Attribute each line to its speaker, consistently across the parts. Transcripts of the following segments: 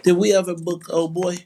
Speaker 1: Did we ever book old boy?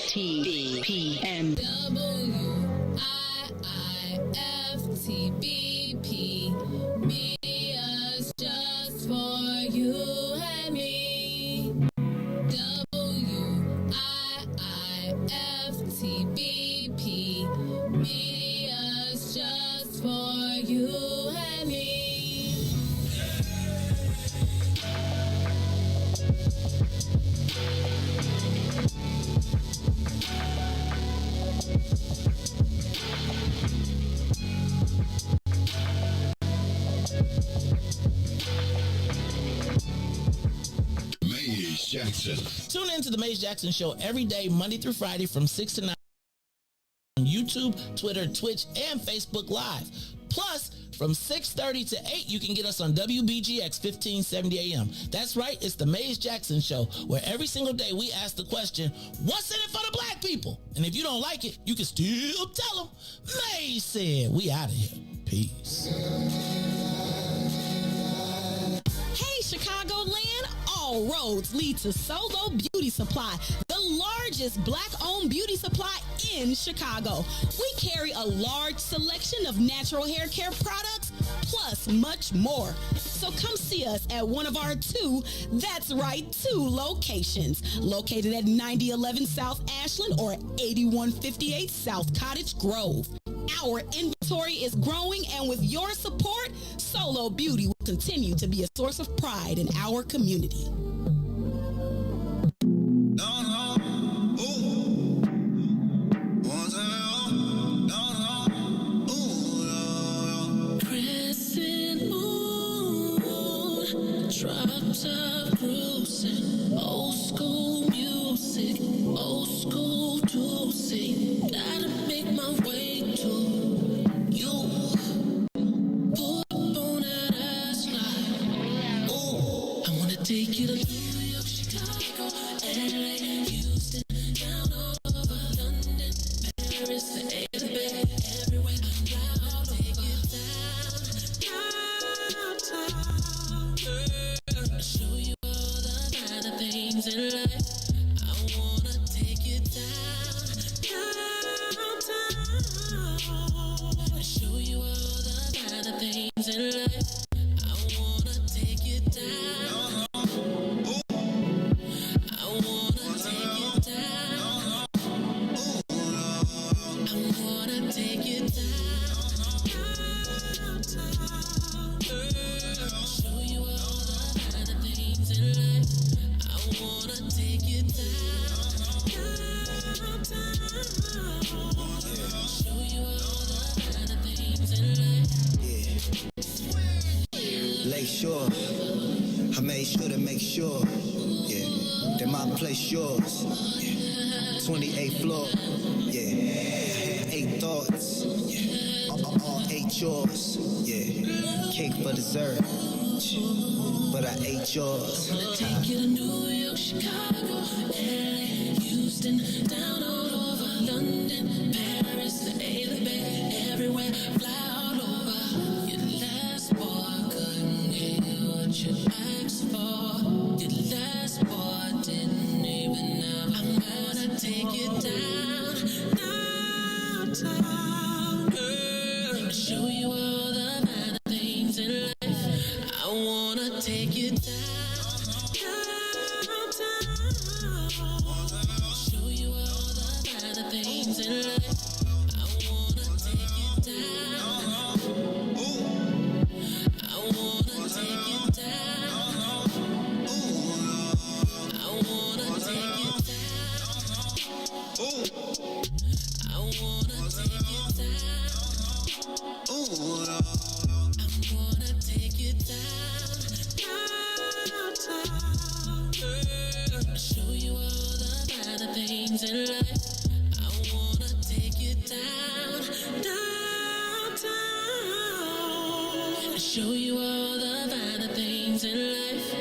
Speaker 2: WIIFTBPM. WIIFTBP. Media's just for you and me. WIIFTBP. Media's just for you and me.
Speaker 3: Jackson.
Speaker 4: Tune in to the Maze Jackson Show every day, Monday through Friday from 6 to 9 on YouTube, Twitter, Twitch, and Facebook Live. Plus, from 6:30 to 8, you can get us on WBGX 1570 AM. That's right, it's the Maze Jackson Show, where every single day we ask the question, what's in it for the black people? And if you don't like it, you can still tell them. Maze said, we out of here. Peace.
Speaker 2: Hey, Chicagoland, all roads lead to Solo Beauty Supply, the largest black-owned beauty supply in Chicago. We carry a large selection of natural hair care products, plus much more. So come see us at one of our two locations, located at 9011 South Ashland or 8158 South Cottage Grove. Our inventory is growing, and with your support, Solo Beauty will continue to be a source of pride in our community.
Speaker 5: Crescent moon, drops of bruising, old school music, old school juicy. Gotta make my way to you. Pull up on that ass like, ooh, I wanna take you to New York, Chicago, LA, Houston, down all over London, Paris, the A to B, everywhere. I'll take you downtown. Show you all the finer things in life. I wanna take you downtown. Show you all the finer things in life. I wanna take you down. I wanna take you down. I wanna take you downtown. Show you all the finer things in life. I wanna take you downtown. Show you all the finer things in life.
Speaker 1: make sure. I made sure to make sure, yeah, that my place yours. Yeah. 28th floor, yeah. I had 8 thoughts, yeah. All 8 yours, yeah. Cake for dessert, but I ate yours.
Speaker 5: Take you to New York, Chicago, LA, Houston, down all over London, Paris, the A, the Bay, everywhere, fly all over. Your last boy couldn't get what you asked for. Your last boy didn't even know. I'm gonna take you downtown, girl. Show you all the finer things in life. I wanna take you downtown. Show you all the finer things in life. I wanna take you down. I wanna take you down. I wanna take you down. I wanna take you down. I'm gonna take you downtown. Show you all the finer things in life. I wanna take you downtown. Show you all the finer things in life.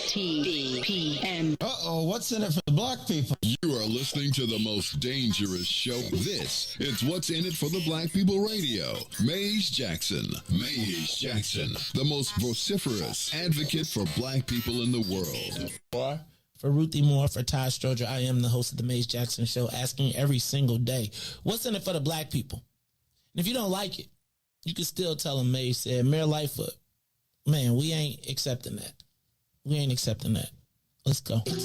Speaker 3: WIFTBPM.
Speaker 6: Uh-oh, what's in it for the black people?
Speaker 7: You are listening to the most dangerous show. This is What's in It for the Black People Radio. Maze Jackson. Maze Jackson, the most vociferous advocate for black people in the world.
Speaker 4: For Ruthie Moore, for Ty Stroger, I am the host of the Maze Jackson Show, asking every single day, what's in it for the black people? And if you don't like it, you can still tell them Maze said, Mayor Lightfoot, man, we ain't accepting that. We ain't accepting that. Let's go.
Speaker 8: Yeah.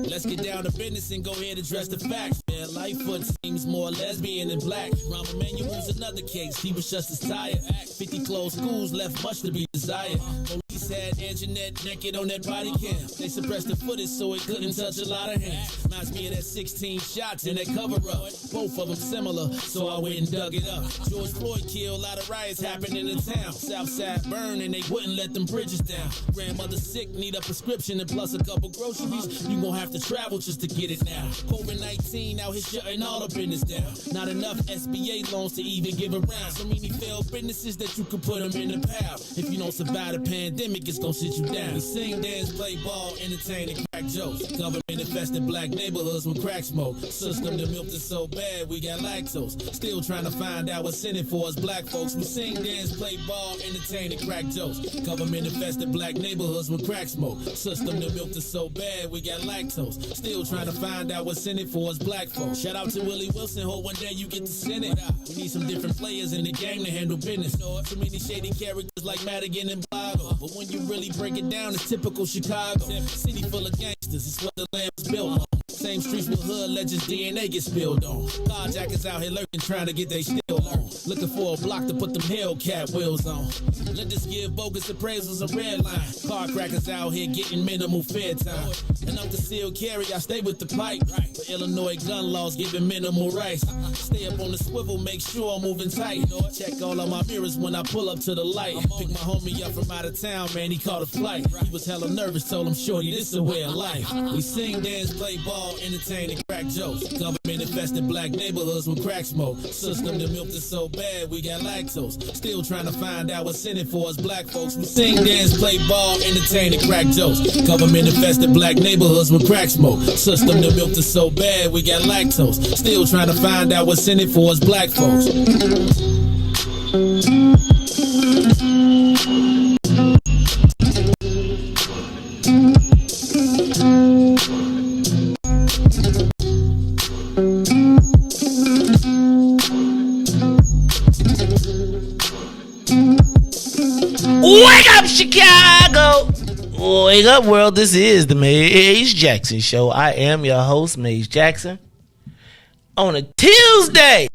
Speaker 8: Let's get down to business and go ahead and address the facts. Man, Lightfoot seems more lesbian than black. Rahm Emanuel's another case. He was just as tired. 50 closed schools left much to be desired. Police had Anjanette naked on that body cam. They suppressed the footage so it couldn't touch a lot of hands. Reminds me of that 16 shots in that cover-up. Both of them similar, so I went and dug it up. George Floyd killed, a lot of riots happened in the town. Southside burned and they wouldn't let them bridges down. Grandmother sick, need a prescription and plus a couple groceries. You gon' have to travel just to get it now. COVID-19 out here shutting all the business down. Not enough SBA loans to even give around. So many failed businesses that you could put them in the pile. If you don't survive the pandemic, it's gon' sit you down. We sing, dance, play ball, entertain, and crack jokes. Government infested black neighborhoods with crack smoke. System that milked us so bad, we got lactose. Still trying to find out what's in it for us black folks. We sing, dance, play ball, entertain, and crack jokes. Government infested black neighborhoods with crack smoke. System that milked us so bad, we got lactose. Still trying to find out what's in it for us black folks. Shout out to Willie Wilson, hope one day you get to send it. We need some different players in the game to handle business. Too many shady characters like Madigan and Blago. But when you really break it down, it's typical Chicago. City full of gangsters, it's what the land was built on. Same streets with hood legends, DNA get spilled on. Carjackers out here lurking, trying to get they still on. Looking for a block to put them Hellcat wheels on. Let us give bogus appraisals a red line. Car crackers out here getting minimal fair time. And I'm concealed carry, I stay with the pipe. But Illinois gun laws giving minimal rights. Stay up on the swivel, make sure I'm moving tight. Check all of my mirrors when I pull up to the light. Pick my homie up from out of town, man, he caught a flight. He was hella nervous, told him, shorty, this a way of life. We sing, dance, play ball, entertain, and crack jokes. Government infested black neighborhoods with crack smoke. System that milked us so bad, we got lactose. Still trying to find out what's in it for us black folks. We sing, dance, play ball, entertain, and crack jokes. Government infested black neighborhoods with crack smoke. System that milked us so bad, we got lactose. Still trying to find out what's in it for us black folks.
Speaker 4: Wake up, Chicago! Wake up, world. This is the Maze Jackson Show. I am your host, Maze Jackson. on a Tuesday.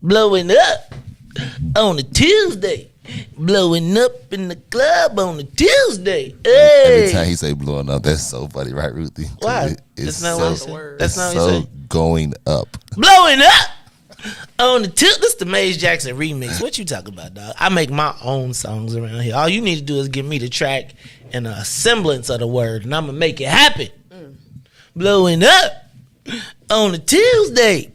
Speaker 4: Blowing up on a Tuesday. Blowing up in the club on a Tuesday. Hey.
Speaker 9: Every time he say blowing up, that's so funny, right, Ruthie?
Speaker 4: Why?
Speaker 9: It's
Speaker 4: not
Speaker 9: so,
Speaker 4: what he said. That's not what
Speaker 9: so
Speaker 4: he said.
Speaker 9: going up.
Speaker 4: Blowing up on the Tuesday. This is the Maze Jackson remix. What you talking about, dog? I make my own songs around here. All you need to do is give me the track and a semblance of the word, and I'm gonna make it happen. Blowing up on a Tuesday.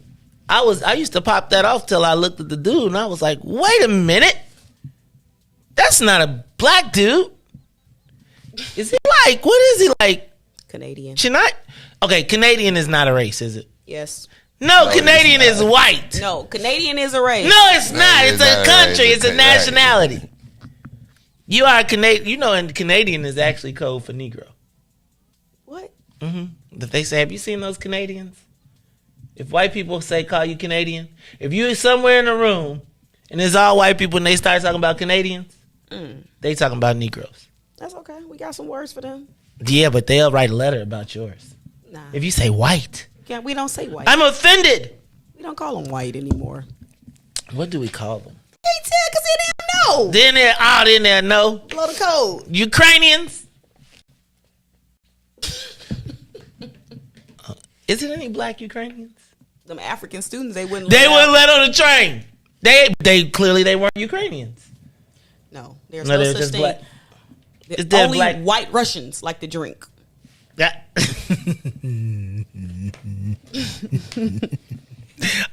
Speaker 4: I used to pop that off till I looked at the dude and I was like, wait a minute. That's not a black dude. Is he like, what is he like?
Speaker 10: Canadian.
Speaker 4: Okay, Canadian is not a race, is it?
Speaker 10: Yes.
Speaker 4: No, Canadian is white.
Speaker 10: No, Canadian is a race.
Speaker 4: No, it's not. It's a country. It's a nationality. You are Canadian. You know, and Canadian is actually code for Negro.
Speaker 10: What?
Speaker 4: If they say, have you seen those Canadians? If white people call you Canadian, if you're somewhere in a room and it's all white people and they start talking about Canadians, they talking about Negroes.
Speaker 10: That's okay. We got some words for them.
Speaker 4: Yeah, but they'll write a letter about yours.
Speaker 10: Nah.
Speaker 4: If you say white.
Speaker 10: Yeah, we don't say white.
Speaker 4: I'm offended.
Speaker 10: We don't call them white anymore.
Speaker 4: What do we call them?
Speaker 10: Can't tell because they didn't know.
Speaker 4: Then they know.
Speaker 10: Blow the code.
Speaker 4: Ukrainians. Is it any black Ukrainians?
Speaker 10: Them African students, they wouldn't
Speaker 4: let on the train. They clearly they weren't Ukrainians.
Speaker 10: No, there's no such
Speaker 4: just
Speaker 10: thing.
Speaker 4: Black.
Speaker 10: It's only
Speaker 4: black.
Speaker 10: white Russians like to drink.
Speaker 4: That.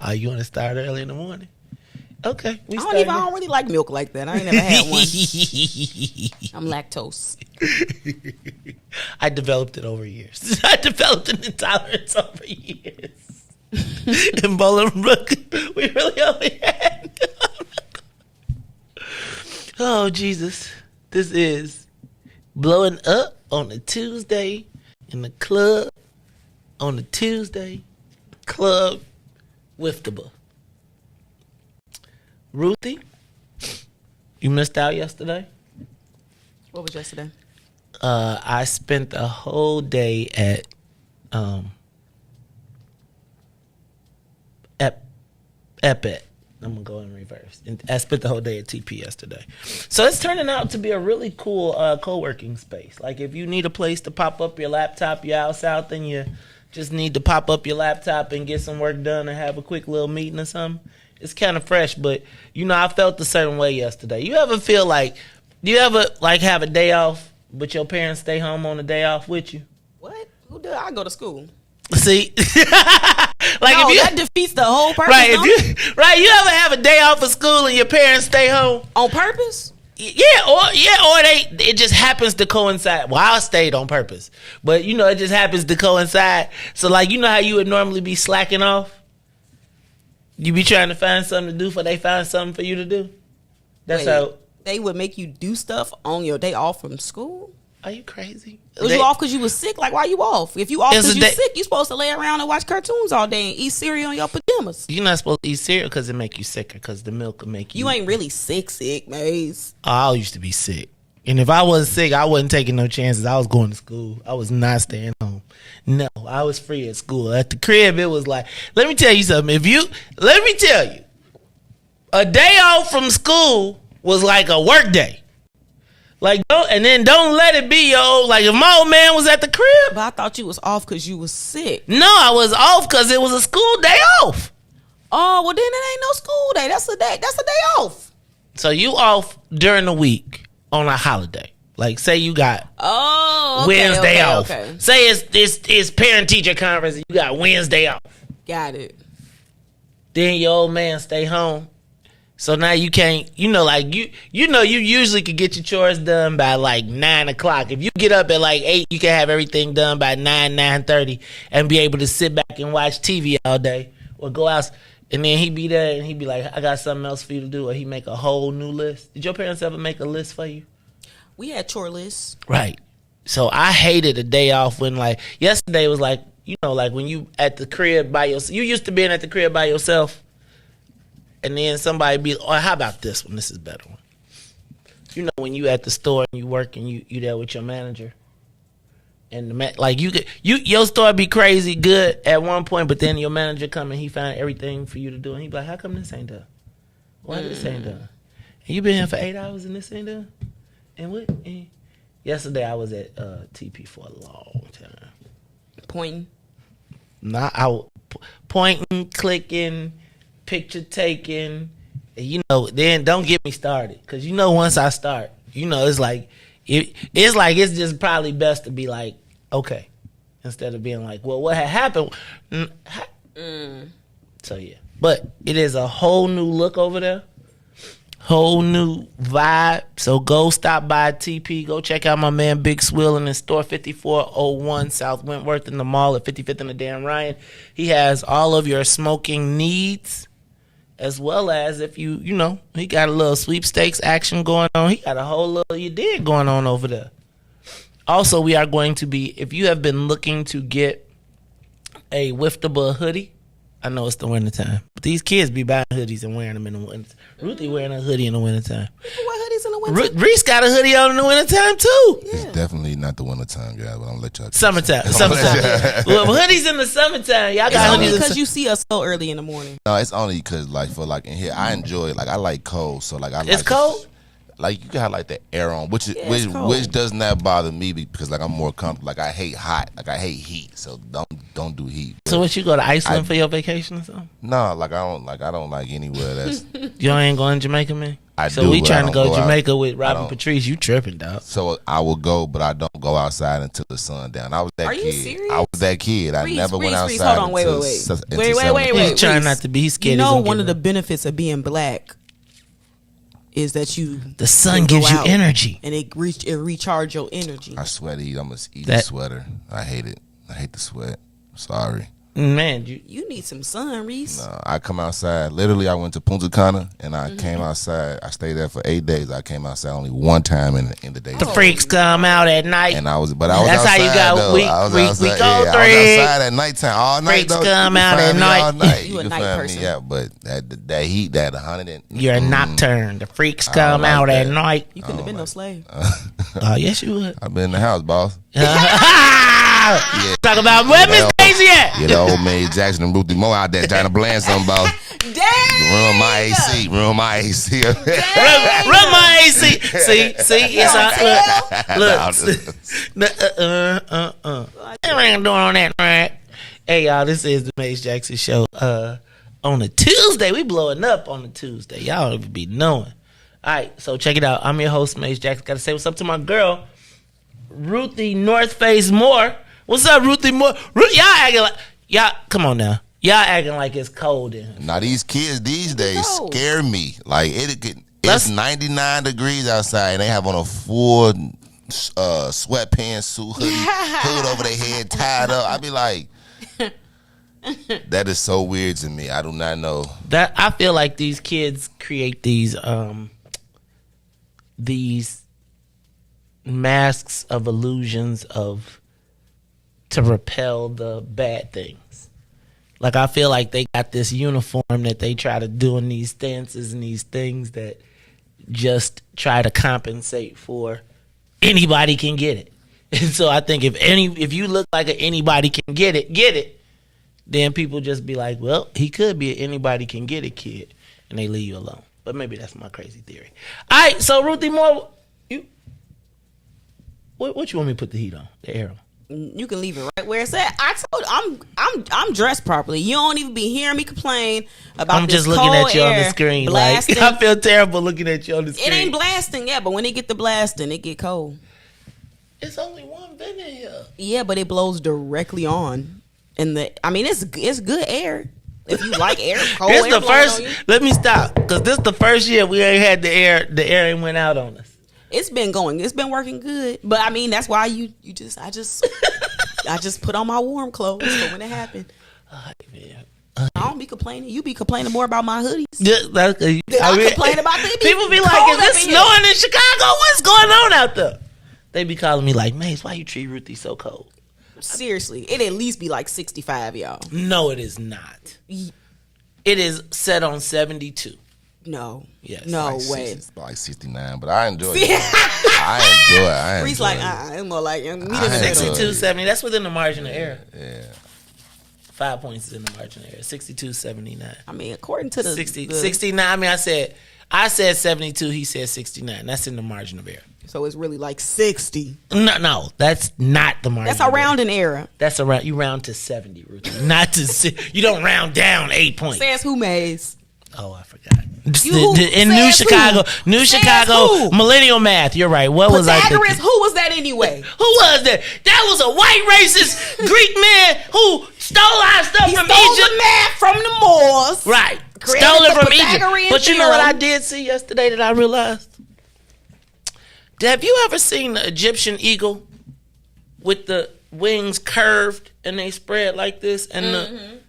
Speaker 4: Oh, you want to start early in the morning? Okay,
Speaker 10: I don't really like milk like that. I ain't never had one. I'm lactose.
Speaker 4: I developed it over years. I developed an intolerance over years. In Bolingbrook, we really only had. Oh, Jesus. This is blowing up on a Tuesday in the club. On a Tuesday, club with the buff. Ruthie, you missed out yesterday.
Speaker 10: What was yesterday?
Speaker 4: I spent the whole day at Epet. I'm gonna go in reverse. And I spent the whole day at TP yesterday. So it's turning out to be a really cool co-working space. Like if you need a place to pop up your laptop, you're out south and you just need to pop up your laptop and get some work done and have a quick little meeting or something. It's kind of fresh, but you know, I felt a certain way yesterday. You ever feel like, do you ever like have a day off, but your parents stay home on the day off with you?
Speaker 10: What? Who did I go to school?
Speaker 4: See, like
Speaker 10: no, that defeats the whole purpose.
Speaker 4: Right? You ever have a day off of school and your parents stay home
Speaker 10: on purpose?
Speaker 4: Or it just happens to coincide. Well, I stayed on purpose, but you know, it just happens to coincide. So, like, you know how you would normally be slacking off. You be trying to find something to do before they find something for you to do. That's how
Speaker 10: they would make you do stuff on your day off from school.
Speaker 4: Are you crazy?
Speaker 10: Was you off because you was sick? Like, why you off? If you off because you sick, you supposed to lay around and watch cartoons all day and eat cereal in your pajamas.
Speaker 4: You're not supposed to eat cereal because it make you sicker, because the milk will make you...
Speaker 10: You ain't really sick, Maze.
Speaker 4: I used to be sick. And if I wasn't sick, I wasn't taking no chances. I was going to school. I was not staying home. No, I was free at school. At the crib, it was like... Let me tell you something. Let me tell you. A day off from school was like a work day. Like, don't let it be, like if my old man was at the crib.
Speaker 10: But I thought you was off because you was sick.
Speaker 4: No, I was off because it was a school day off.
Speaker 10: Oh, well then it ain't no school day. That's a day off.
Speaker 4: So you off during the week on a holiday. Like, say you got Wednesday off. Okay. Say it's parent teacher conference and you got Wednesday off.
Speaker 10: Got it.
Speaker 4: Then your old man stay home. So now you can't, you usually could get your chores done by like 9 o'clock. If you get up at like 8, you can have everything done by 9:30 and be able to sit back and watch TV all day or go out. And then he'd be there and he'd be like, I got something else for you to do. Or he'd make a whole new list. Did your parents ever make a list for you?
Speaker 10: We had chore lists.
Speaker 4: Right. So I hated a day off when, like, yesterday was like, like when you at the crib by yourself. You used to being at the crib by yourself. And then somebody be, how about this one? This is a better one. When you at the store and you work and you there with your manager. And like your store be crazy good at one point, but then your manager come and he find everything for you to do, and he be like, "How come this ain't done? Why this ain't done? And you been here for 8 hours and this ain't done? And what?" And yesterday I was at TP for a long time.
Speaker 10: Pointing.
Speaker 4: Pointing, clicking, picture taking. Then don't get me started, because once I start, it's like. It's just probably best to be like, okay, instead of being like, well, what had happened? So yeah, but it is a whole new look over there, whole new vibe. So go stop by TP. Go check out my man Big Swill in his store, 5401 South Wentworth in the mall at 55th and the Dan Ryan. He has all of your smoking needs. As well as if he got a little sweepstakes action going on. He got a whole little you did going on over there. Also, we are going to be, if you have been looking to get a Wiftable hoodie, I know it's the winter time, but these kids be buying hoodies and wearing them in the winter. Ruthie wearing a hoodie in the winter time.
Speaker 10: People wear hoodies in the winter.
Speaker 4: Reese got a hoodie on in the winter time too.
Speaker 9: It's definitely not the winter time, guys. But I'm gonna let y'all.
Speaker 4: Summertime. Well, hoodies in the summertime. Y'all got hoodies
Speaker 10: because you see us so early in the morning.
Speaker 9: No, it's only because in here I enjoy it. I like cold, so
Speaker 4: it's cold.
Speaker 9: You can have the air on, which does not bother me because I'm more comfortable. I hate hot, I hate heat, so don't do heat.
Speaker 4: So what, you go to Iceland for your vacation or something?
Speaker 9: No, I don't like anywhere that's.
Speaker 4: You ain't going to Jamaica, man? We trying to go to Jamaica with Robin Patrice. You tripping, dog?
Speaker 9: So I will go, but I don't go outside until the sun down. I was that kid.
Speaker 10: Are you serious?
Speaker 9: I was that kid. I never went outside.
Speaker 10: Hold on, wait.
Speaker 4: He's trying not to be. He's scared.
Speaker 10: One of the benefits of being black is that
Speaker 4: the sun gives you energy,
Speaker 10: and it recharge your energy.
Speaker 9: I sweat eat. I'm gonna eat a sweater. I hate it. I hate the sweat. Sorry.
Speaker 4: Man,
Speaker 10: you need some sun, Reese.
Speaker 9: No, I come outside. Literally, I went to Punta Cana and I came outside. I stayed there for 8 days. I came outside only one time in the day.
Speaker 4: The freaks come out at night,
Speaker 9: and I was
Speaker 4: That's
Speaker 9: outside,
Speaker 4: how you got
Speaker 9: though.
Speaker 4: week 3.
Speaker 9: I was outside at nighttime all night.
Speaker 4: Freaks come out at night.
Speaker 9: All night.
Speaker 10: You a
Speaker 9: can
Speaker 10: night
Speaker 9: find
Speaker 10: person.
Speaker 9: me, yeah, but that heat, that 100.
Speaker 4: You're a nocturne. The freaks come out at night.
Speaker 10: You couldn't have been no slave.
Speaker 4: Oh yes, you would.
Speaker 9: I've been in the house, boss.
Speaker 4: Talk about where Miss Daisy at.
Speaker 9: Yeah, the old Mae Jackson and Ruthie Moore out there trying to blend something about.
Speaker 10: Dang.
Speaker 9: Run my AC. Run my AC.
Speaker 4: Run my AC. See, it's look. I ain't doing on that, right? Hey, y'all, this is the Mae Jackson Show. On a Tuesday, we blowing up on a Tuesday. Y'all don't even be knowing. All right, so check it out. I'm your host, Mae Jackson. Got to say what's up to my girl, Ruthie North Face Moore. What's up, Ruthie Moore? Y'all acting like come on now. Y'all acting like it's cold in here.
Speaker 9: Now these kids these days scare me. It's 99 degrees outside and they have on a full sweatpants suit, hood over their head, tied up. I be like, that is so weird to me. I do not know.
Speaker 4: That I feel like these kids create these masks of illusions to repel the bad things. Like, I feel like they got this uniform that they try to do in these stances and these things that just try to compensate for anybody can get it. And so I think if you look like anybody can get it, then people just be like, well, he could be an anybody can get it kid, and they leave you alone. But maybe that's my crazy theory. All right, so Ruthie Moore, what you want me to put the heat on? The air on?
Speaker 10: You can leave it right where it's at. I told I'm dressed properly. You don't even be hearing me complain about.
Speaker 4: I'm just looking at you on the screen. Blasting. Like, I feel terrible looking at you on the screen.
Speaker 10: It ain't blasting yet, but when it get the blasting, it get cold.
Speaker 4: It's only one vent in here.
Speaker 10: Yeah, but it blows directly on. It's good air. If you like air, cold
Speaker 4: this
Speaker 10: air
Speaker 4: the first. Let me stop, because this is the first year we ain't had the air. The air ain't went out on us.
Speaker 10: It's been going. It's been working good. But I mean, that's why I just put on my warm clothes for when it happened. I don't be complaining. You be complaining more about my hoodies.
Speaker 4: I
Speaker 10: complain about them.
Speaker 4: People be like, "Is it snowing in Chicago? What's going on out there?" They be calling me like, "Mace, why you treat Ruthie so cold?"
Speaker 10: Seriously, it at least be like 65, y'all.
Speaker 4: No, it is not. It is set on 72.
Speaker 10: No.
Speaker 4: Yes.
Speaker 10: No
Speaker 9: like
Speaker 10: way.
Speaker 9: It's like 69, but I enjoy it. I enjoy it.
Speaker 10: Reese like, it's more like, meet in the middle.
Speaker 4: 62.70. That's within the margin of error.
Speaker 9: Yeah.
Speaker 4: 5 points is in the margin of error. 62.79.
Speaker 10: I mean, according to the
Speaker 4: 69. I mean, I said 72. He said 69. That's in the margin of error.
Speaker 10: So it's really like 60.
Speaker 4: No, that's not the margin.
Speaker 10: That's a rounding error.
Speaker 4: That's around. You round to 70, Ruthie. Not to. You don't round down 8 points.
Speaker 10: Says who, Maze?
Speaker 4: Oh, I forgot. In New Chicago, millennial math. You're right. What was I thinking?
Speaker 10: Pythagoras, who was that anyway?
Speaker 4: Who was that? That was a white racist Greek man who stole our stuff from
Speaker 10: Egypt.
Speaker 4: Egypt.
Speaker 10: The math from the Moors.
Speaker 4: Right. Stole it from Egypt. But you know what I did see yesterday that I realized? Have you ever seen the Egyptian eagle with the wings curved and they spread like this? And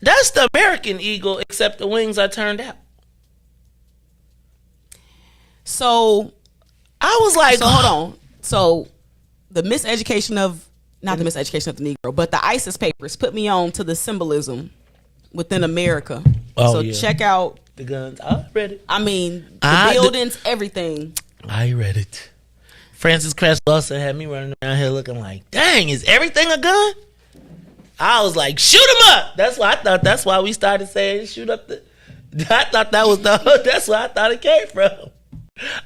Speaker 4: that's the American eagle, except the wings are turned out.
Speaker 10: So
Speaker 4: I was like,
Speaker 10: hold on. So not the miseducation of the Negro, but the ISIS papers put me on to the symbolism within America. Check out
Speaker 4: the guns. I read it.
Speaker 10: I mean, the buildings, everything. I
Speaker 4: read it. Francis Cress also had me running around here looking like, dang, is everything a gun? I was like, shoot them up. That's why I thought. That's why we started saying shoot up the. I thought that was the. That's where I thought it came from.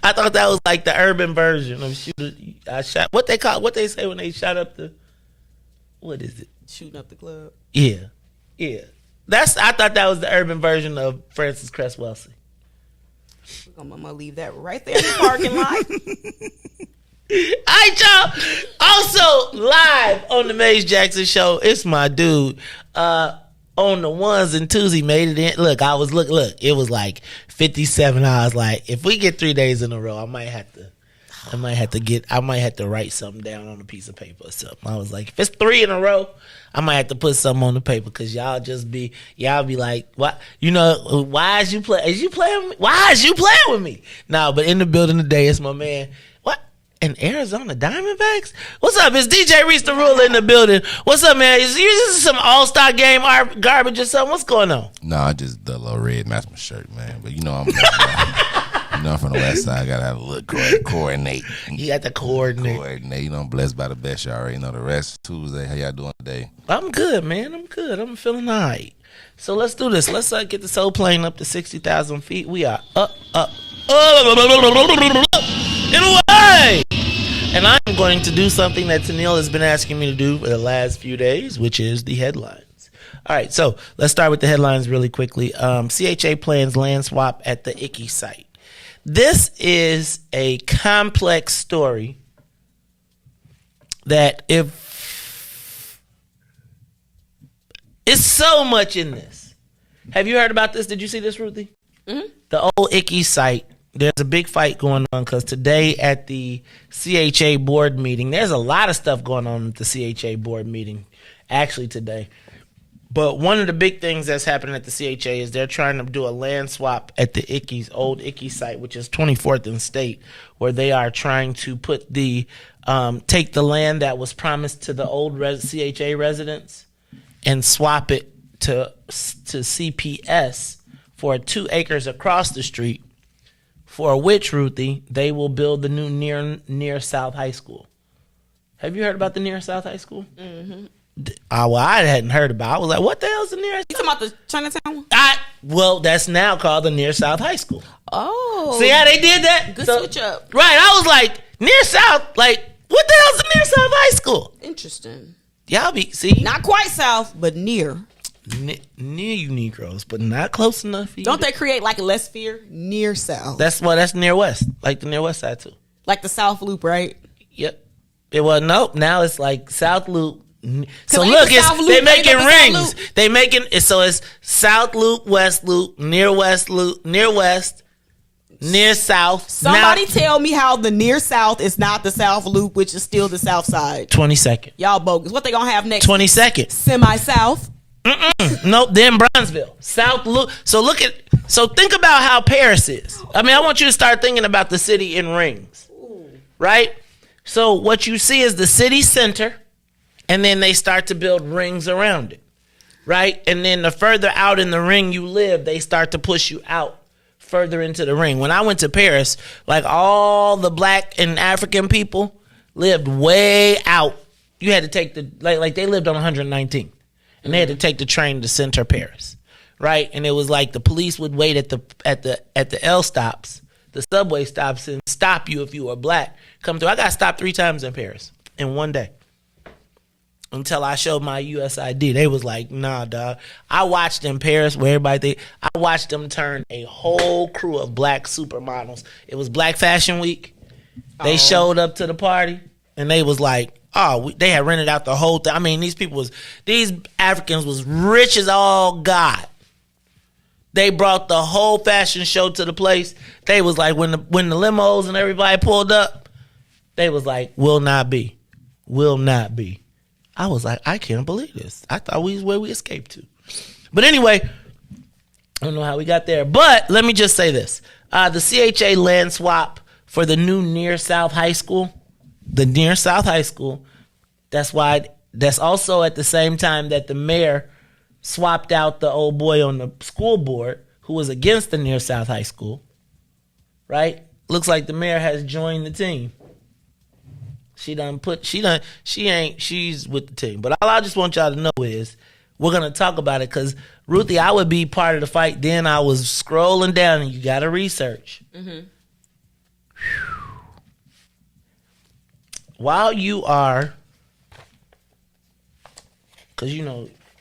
Speaker 4: I thought that was like the urban version of shooting. I shot. What they say when they shot up the. What is it?
Speaker 10: Shooting up the club.
Speaker 4: Yeah. I thought that was the urban version of Francis Cress Welsey.
Speaker 10: I'm gonna leave that right there in the parking lot.
Speaker 4: All right, y'all. Also live on the Maze Jackson Show, it's my dude. On the ones and twos, he made it in. Look, it was like 57. I was like, if we get 3 days in a row, I might have to write something down on a piece of paper or something. I was like, if it's 3 in a row, I might have to put something on the paper because y'all be like, what? You know, why is you playing with me? Why is you playing with me? No, but in the building today, it's my man. What? In Arizona Diamondbacks? What's up? It's DJ Reese, the ruler in the building. What's up, man? Is this some all-star game garbage or something? What's going on?
Speaker 9: No, just the little red match my shirt, man. But you know I'm from the west side. I gotta have a little coordinate.
Speaker 4: You got to coordinate.
Speaker 9: You know, I'm blessed by the best. You already know the rest. Tuesday. How y'all doing today?
Speaker 4: I'm good, man. I'm good. I'm feeling all right. So let's do this. Let's get the soul plane up to 60,000 feet. We are up, and away. And I'm going to do something that Tennille has been asking me to do for the last few days, which is the headlines. All right, so let's start with the headlines really quickly. CHA plans land swap at the Icky site. This is a complex story that it's so much in this. Have you heard about this? Did you see this, Ruthie? Mm-hmm. The old Icky site. There's a big fight going on because today at the CHA board meeting, there's a lot of stuff going on at the CHA board meeting actually today. But one of the big things that's happening at the CHA is they're trying to do a land swap at the old Icky site, which is 24th and State, where they are trying to put take the land that was promised to the old CHA residents and swap it to CPS for 2 acres across the street, for which, Ruthie, they will build the new near South High School. Have you heard about the near South High School? Mm-hmm. Well, I hadn't heard about it. I was like, what the hell's the near?
Speaker 10: You talking about the Chinatown?
Speaker 4: Well, that's now called the near South High School.
Speaker 10: Oh.
Speaker 4: See how they did that?
Speaker 10: Good switch up.
Speaker 4: Right. I was like, near South, like, what the hell's the near South High School?
Speaker 10: Interesting.
Speaker 4: Y'all see?
Speaker 10: Not quite South, but near.
Speaker 4: Near you Negroes, but not close enough for you.
Speaker 10: Don't they create like a less fear? Near South.
Speaker 4: That's near West. Like the near West side too.
Speaker 10: Like the South Loop, right?
Speaker 4: Yep. It was nope. Now it's like South Loop. So look, they making rings. They making it so it's South Loop, West Loop, near West, near South.
Speaker 10: Somebody tell me how the near South is not the South Loop, which is still the South side.
Speaker 4: 22nd.
Speaker 10: Y'all bogus. What they gonna have next?
Speaker 4: 22nd.
Speaker 10: Semi-South.
Speaker 4: Nope, they're in Bronzeville. South Loop. So think about how Paris is. I mean, I want you to start thinking about the city in rings. Ooh. Right? So what you see is the city center, and then they start to build rings around it. Right? And then the further out in the ring you live, they start to push you out further into the ring. When I went to Paris, like all the black and African people lived way out. You had to take the like they lived on 119th, and they had to take the train to center Paris, right? And it was like the police would wait at the L stops, the subway stops, and stop you if you were black. Come through. I got stopped 3 times in Paris in one day. Until I showed my US ID. They was like, nah, dog. I watched in Paris where everybody I watched them turn a whole crew of black supermodels. It was Black Fashion Week. They showed up to the party and they was like, they had rented out the whole thing. I mean, these Africans was rich as all God. They brought the whole fashion show to the place. They was like, when the limos and everybody pulled up, they was like, will not be. I was like, I can't believe this. I thought we was where we escaped to. But anyway, I don't know how we got there. But let me just say this. The CHA land swap for the new Near South High School, that's also at the same time that the mayor swapped out the old boy on the school board who was against the Near South High School, right? Looks like the mayor has joined the team. She's with the team. But all I just want y'all to know is we're going to talk about it because, Ruthie, I would be part of the fight. Then I was scrolling down and you got to research. Mm-hmm. While you are, because,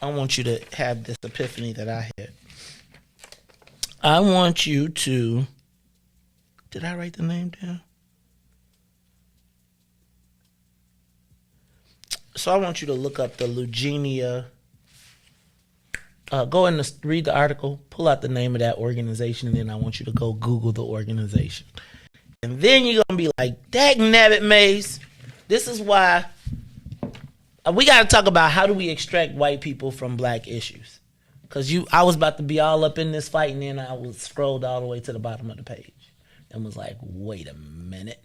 Speaker 4: I want you to have this epiphany that I had. I want you to, did I write the name down? So I want you to look up the Lugenia. Go and read the article, pull out the name of that organization, and then I want you to go Google the organization. And then you're going to be like, dagnabbit, Maze. This is why we got to talk about how do we extract white people from black issues. Because I was about to be all up in this fight, and then I was scrolled all the way to the bottom of the page and was like, wait a minute.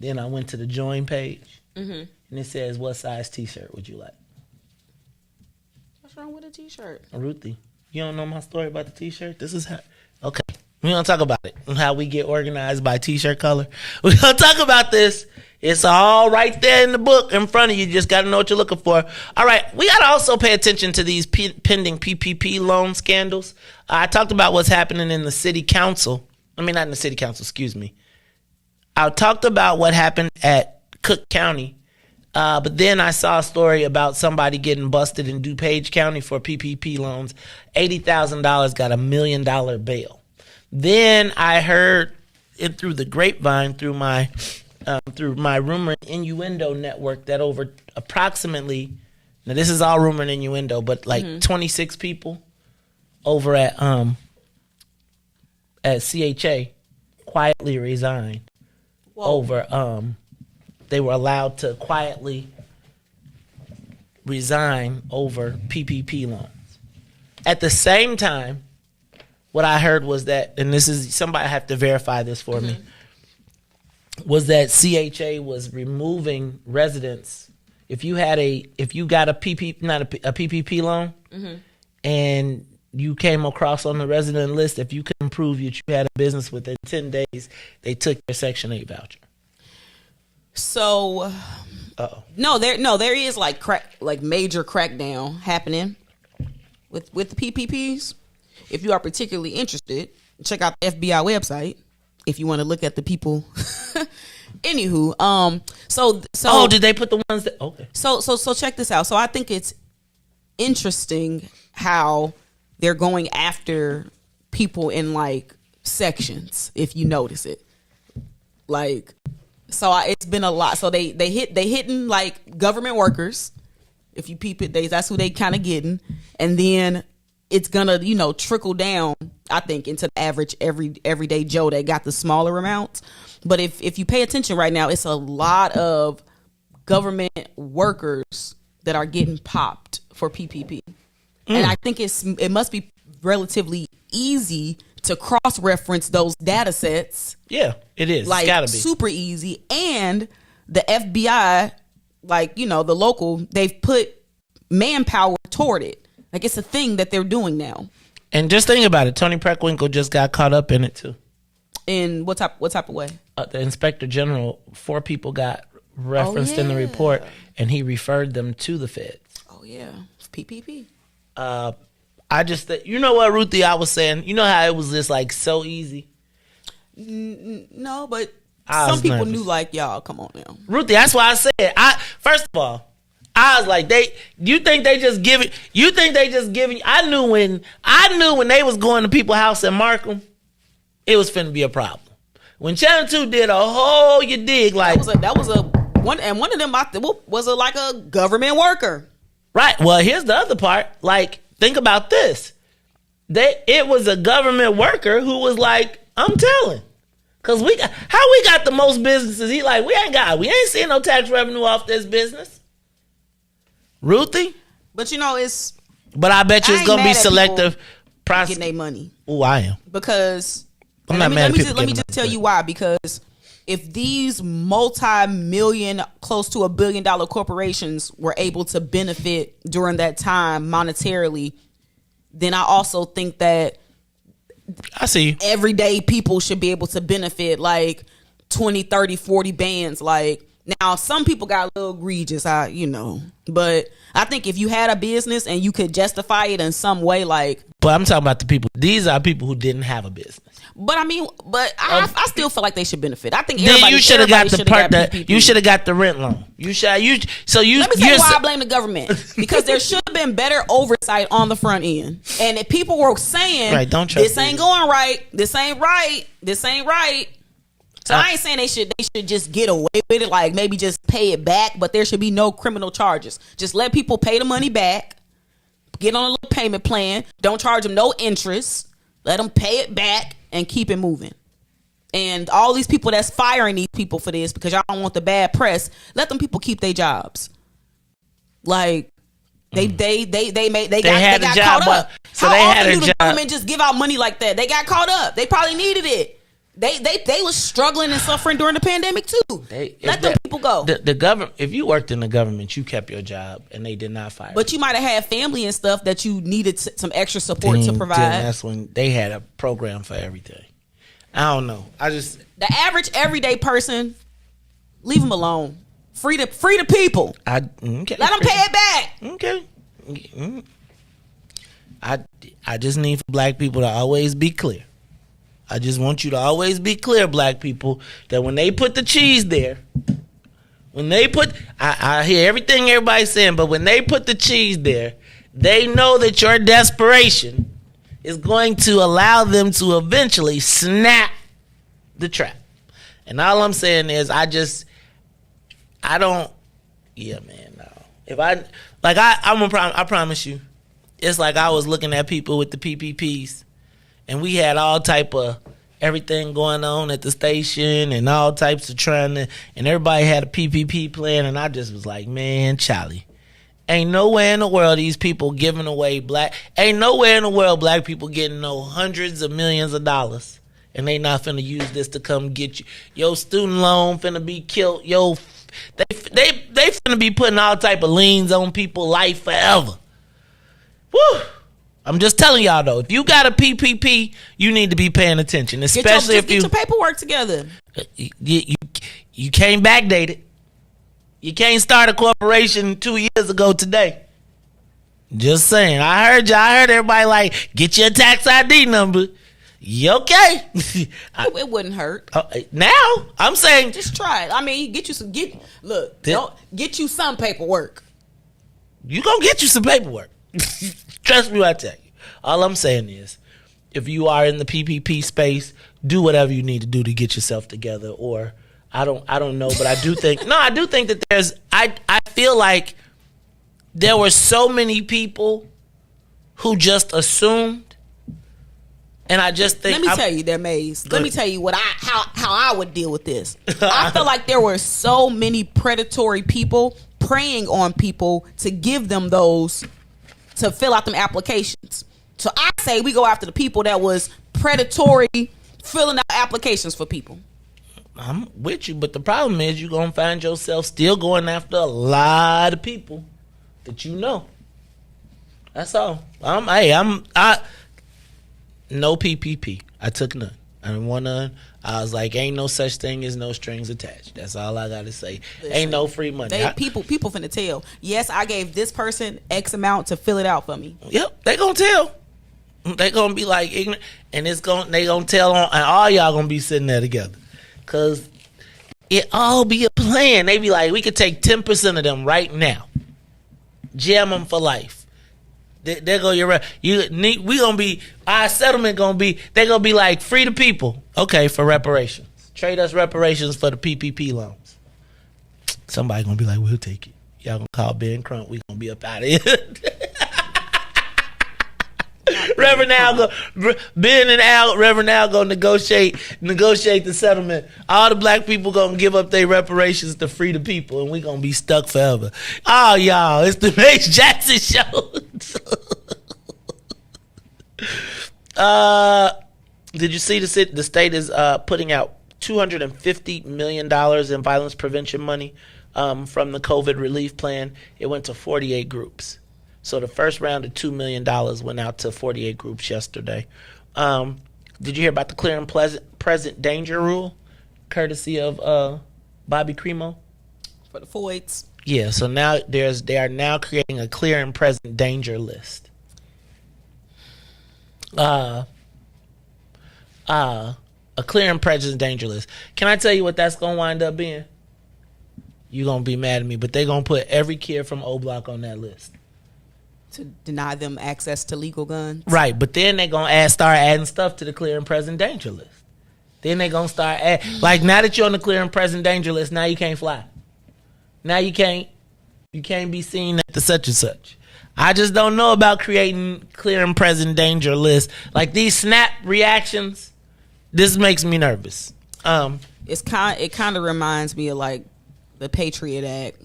Speaker 4: Then I went to the join page. Mm-hmm. And it says, what size t-shirt would you like?
Speaker 10: What's wrong with a t-shirt?
Speaker 4: Ruthie, you don't know my story about the t-shirt? This is how. Okay. We're going to talk about it and how we get organized by t-shirt color. We're going to talk about this. It's all right there in the book in front of you. You just got to know what you're looking for. All right. We got to also pay attention to these pending PPP loan scandals. I talked about what's happening in the city council. I mean, not in the city council, excuse me. I talked about what happened at Cook County. But then I saw a story about somebody getting busted in DuPage County for PPP loans. $80,000 got $1 million bail. Then I heard it through the grapevine, through my rumor and innuendo network, that over approximately, now this is all rumor and innuendo, but like 26 people over at CHA quietly resigned. Whoa. Over they were allowed to quietly resign over PPP loans. At the same time, what I heard was that, and this is, somebody have to verify this for me, was that CHA was removing residents. If you got a PPP loan, and you came across on the resident list, if you couldn't prove that you had a business within 10 days, they took your Section 8 voucher.
Speaker 10: So, there is like major crackdown happening with the PPPs. If you are particularly interested, check out the FBI website if you want to look at the people. Anywho, so
Speaker 4: did they put the ones that? Okay.
Speaker 10: So check this out. So I think it's interesting how they're going after people in like sections. If you notice it, like. So it's been a lot. So they hitting like government workers. If you peep it, that's who they kind of getting, and then it's gonna trickle down. I think into the average everyday Joe that got the smaller amounts. But if you pay attention right now, it's a lot of government workers that are getting popped for PPP, and I think it must be relatively easy to cross-reference those data sets.
Speaker 4: Yeah, it is.
Speaker 10: Like,
Speaker 4: it's gotta be
Speaker 10: super easy. And the FBI, the local, they've put manpower toward it. Like, it's a thing that they're doing now.
Speaker 4: And just think about it. Tony Preckwinkle just got caught up in it too.
Speaker 10: In what type of way?
Speaker 4: The Inspector General, 4 people got referenced in the report, and he referred them to the feds.
Speaker 10: Oh yeah, PPP.
Speaker 4: I just, you know what, Ruthie, I was saying, you know how it was just like so easy?
Speaker 10: No, but some people knew, like, y'all, come on now.
Speaker 4: Ruthie, that's why I said, first of all, I was like, you think they just giving, I knew when they was going to people's house in Markham, it was finna be a problem. When Channel 2 did a whole, you dig, like.
Speaker 10: That was a one, and one of them was like a government worker. Right.
Speaker 4: Well, here's the other part. Like, think about this. It was a government worker who was like, I'm telling. Cause we got the most businesses. He like, we ain't seeing no tax revenue off this business. Ruthie?
Speaker 10: But you know,
Speaker 4: But I bet you it's gonna be selective
Speaker 10: getting their money.
Speaker 4: Oh, I am.
Speaker 10: Because
Speaker 4: I'm not mad at people.
Speaker 10: Let me just tell you why. Because if these multi-million, close to $1 billion corporations were able to benefit during that time monetarily, then I also think that
Speaker 4: I see
Speaker 10: everyday people should be able to benefit, like 20, 30, 40 bands. Like, now some people got a little egregious, but I think if you had a business and you could justify it in some way, like.
Speaker 4: But I'm talking about the people. These are people who didn't have a business.
Speaker 10: But I mean, I still feel like they should benefit. I think
Speaker 4: you should have got the part that you should have got the rent loan. Let me tell you
Speaker 10: why I blame the government, because there should have been better oversight on the front end. And if people were saying,
Speaker 4: right, don't trust
Speaker 10: this ain't going right, this ain't right, this ain't right. So I ain't saying they should just get away with it, like maybe just pay it back, but there should be no criminal charges. Just let people pay the money back, get on a little payment plan, don't charge them no interest, let them pay it back and keep it moving. And all these people that's firing these people for this because y'all don't want the bad press, let them people keep their jobs. Like they got caught up.
Speaker 4: So
Speaker 10: How
Speaker 4: they
Speaker 10: often
Speaker 4: had a
Speaker 10: do the
Speaker 4: job.
Speaker 10: government just give out money like that? They got caught up. They probably needed it. They was struggling and suffering during the pandemic too. Let them people go.
Speaker 4: The government. If you worked in the government, you kept your job, and they did not fire.
Speaker 10: But you might have had family and stuff that you needed some extra support to provide.
Speaker 4: That's when they had a program for everything. I don't know.
Speaker 10: The average everyday person, leave them alone. Free the people.
Speaker 4: Okay.
Speaker 10: Let them pay it back.
Speaker 4: Okay. I just need for black people to always be clear. I just want you to always be clear, black people, that when they put the cheese there, I hear everything everybody's saying, but when they put the cheese there, they know that your desperation is going to allow them to eventually snap the trap. And all I'm saying is no. I promise you, it's like I was looking at people with the PPPs, and we had all type of everything going on at the station and all types of and everybody had a PPP plan, and I just was like, man, Charlie, ain't nowhere in the world these people giving away ain't nowhere in the world black people getting no hundreds of millions of dollars, and they not finna use this to come get you. Your student loan finna be killed. They finna be putting all type of liens on people's life forever. Woo! I'm just telling y'all though, if you got a PPP, you need to be paying attention, especially if you
Speaker 10: get your paperwork together.
Speaker 4: You can't backdate it. You can't start a corporation 2 years ago today. Just saying. I heard everybody like, get your tax ID number. You okay?
Speaker 10: It wouldn't hurt.
Speaker 4: Now I'm saying
Speaker 10: just try it. I mean, get you get you some paperwork.
Speaker 4: You gonna get you some paperwork. Trust me when I tell you. All I'm saying is, if you are in the PPP space, do whatever you need to do to get yourself together. Or I don't know, but I do think that I feel like there were so many people who just assumed, and I just think.
Speaker 10: Let me tell you that, Maze. Let me tell you how I would deal with this. I feel like there were so many predatory people preying on people to give them those. To fill out them applications. So I say we go after the people that was predatory filling out applications for people.
Speaker 4: I'm with you, but the problem is you're going to find yourself still going after a lot of people that you know. That's all. No PPP. I took none. I didn't want none. I was like, ain't no such thing as no strings attached. That's all I got to say. Listen, ain't no free money.
Speaker 10: People finna tell. Yes, I gave this person X amount to fill it out for me.
Speaker 4: Yep, they gonna tell. They gonna be like ignorant, and they gonna tell on, and all y'all gonna be sitting there together, cause it all be a plan. They be like, we could take 10% of them right now, jam them for life. They go we gonna be, our settlement gonna be, they gonna be like, free the people. Okay, for reparations. Trade us reparations for the PPP loans. Somebody gonna be like, we'll take it. Y'all gonna call Ben Crump. We gonna be up out of here. Reverend Al Ben and Al, Reverend Al gonna negotiate the settlement. All the black people gonna give up their reparations to free the people, and we gonna be stuck forever. Oh, y'all, it's the Mace Jackson show. Did you see the state is putting out $250 million in violence prevention money from the COVID relief plan? It went to 48 groups. So the first round of $2 million went out to 48 groups yesterday. Did you hear about the clear and present danger rule, courtesy of Bobby Cremo?
Speaker 10: For the Foids.
Speaker 4: Yeah, so now they are now creating a clear and present danger list. A clear and present danger list. Can I tell you what that's gonna wind up being? You're gonna be mad at me, but they're gonna put every kid from O Block on that list.
Speaker 10: To deny them access to legal guns.
Speaker 4: Right, but then they're going to start adding stuff to the clear and present danger list. Then they're going to start like, now that you're on the clear and present danger list, now you can't fly. Now you can't be seen at the such and such. I just don't know about creating clear and present danger lists. Like these snap reactions, this makes me nervous.
Speaker 10: It kind of reminds me of like the Patriot Act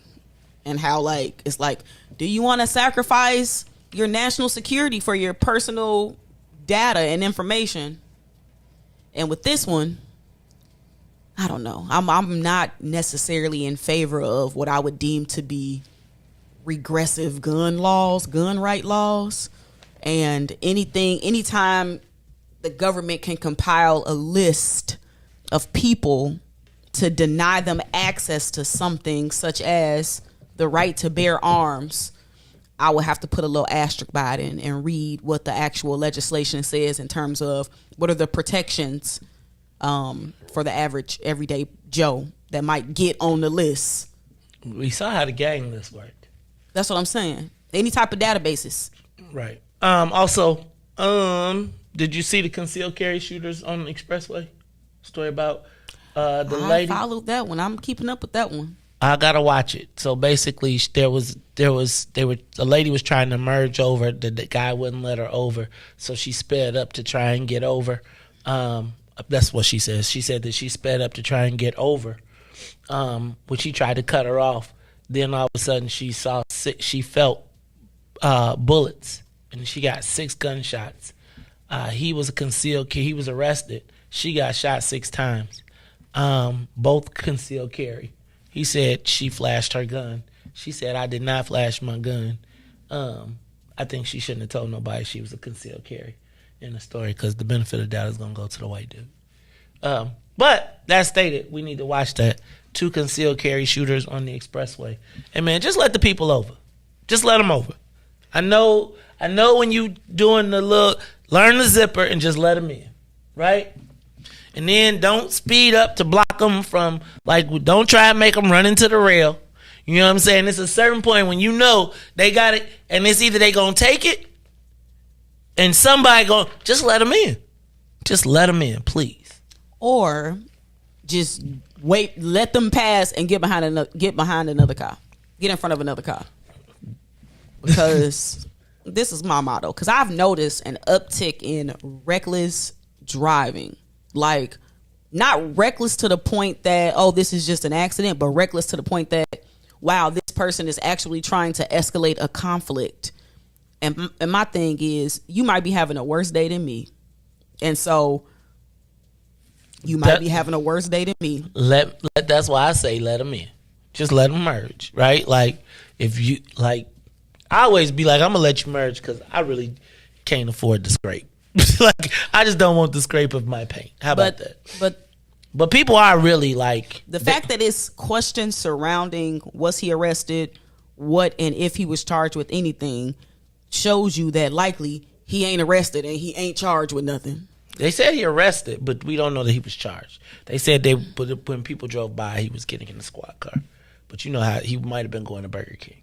Speaker 10: and how like it's like, do you want to sacrifice your national security for your personal data and information? And with this one, I don't know. I'm not necessarily in favor of what I would deem to be regressive gun right laws. And anytime the government can compile a list of people to deny them access to something such as the right to bear arms, I would have to put a little asterisk by it and read what the actual legislation says in terms of what are the protections for the average everyday Joe that might get on the list.
Speaker 4: We saw how the gang list worked.
Speaker 10: That's what I'm saying. Any type of databases.
Speaker 4: Right. Also, did you see the concealed carry shooters on the Expressway? Story about the lady.
Speaker 10: I followed that one. I'm keeping up with that one.
Speaker 4: I gotta watch it. So basically, the lady was trying to merge over. The guy wouldn't let her over, so she sped up to try and get over. That's what she says. She said that she sped up to try and get over, which he tried to cut her off. Then all of a sudden, she felt bullets, and she got 6 gunshots. He was a concealed carry. He was arrested. She got shot 6 times. Both concealed carry. He said she flashed her gun. She said, I did not flash my gun. I think she shouldn't have told nobody she was a concealed carry in the story because the benefit of the doubt is going to go to the white dude. But that stated, we need to watch that. 2 concealed carry shooters on the Expressway. And man, just let the people over. Just let them over. I know when you doing the little, learn the zipper and just let them in, right? And then don't speed up to block them from, like, don't try and make them run into the rail. You know what I'm saying? It's a certain point when you know they got it, and it's either they gonna take it, and somebody just let them in. Just let them in, please.
Speaker 10: Or just wait, let them pass and get behind another car. Get in front of another car. Because this is my motto. Because I've noticed an uptick in reckless driving. Like, not reckless to the point that, oh, this is just an accident, but reckless to the point that, wow, this person is actually trying to escalate a conflict. And my thing is, you might be having a worse day than me. And so you might be having a worse day than me.
Speaker 4: That's why I say let them in. Just let them merge, right? Like, if you, like, I always be like, I'm going to let you merge because I really can't afford to scrape. Like, I just don't want the scrape of my paint. How about that? But people are really like
Speaker 10: the fact that it's questions surrounding was he arrested, what and if he was charged with anything, shows you that likely he ain't arrested and he ain't charged with nothing.
Speaker 4: They said he arrested, but we don't know that he was charged. They said when people drove by, he was getting in the squad car. But you know how he might have been going to Burger King,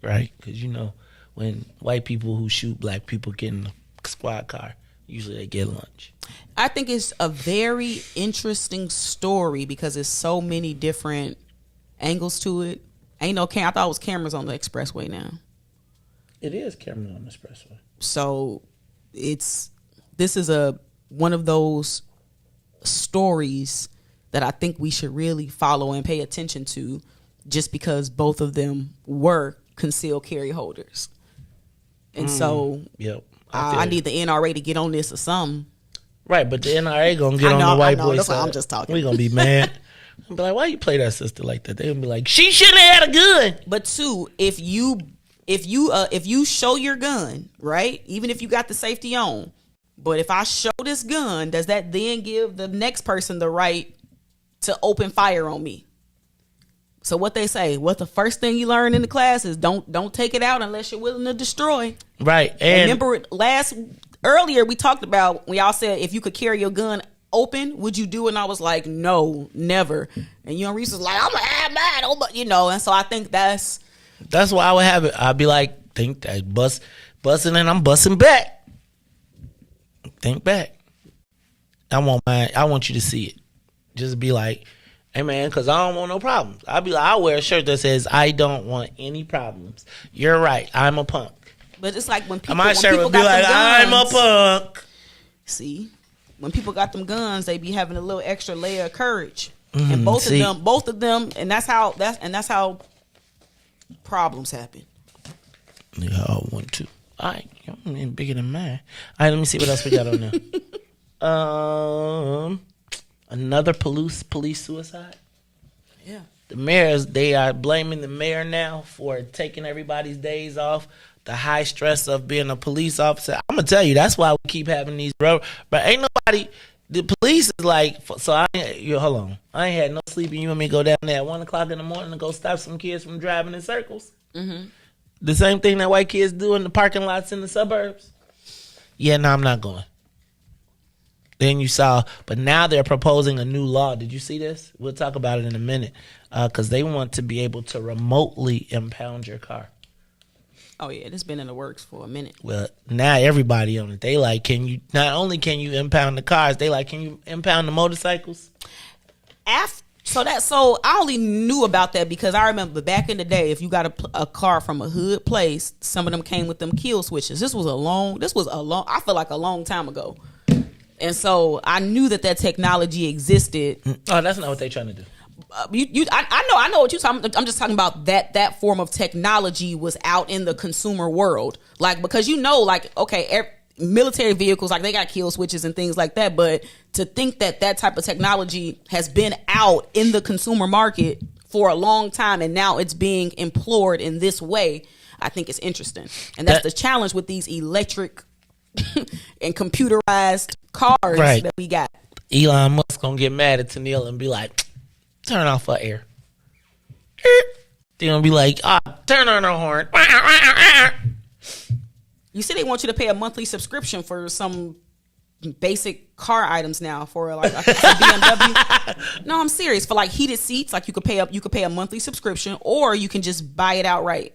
Speaker 4: right? Because you know when white people who shoot black people get in the squad car, usually they get lunch.
Speaker 10: I think it's a very interesting story because there's so many different angles to it. Ain't no I thought it was cameras on the expressway now.
Speaker 4: It is cameras on the expressway.
Speaker 10: So this is one of those stories that I think we should really follow and pay attention to, just because both of them were concealed carry holders. And so
Speaker 4: yep.
Speaker 10: I need the NRA to get on this or something.
Speaker 4: Right, but the NRA gonna get on the white boy side.
Speaker 10: I'm just talking.
Speaker 4: We gonna be mad. I'm be like, why you play that sister like that? They gonna be like, she shouldn't have had a gun.
Speaker 10: But two, if you show your gun, right, even if you got the safety on, but if I show this gun, does that then give the next person the right to open fire on me? So what they say, what the first thing you learn in the class is don't take it out unless you're willing to destroy.
Speaker 4: Right.
Speaker 10: And remember earlier we talked about when y'all said if you could carry your gun open, would you do it? And I was like, no, never. And Reese was like, I'm gonna have mine, and so I think that's
Speaker 4: why I would have it. I'd be like, think that busting and I'm busting back. Think back. I want you to see it. Just be like, hey man, because I don't want no problems. I'll wear a shirt that says I don't want any problems. You're right. I'm a punk.
Speaker 10: But it's like when people,
Speaker 4: my shirt would be like, I'm a punk.
Speaker 10: See, when people got them guns, they be having a little extra layer of courage.
Speaker 4: Mm-hmm.
Speaker 10: And both of them, and that's how problems happen.
Speaker 4: Yeah, I want to. All right, I'm bigger than mine. All right, let me see what else we got on there. Another police suicide.
Speaker 10: Yeah.
Speaker 4: The mayors, they are blaming the mayor now for taking everybody's days off. The high stress of being a police officer. I'm gonna tell you, that's why we keep having these road. But ain't nobody. The police is like, so hold on. I ain't had no sleep, and you want me to go down there at 1:00 in the morning to go stop some kids from driving in circles.
Speaker 10: Mm-hmm.
Speaker 4: The same thing that white kids do in the parking lots in the suburbs. Yeah, no, I'm not going. Then you saw, but now they're proposing a new law. Did you see this? We'll talk about it in a minute, because they want to be able to remotely impound your car.
Speaker 10: Oh yeah, it's been in the works for a minute.
Speaker 4: Well, now everybody on it. They like, not only can you impound the cars, they like, can you impound the motorcycles?
Speaker 10: So I only knew about that because I remember back in the day, if you got a car from a hood place, some of them came with them kill switches. This was a long, I feel like a long time ago. And so I knew that technology existed.
Speaker 4: Oh, that's not what they're trying to do.
Speaker 10: I know what you're talking about. I'm just talking about that form of technology was out in the consumer world. Like, because military vehicles, like they got kill switches and things like that. But to think that type of technology has been out in the consumer market for a long time and now it's being employed in this way, I think it's interesting. And that's the challenge with these electric and computerized cars that we got.
Speaker 4: Elon Musk gonna get mad at Tennille and be like, turn off her air. They're gonna be like, turn on her horn.
Speaker 10: You see, they want you to pay a monthly subscription for some basic car items now for like a BMW. No, I'm serious. For like heated seats, like you could pay a monthly subscription, or you can just buy it outright.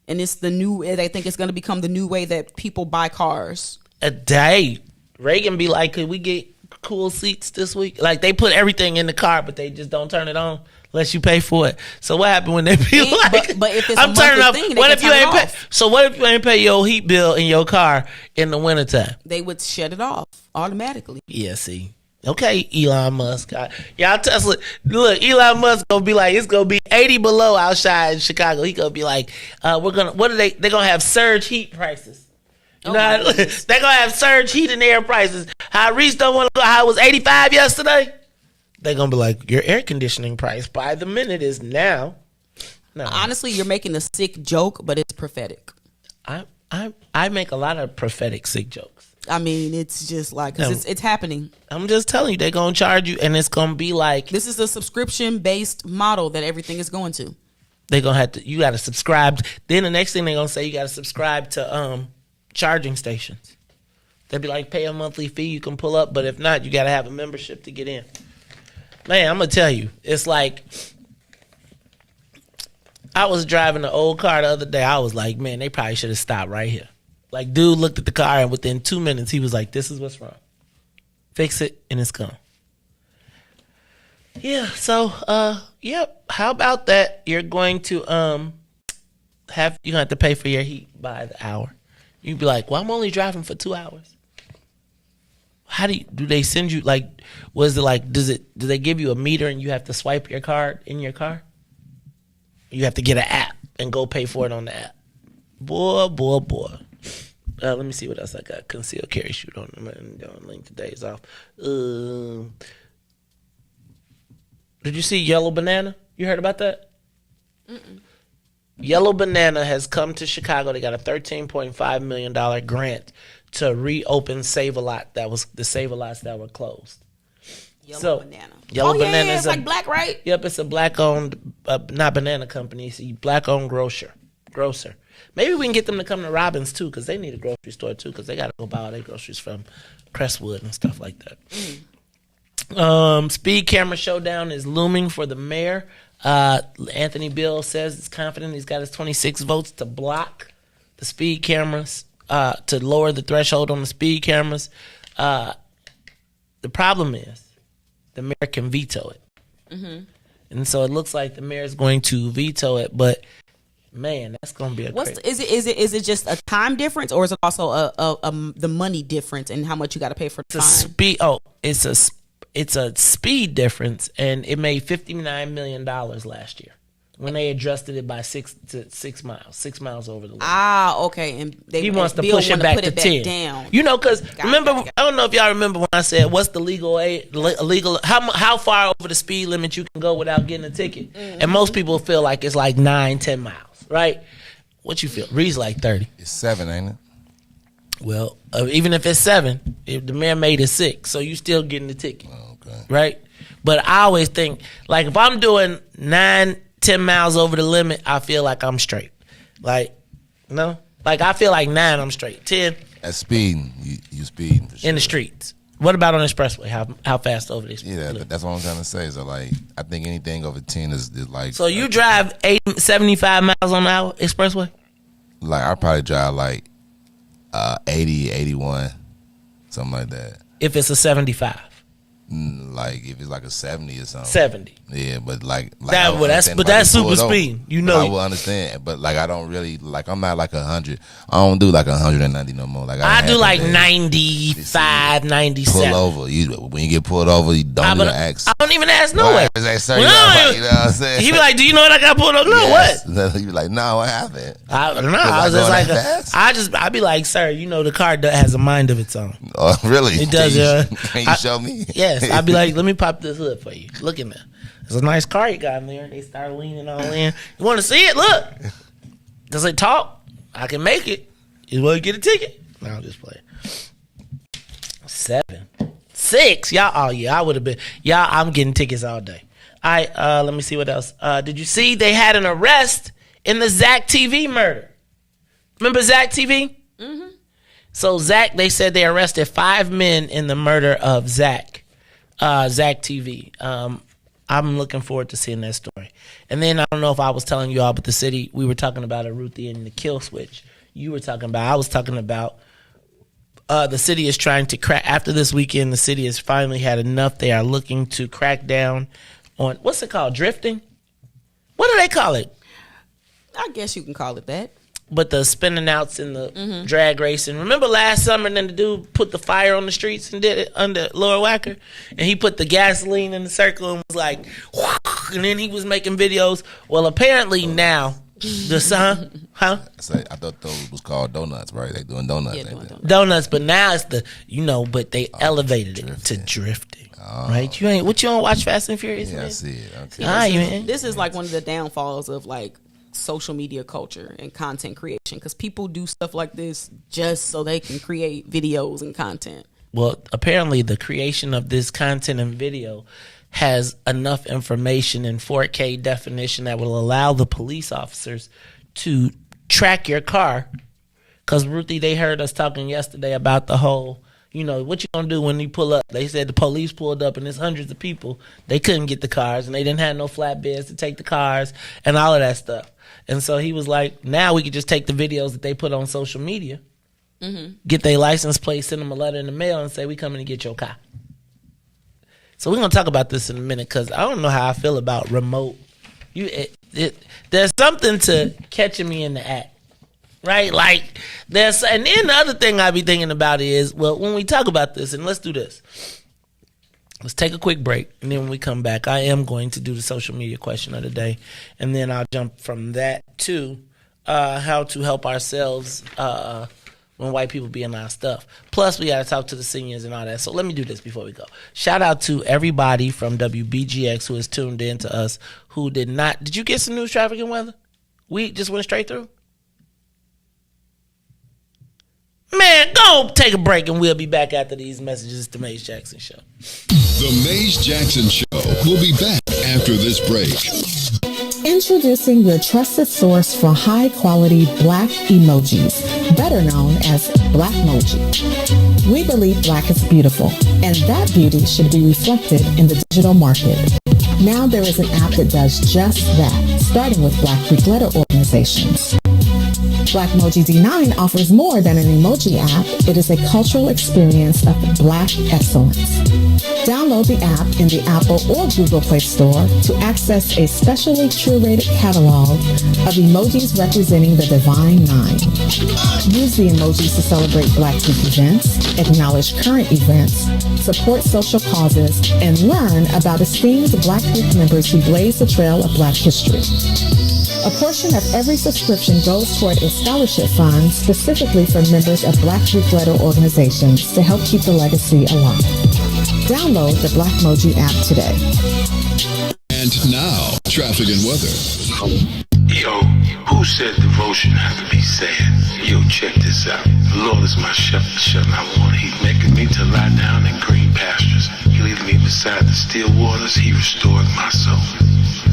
Speaker 10: And it's they think it's going to become the new way that people buy cars.
Speaker 4: A day. Reagan be like, could we get cool seats this week? Like, they put everything in the car, but they just don't turn it on unless you pay for it. So what happened when they be like,
Speaker 10: but if it's
Speaker 4: I'm turning up.
Speaker 10: Thing,
Speaker 4: what if you ain't pay? So what if you ain't pay your heat bill in your car in the wintertime?
Speaker 10: They would shut it off automatically.
Speaker 4: Yeah, see. Okay, Elon Musk. Y'all Tesla. Look, Elon Musk gonna be like, it's gonna be 80 below outside in Chicago. He gonna be like, they're gonna have surge heat prices. You know, they're gonna have surge heat and air prices. How Reese don't want to go, how it was 85 yesterday. They're gonna be like, your air conditioning price by the minute is now. No.
Speaker 10: Honestly, you're making a sick joke, but it's prophetic.
Speaker 4: I make a lot of prophetic sick jokes.
Speaker 10: I mean, it's just like, because it's happening.
Speaker 4: I'm just telling you, they're going to charge you, and it's going to be like...
Speaker 10: This is a subscription-based model that everything is going to.
Speaker 4: They're going to have to... You got to subscribe. Then the next thing they're going to say, you got to subscribe to charging stations. They'll be like, pay a monthly fee, you can pull up, but if not, you got to have a membership to get in. Man, I'm going to tell you, it's like... I was driving an old car the other day. I was like, man, they probably should have stopped right here. Like, dude looked at the car, and within 2 minutes, he was like, this is what's wrong. Fix it, and it's gone. Yeah, so, yep. How about that? You're going to you're gonna have to pay for your heat by the hour. You'd be like, well, I'm only driving for 2 hours. How do they send you, like, was it like, do they give you a meter and you have to swipe your card in your car? You have to get an app and go pay for it on the app. Boy. Let me see what else I got. Concealed carry shoot on link today's off. Did you see Yellow Banana? You heard about that? Mm-mm. Yellow Banana has come to Chicago. They got a $13.5 million grant to reopen Save-A-Lot. That was the Save-A-Lots that were closed.
Speaker 10: Yellow Banana.
Speaker 4: Banana
Speaker 10: is like black, right?
Speaker 4: Yep, it's a black-owned, not banana company. It's a black-owned grocer. Maybe we can get them to come to Robbins, too, because they need a grocery store, too, because they got to go buy all their groceries from Crestwood and stuff like that. Speed camera showdown is looming for the mayor. Anthony Bill says he's confident he's got his 26 votes to block the speed cameras, to lower the threshold on the speed cameras. The problem is the mayor can veto it. Mm-hmm. And so it looks like the mayor is going to veto it, but man, that's going to be
Speaker 10: is it just a time difference, or is it also the money difference and how much you got to pay for the time?
Speaker 4: It's a speed difference, and it made $59 million last year when they adjusted it by 6 miles over the limit.
Speaker 10: Okay. And
Speaker 4: he wants to push it back to 10.
Speaker 10: Down.
Speaker 4: You know, because remember, I don't know if y'all remember when I said, what's the legal how far over the speed limit you can go without getting a ticket? Mm-hmm. And most people feel like it's like 9-10 miles, right? What you feel? Reese like 30.
Speaker 9: It's 7, ain't it?
Speaker 4: Well, even if it's 7, if the man made it 6, so you still getting the ticket,
Speaker 9: okay, right?
Speaker 4: But I always think, like, if I'm doing 9-10 miles over the limit, I feel like I'm straight. Like, no, like I feel like 9, I'm straight. 10,
Speaker 9: at speeding, you speeding for sure.
Speaker 4: In the streets. What about on the expressway? How fast over this?
Speaker 9: Yeah, that's what I'm trying to say. So, like, I think anything over 10 is like.
Speaker 4: So you drive 75 miles on the hour expressway?
Speaker 9: Like, I probably drive like 80, 81, something like that.
Speaker 4: If it's a 75.
Speaker 9: Like if it's like a 70 or something.
Speaker 4: 70.
Speaker 9: Yeah, but like
Speaker 4: that's super speed. You know,
Speaker 9: I will understand, but like I don't really like. I'm not like 100. I don't do like 190 no more. Like
Speaker 4: I do like 95, 97.
Speaker 9: Pull over. When you get pulled over, you don't even ask.
Speaker 4: I don't even ask no way.
Speaker 9: Like, sir, you know what I'm saying?
Speaker 4: He be like, "Do you know what I got pulled over?" No,
Speaker 9: yes.
Speaker 4: What?
Speaker 9: You be like, "No, what happened?"
Speaker 4: I was just like, I be like, "Sir, you know the car has a mind of its own."
Speaker 9: Oh, really?
Speaker 4: It does.
Speaker 9: Can you show me?
Speaker 4: Yes. I'd be like, let me pop this hood for you. Look in there. It's a nice car you got in there. They start leaning all in. You want to see it? Look. Does it talk? I can make it. You want to get a ticket? No, I'll just play. 7. 6. Y'all, oh yeah, I would have been. Y'all, I'm getting tickets all day. All right, let me see what else. Did you see they had an arrest in the Zach TV murder? Remember Zach TV? Mm-hmm. So Zach, they said they arrested 5 men in the murder of Zach TV. I'm looking forward to seeing that story. And then I don't know if I was telling you all, but the city, we were talking about a Ruthie and the kill switch. You were talking about, I was talking about the city is trying to crack, after this weekend, the city has finally had enough. They are looking to crack down on, what's it called, drifting? What do they call it?
Speaker 10: I guess you can call it that.
Speaker 4: But the spinning outs and the drag racing. Remember last summer, and then the dude put the fire on the streets and did it under Laura Wacker? And he put the gasoline in the circle and was like, and then he was making videos. Well, apparently now, the sun, huh?
Speaker 9: I thought those was called donuts, right? They doing donuts. Yeah,
Speaker 4: donuts, but now it's the, but they elevated it to drifting. Right? You don't watch Fast and Furious?
Speaker 9: Yeah,
Speaker 4: man?
Speaker 9: I see it. Okay.
Speaker 10: This is like one of the downfalls of like social media culture and content creation, because people do stuff like this just so they can create videos and content.
Speaker 4: Well, apparently the creation of this content and video has enough information in 4K definition that will allow the police officers to track your car. Because, Ruthie, they heard us talking yesterday about the whole, you know, what you gonna do when you pull up? They said the police pulled up and there's hundreds of people. They couldn't get the cars and they didn't have no flatbeds to take the cars and all of that stuff. And so he was like, now we could just take the videos that they put on social media, get their license plate, send them a letter in the mail and say, we coming to get your car. So we're going to talk about this in a minute because I don't know how I feel about remote. There's something to catching me in the act, right? Like, and then the other thing I be thinking about is, well, when we talk about this, and let's do this. Let's take a quick break, and then when we come back, I am going to do the social media question of the day, and then I'll jump from that to how to help ourselves when white people be in our stuff. Plus, we got to talk to the seniors and all that. So let me do this before we go. Shout out to everybody from WBGX who has tuned in to us who did not. Did you get some news, traffic, and weather? We just went straight through? Man, go take a break and we'll be back after these messages. It's the Maze Jackson Show.
Speaker 7: The Maze Jackson Show will be back after this break.
Speaker 11: Introducing your trusted source for high-quality black emojis, better known as BlackMoji. We believe black is beautiful, and that beauty should be reflected in the digital market. Now there is an app that does just that, starting with Black Greek letter organizations. BlackMoji D9 offers more than an emoji app. It is a cultural experience of black excellence. Download the app in the Apple or Google Play Store to access a specially curated catalog of emojis representing the Divine Nine. Use the emojis to celebrate Black Greek events, acknowledge current events, support social causes, and learn about esteemed Black Greek members who blaze the trail of Black history. A portion of every subscription goes toward a scholarship fund specifically for members of Black Greek letter organizations to help keep the legacy alive. Download the BlackMoji app today.
Speaker 7: And now, traffic and weather.
Speaker 12: Yo, who said devotion had to be sad? Yo, check this out. The Lord is my shepherd, I want. He's making me to lie down in green pastures. He leads me beside the still waters. He restored my soul.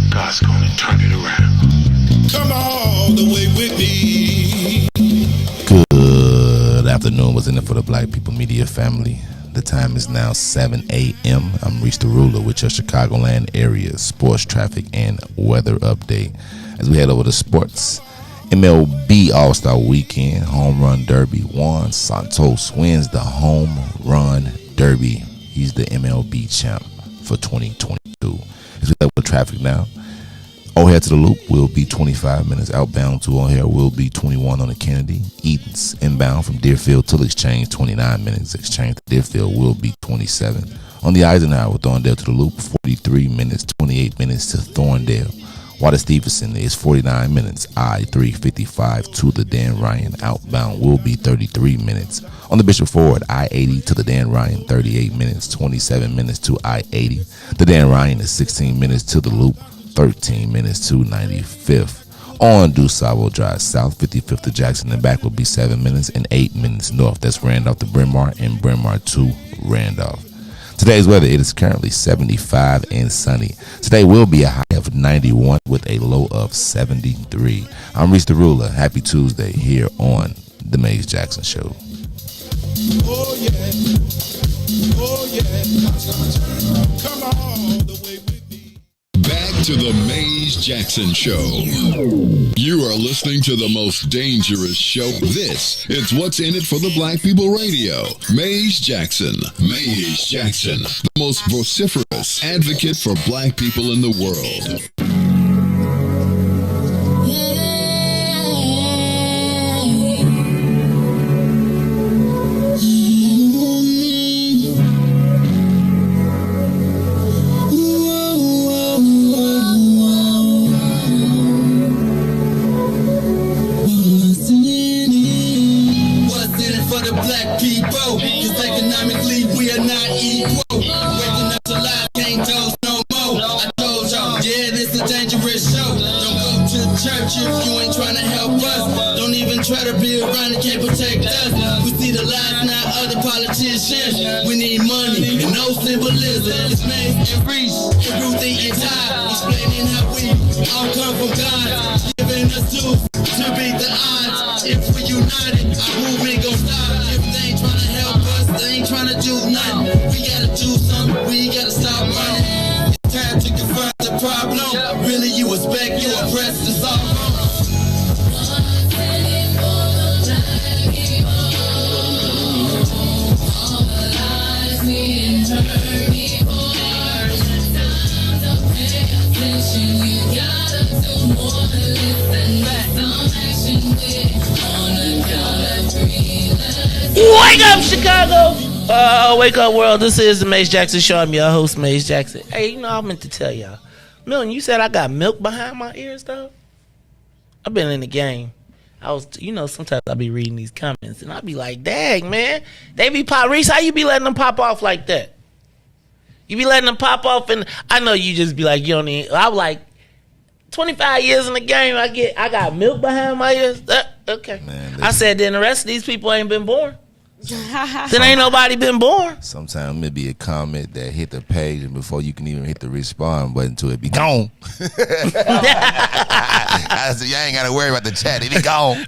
Speaker 12: God's gonna turn it around. Come all the way with me.
Speaker 9: Good afternoon. What's in it for the Black People Media family? The time is now 7 a.m. I'm Reese the Ruler with your Chicagoland area sports, traffic, and weather update. As we head over to sports, MLB All-Star Weekend, Home Run Derby. Juan Santos wins the Home Run Derby. He's the MLB champ for 2022. As we head over to traffic now, O'Hare to the Loop will be 25 minutes. Outbound to O'Hare will be 21 on the Kennedy. Edens inbound from Deerfield to Exchange, 29 minutes. Exchange to Deerfield will be 27. On the Eisenhower, Thorndale to the Loop, 43 minutes, 28 minutes to Thorndale. Water Stevenson is 49 minutes. I-355 to the Dan Ryan. Outbound will be 33 minutes. On the Bishop Ford, I-80 to the Dan Ryan, 38 minutes, 27 minutes to I-80. The Dan Ryan is 16 minutes to the Loop, 13 minutes to 95th. On DuSable Drive South, 55th to Jackson and back will be 7 minutes and 8 minutes north. That's Randolph to Bryn Mawr and Bryn Mawr to Randolph. Today's weather, it is currently 75 and sunny. Today will be a high of 91 with a low of 73. I'm Reese the Ruler. Happy Tuesday here on The Maze Jackson Show.
Speaker 7: Oh yeah, oh yeah, come on the way with me. Back to the Maze Jackson Show. You are listening to the most dangerous show. This is What's in It for the Black People Radio. Maze Jackson. Maze Jackson, the most vociferous advocate for black people in the world.
Speaker 12: Church,
Speaker 13: hurt you if you ain't trying to help us. Don't even try to be around and can't protect us. We see the lies, not other politicians. We need money and no symbolism. It's Maze and Reese and Ruthie and Ty, explaining how we all come from God, giving us tools to beat the odds. If we united, our movement gon' stop. If they ain't trying to help us, they ain't trying to do nothing. We gotta do something, we gotta stop running. It's time to confront the problem. Really, you expect, you oppress, it's all wrong.
Speaker 4: Wake up, Chicago! Wake up, world. This is the Mace Jackson Show. I'm your host, Mace Jackson. Hey, you know, I meant to tell y'all. Milton, you said I got milk behind my ears, though? I've been in the game. Sometimes I be reading these comments, and I be like, dang, man. They be pop. Reese, how you be letting them pop off like that? You be letting them pop off, and I know you just be like, you don't need. I was like, 25 years in the game, I got milk behind my ears. Okay. Man, I said, then the rest of these people ain't been born. Then ain't nobody been born.
Speaker 9: Sometimes it be a comment that hit the page, and before you can even hit the respond button to it, be gone. I said, y'all ain't got to worry about the chat. It be gone.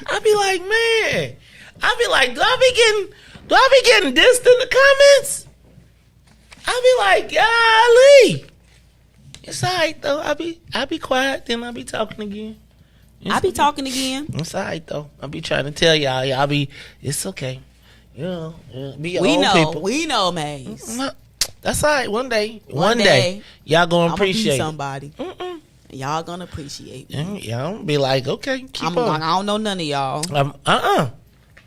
Speaker 4: I be like, man. I be like, do I be getting dissed in the comments? I be like, golly. It's all right, though. I be quiet, then I be talking again.
Speaker 10: I be talking again.
Speaker 4: It's all right, though. I be trying to tell y'all, it's okay. Be your
Speaker 10: we
Speaker 4: own
Speaker 10: know,
Speaker 4: people.
Speaker 10: We know, Maze.
Speaker 4: That's all right. One day, y'all gonna appreciate
Speaker 10: somebody. Y'all gonna appreciate me.
Speaker 4: Y'all be like, okay, keep on.
Speaker 10: I don't know none of y'all.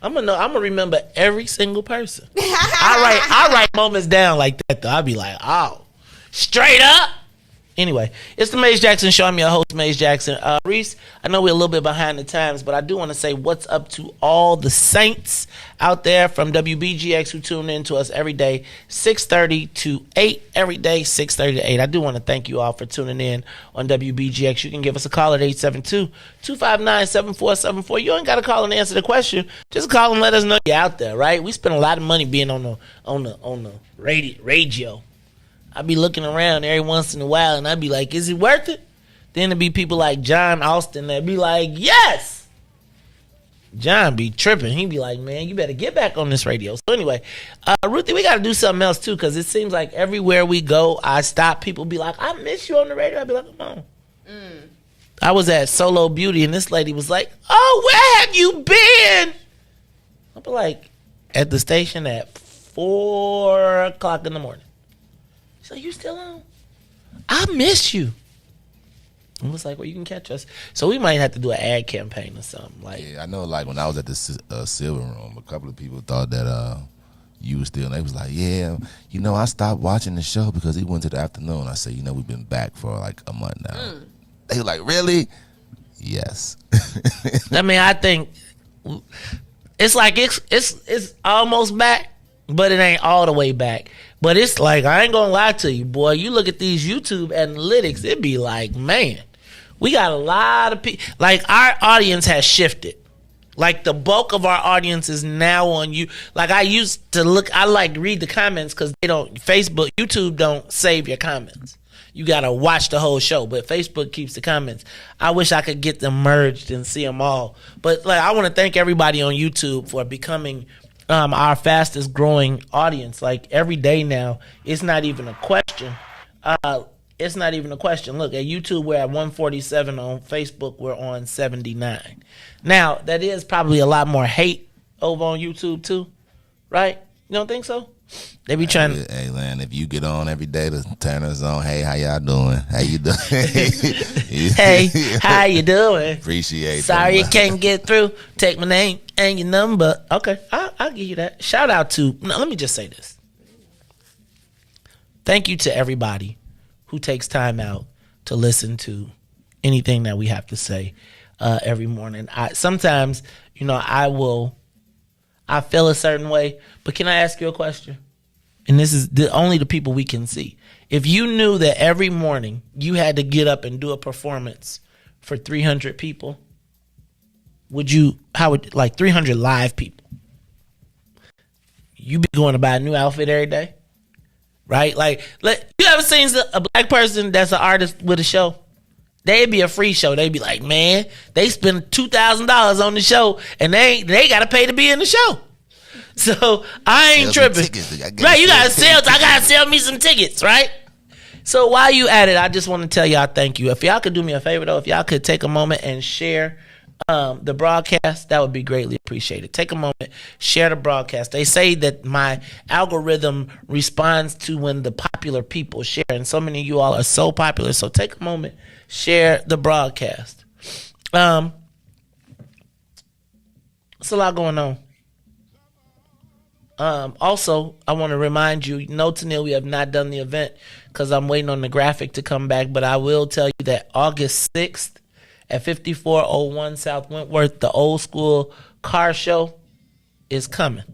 Speaker 4: I'm gonna remember every single person. I write moments down like that, though. I be like, oh, straight up. Anyway, it's the Mace Jackson Show. I'm your host, Mace Jackson. Reese, I know we're a little bit behind the times, but I do want to say what's up to all the saints out there from WBGX who tune in to us every day, 6:30 to 8, every day, 6:30 to 8. I do want to thank you all for tuning in on WBGX. You can give us a call at 872-259-7474. You ain't got to call and answer the question. Just call and let us know you're out there, right? We spend a lot of money being on the radio. I be looking around every once in a while, and I be like, is it worth it? Then there be people like John Austin that be like, yes! John be tripping. He be like, man, you better get back on this radio. So anyway, Ruthie, we got to do something else, too, because it seems like everywhere we go, I stop, people be like, I miss you on the radio. I be like, come on. I was at Solo Beauty, and this lady was like, oh, where have you been? I be like, at the station at 4 o'clock in the morning. So you still on? I miss you. I was like, well, you can catch us. So we might have to do an ad campaign or something.
Speaker 9: Yeah, I know. Like when I was at the Silver Room, a couple of people thought that you were still. And they was like, yeah, I stopped watching the show because he went to the afternoon. I said, we've been back for like a month now. They were like, really? Yes.
Speaker 4: I mean, I think it's like it's almost back, but it ain't all the way back. But it's like, I ain't gonna lie to you, boy. You look at these YouTube analytics, it be like, man, we got a lot of people. Like, our audience has shifted. Like, the bulk of our audience is now on you. Like, I used to read the comments because YouTube don't save your comments. You gotta watch the whole show, but Facebook keeps the comments. I wish I could get them merged and see them all. But like, I want to thank everybody on YouTube for becoming our fastest growing audience. Like, every day now, it's not even a question. It's not even a question. Look, at YouTube, we're at 147. On Facebook, we're on 79. Now, that is probably a lot more hate over on YouTube, too. Right? You don't think so? They be trying to...
Speaker 9: Hey, man, if you get on every day to turn us on, hey, how y'all doing? How you doing?
Speaker 4: Hey, how you doing?
Speaker 9: Appreciate it.
Speaker 4: Sorry you can't get through. Take my name and your number. Okay, I'll give you that. Shout out to... No, let me just say this. Thank you to everybody who takes time out to listen to anything that we have to say every morning. Sometimes, I feel a certain way, but can I ask you a question? and this is only the people we can see. If you knew that every morning you had to get up and do a performance for 300 people, how would 300 live people? You be going to buy a new outfit every day, right? You ever seen a black person that's an artist with a show? They'd be a free show. They'd be like, man, they spend $2,000 on the show and they got to pay to be in the show. So I ain't tripping. Right, you gotta sell. I gotta sell me some tickets, right? So while you at it, I just want to tell y'all thank you. If y'all could do me a favor though, if y'all could take a moment and share the broadcast, that would be greatly appreciated. Take a moment, share the broadcast. They say that my algorithm responds to when the popular people share, and so many of you all are so popular. So take a moment, share the broadcast. It's a lot going on. Also, I want to remind you, no, Tanil, we have not done the event because I'm waiting on the graphic to come back, but I will tell you that August 6th at 5401 South Wentworth, the old school car show is coming.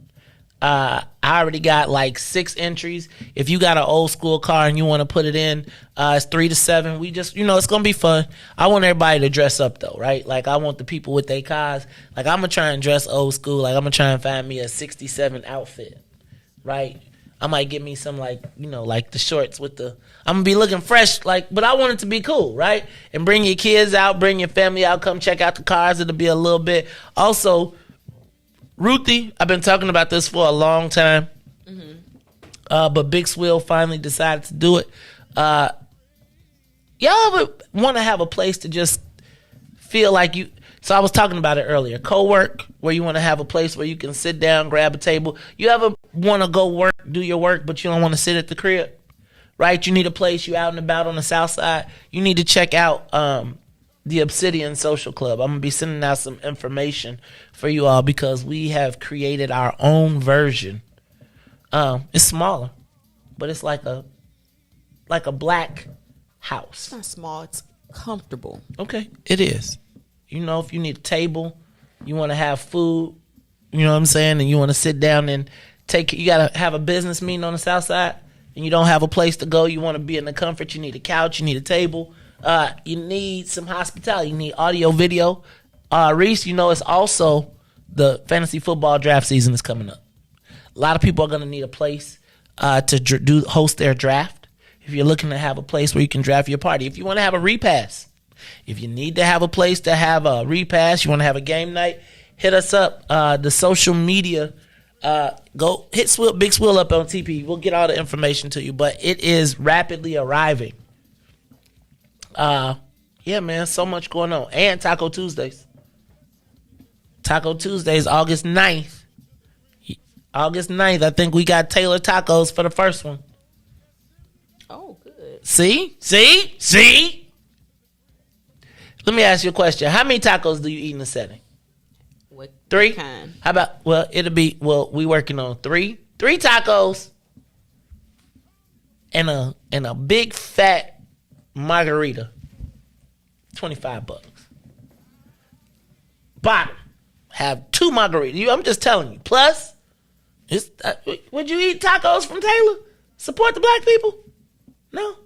Speaker 4: I already got 6 entries. If you got an old school car and you want to put it in, it's 3 to 7. We just, it's going to be fun. I want everybody to dress up though, right? I want the people with their cars. I'm going to try and dress old school. I'm going to try and find me a 67 outfit, right? I might get me some the shorts with I'm going to be looking fresh, but I want it to be cool, right? And bring your kids out, bring your family out, come check out the cars. It'll be a little bit. Also, Ruthie, I've been talking about this for a long time, but Big Swill finally decided to do it. Y'all would want to have a place to just feel like you. So I was talking about it earlier. Co-work, where you want to have a place where you can sit down, grab a table. You ever want to go work, do your work, but you don't want to sit at the crib, right? You need a place. You out and about on the south side. You need to check out the Obsidian Social Club. I'm going to be sending out some information for you all because we have created our own version. It's smaller, but it's like a black house.
Speaker 10: It's not small. It's comfortable.
Speaker 4: Okay, it is. If you need a table, you want to have food, you know what I'm saying, and you want to sit down and you got to have a business meeting on the south side, and you don't have a place to go, you want to be in the comfort, you need a couch, you need a table, you need some hospitality, you need audio, video. Reese, it's also the fantasy football draft season is coming up. A lot of people are going to need a place to host their draft. If you're looking to have a place where you can draft your party, if you want to have a repass, if you need to have a place to have a repass, you want to have a game night, hit us up. The social media, go hit Big Swill up on TP. We'll get all the information to you, but it is rapidly arriving. Yeah, man, so much going on. And Taco Tuesdays. Taco Tuesdays, August 9th. August 9th, I think we got Taylor Tacos for the first one.
Speaker 10: Oh, good.
Speaker 4: See? Let me ask you a question. How many tacos do you eat in a setting?
Speaker 10: What
Speaker 4: 3?
Speaker 10: kind?
Speaker 4: How about, we working on 3 tacos and a big fat margarita. $25. Bottom. Have 2 margaritas. I'm just telling you. Plus, would you eat tacos from Taylor? Support the black people? No?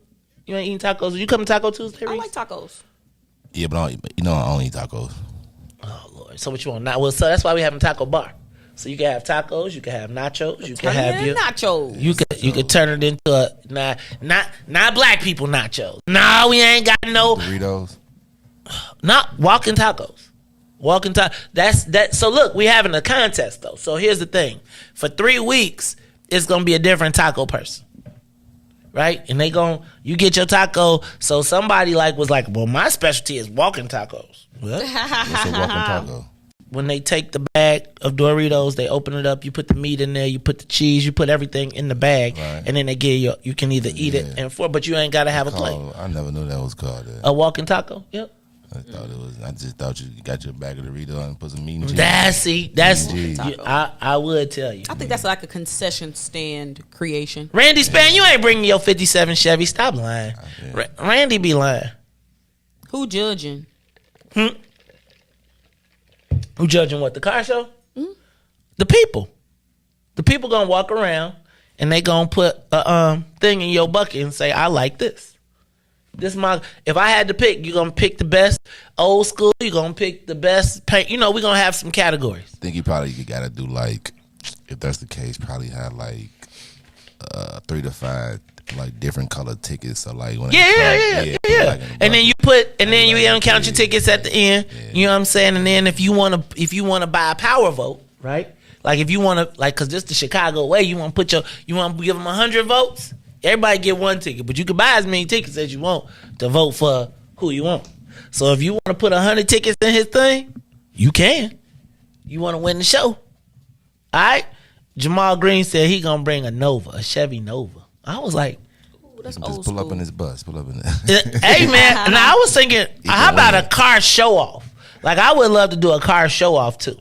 Speaker 4: You ain't eating tacos? You come to Taco Tuesday, Reese?
Speaker 10: I like tacos.
Speaker 9: Yeah, but I don't eat tacos.
Speaker 4: Oh, Lord. So what you want? So that's why we have a taco bar. So you can have tacos, you can have nachos, you can have your
Speaker 10: nachos.
Speaker 4: You could turn it into a not black people nachos. No, we ain't got no
Speaker 9: Doritos.
Speaker 4: Not walking tacos. So look, we having a contest though. So here's the thing. For 3 weeks, it's gonna be a different taco person. Right? And you get your taco. So somebody was like, well, my specialty is walking tacos. What?
Speaker 9: What's a walking taco?
Speaker 4: When they take the bag of Doritos, they open it up, you put the meat in there, you put the cheese, you put everything in the bag, right. And then they give you can either eat it but you ain't gotta have a plate.
Speaker 9: I never knew that was called that.
Speaker 4: A walking taco? Yep.
Speaker 9: I just thought you got your bag of Doritos and put some meat in cheese.
Speaker 4: That's I would tell you.
Speaker 10: I think that's like a concession stand creation.
Speaker 4: Randy Span, you ain't bringing your 57 Chevy. Stop lying. Randy be lying.
Speaker 10: Who judging?
Speaker 4: Who judging what? The car show? Mm-hmm. The people. The people gonna walk around and they gonna put a thing in your bucket and say, I like this. If I had to pick, you're gonna pick the best old school, you're gonna pick the best paint. We're gonna have some categories.
Speaker 9: I think you gotta do like, if that's the case, probably have like 3 to 5 like different colored tickets. So like when
Speaker 4: Like and then you don't count your tickets at the end. You know what I'm saying? And then if you wanna buy a power vote, right? Like if you wanna cause this the Chicago way, you wanna give them 100 votes. Everybody get one ticket, but you can buy as many tickets as you want to vote for who you want. So if you want to put 100 tickets in his thing, you can. You want to win the show. All right? Jamal Green said he going to bring a Chevy Nova. I was like,
Speaker 10: that's
Speaker 9: just pull up in his bus. Pull up in
Speaker 4: Hey, man. Now, I was thinking, how about a car show-off? Like, I would love to do a car show-off, too.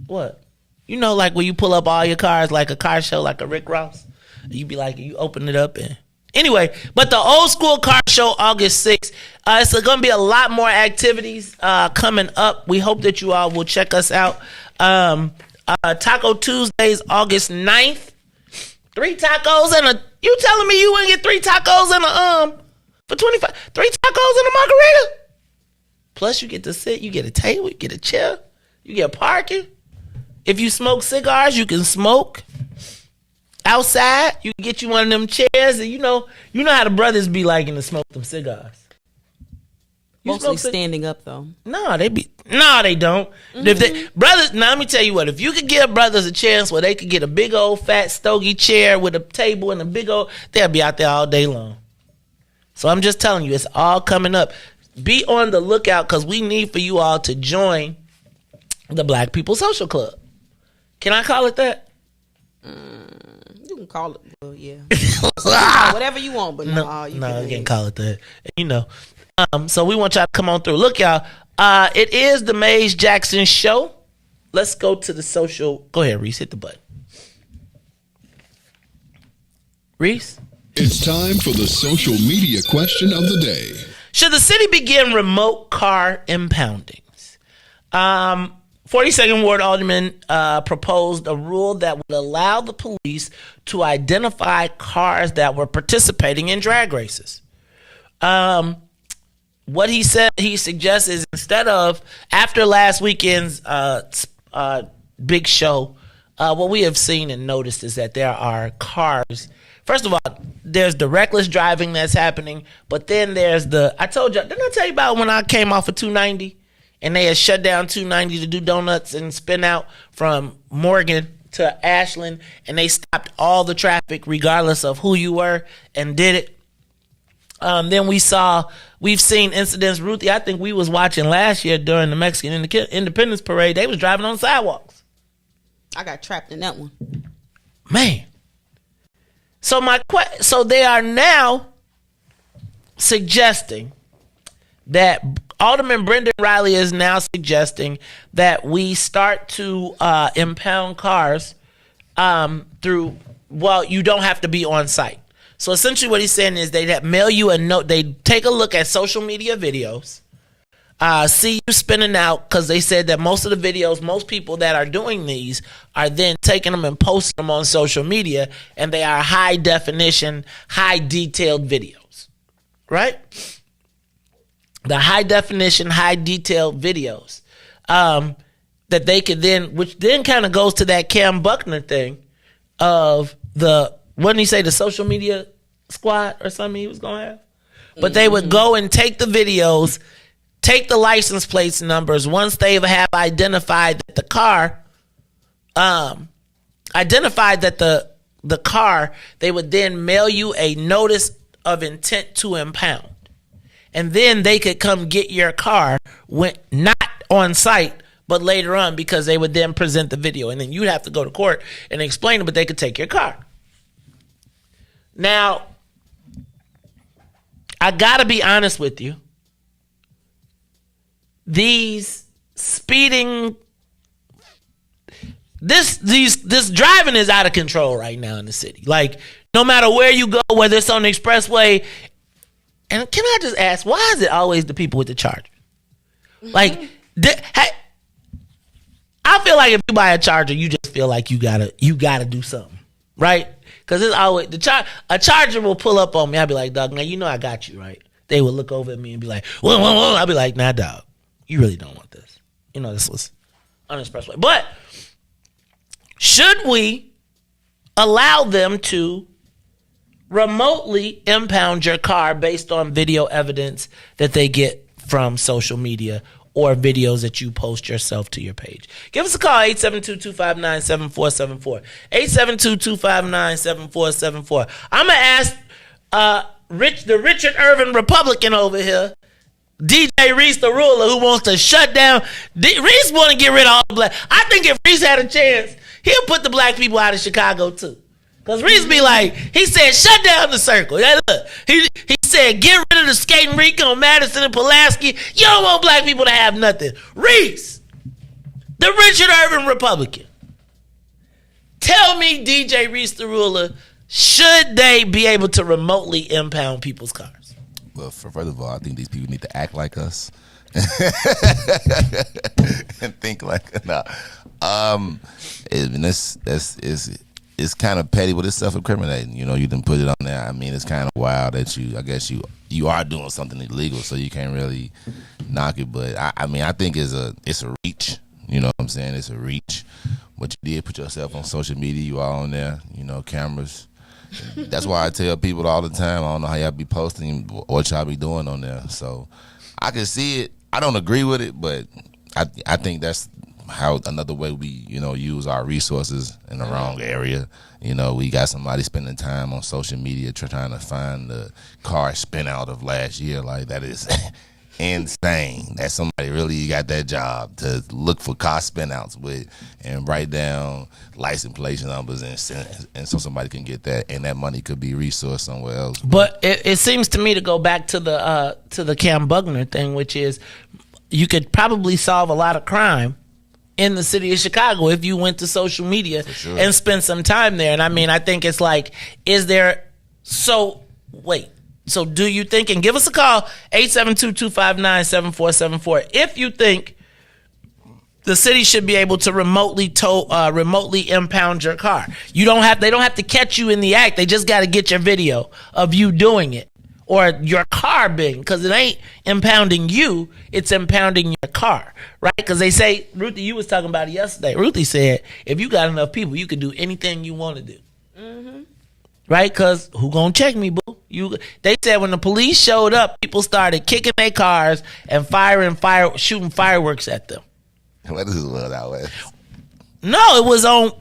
Speaker 4: What? Like when you pull up all your cars, like a car show, like a Rick Ross, you be like, you open it up and anyway. But the old school car show, August 6th, it's going to be a lot more activities coming up. We hope that you all will check us out. Taco Tuesdays, August 9th. 3 tacos and you telling me you wouldn't get 3 tacos and for 25? 3 tacos and a margarita. Plus you get to sit, you get a table, you get a chair, you get parking. If you smoke cigars, you can smoke outside. You can get you one of them chairs, and you know how the brothers be liking to smoke them cigars.
Speaker 10: Mostly standing up though.
Speaker 4: No, they don't. Mm-hmm. Brothers, now let me tell you what. If you could give brothers a chance where they could get a big old fat stogie chair with a table and a big old, they'll be out there all day long. So I'm just telling you, it's all coming up. Be on the lookout because we need for you all to join the Black People Social Club. Can I call it that?
Speaker 10: You can call it, well, yeah. Whatever you want, but you
Speaker 4: can't call it that. So we want y'all to come on through. Look, y'all, it is the Maze Jackson Show. Let's go to the social. Go ahead, Reese, hit the button. Reese?
Speaker 7: It's time for the social media question of the day.
Speaker 4: Should the city begin remote car impoundings? 42nd Ward Alderman proposed a rule that would allow the police to identify cars that were participating in drag races. What he suggests is instead of, after last weekend's big show, what we have seen and noticed is that there are cars. First of all, there's the reckless driving that's happening, but then there's didn't I tell you about when I came off of 290? And they had shut down 290 to do donuts and spin out from Morgan to Ashland, and they stopped all the traffic regardless of who you were and did it. Then we've seen incidents. Ruthie, I think we was watching last year during the Mexican Independence Parade. They was driving on sidewalks.
Speaker 10: I got trapped in that one.
Speaker 4: Man. So they are now suggesting that Alderman Brendan Riley is now suggesting that we start to impound cars you don't have to be on site. So essentially what he's saying is they'd mail you a note. They take a look at social media videos, see you spinning out, because they said that most of the videos, most people that are doing these are then taking them and posting them on social media, and they are high definition, high detailed videos, right? The high definition, high detailed videos that they could then, which then kind of goes to that Cam Buckner thing of what did he say, the social media squad or something he was going to have? But they would go and take the videos, take the license plates numbers. Once they have identified that the car, the car, they would then mail you a notice of intent to impound. And then they could come get your car not on site, but later on, because they would then present the video. And then you'd have to go to court and explain it, but they could take your car. Now, I got to be honest with you. These speeding, this driving is out of control right now in the city. Like, no matter where you go, whether it's on the expressway. And can I just ask, why is it always the people with the Charger? Like, I feel like if you buy a Charger, you just feel like you gotta do something, right? Because it's always a charger will pull up on me. I'll be like, dog, now you know I got you, right? They would look over at me and be like, whoa, whoa, whoa. I'll be like, nah, dog, you really don't want this. You know, this was on Expressway. But should we allow them to remotely impound your car based on video evidence that they get from social media or videos that you post yourself to your page? Give us a call, 872-259-7474. 872-259-7474. I'm going to ask the Richard Irvin Republican over here, DJ Reese, the ruler, who wants to shut down. Reese want to get rid of all the black. I think if Reese had a chance, he'll put the black people out of Chicago too. Because Reese be like, he said, shut down the circle. Yeah, look, he said, get rid of the skating rink on Madison and Pulaski. You don't want black people to have nothing. Reese, the Richard Irvin Republican. Tell me, DJ Reese, the ruler, should they be able to remotely impound people's cars?
Speaker 9: Well, first of all, I think these people need to act like us and think like it's kind of petty, but it's self-incriminating. You know, you didn't put it on there. I mean, it's kind of wild that you are doing something illegal, so you can't really knock it. But I mean, I think it's a reach. You know what I'm saying? It's a reach. But you did put yourself on social media. You are on there. You know, cameras. That's why I tell people all the time, I don't know how y'all be posting, what y'all be doing on there. So I can see it. I don't agree with it, but I think that's how another way we, you know, use our resources in the wrong area. You know, we got somebody spending time on social media trying to find the car spin out of last year. Like, that is insane that somebody really got that job to look for car spin outs with and write down license plate numbers and so somebody can get that, and that money could be resourced somewhere else.
Speaker 4: But it seems to me to go back to the Cam Bugner thing, which is you could probably solve a lot of crime in the city of Chicago if you went to social media and spent some time there. And I mean, I think it's like, so do you think, and give us a call, 872-259-7474, if you think the city should be able to remotely impound your car. They don't have to catch you in the act. They just got to get your video of you doing it, or your car being, because it ain't impounding you, it's impounding your car, right? Because they say, Ruthie, you was talking about it yesterday. Ruthie said, if you got enough people, you can do anything you want to do. Mm-hmm. Right? Because who gonna check me, boo? They said when the police showed up, people started kicking their cars and shooting fireworks at them.
Speaker 9: What is this out west?
Speaker 4: No, it was on,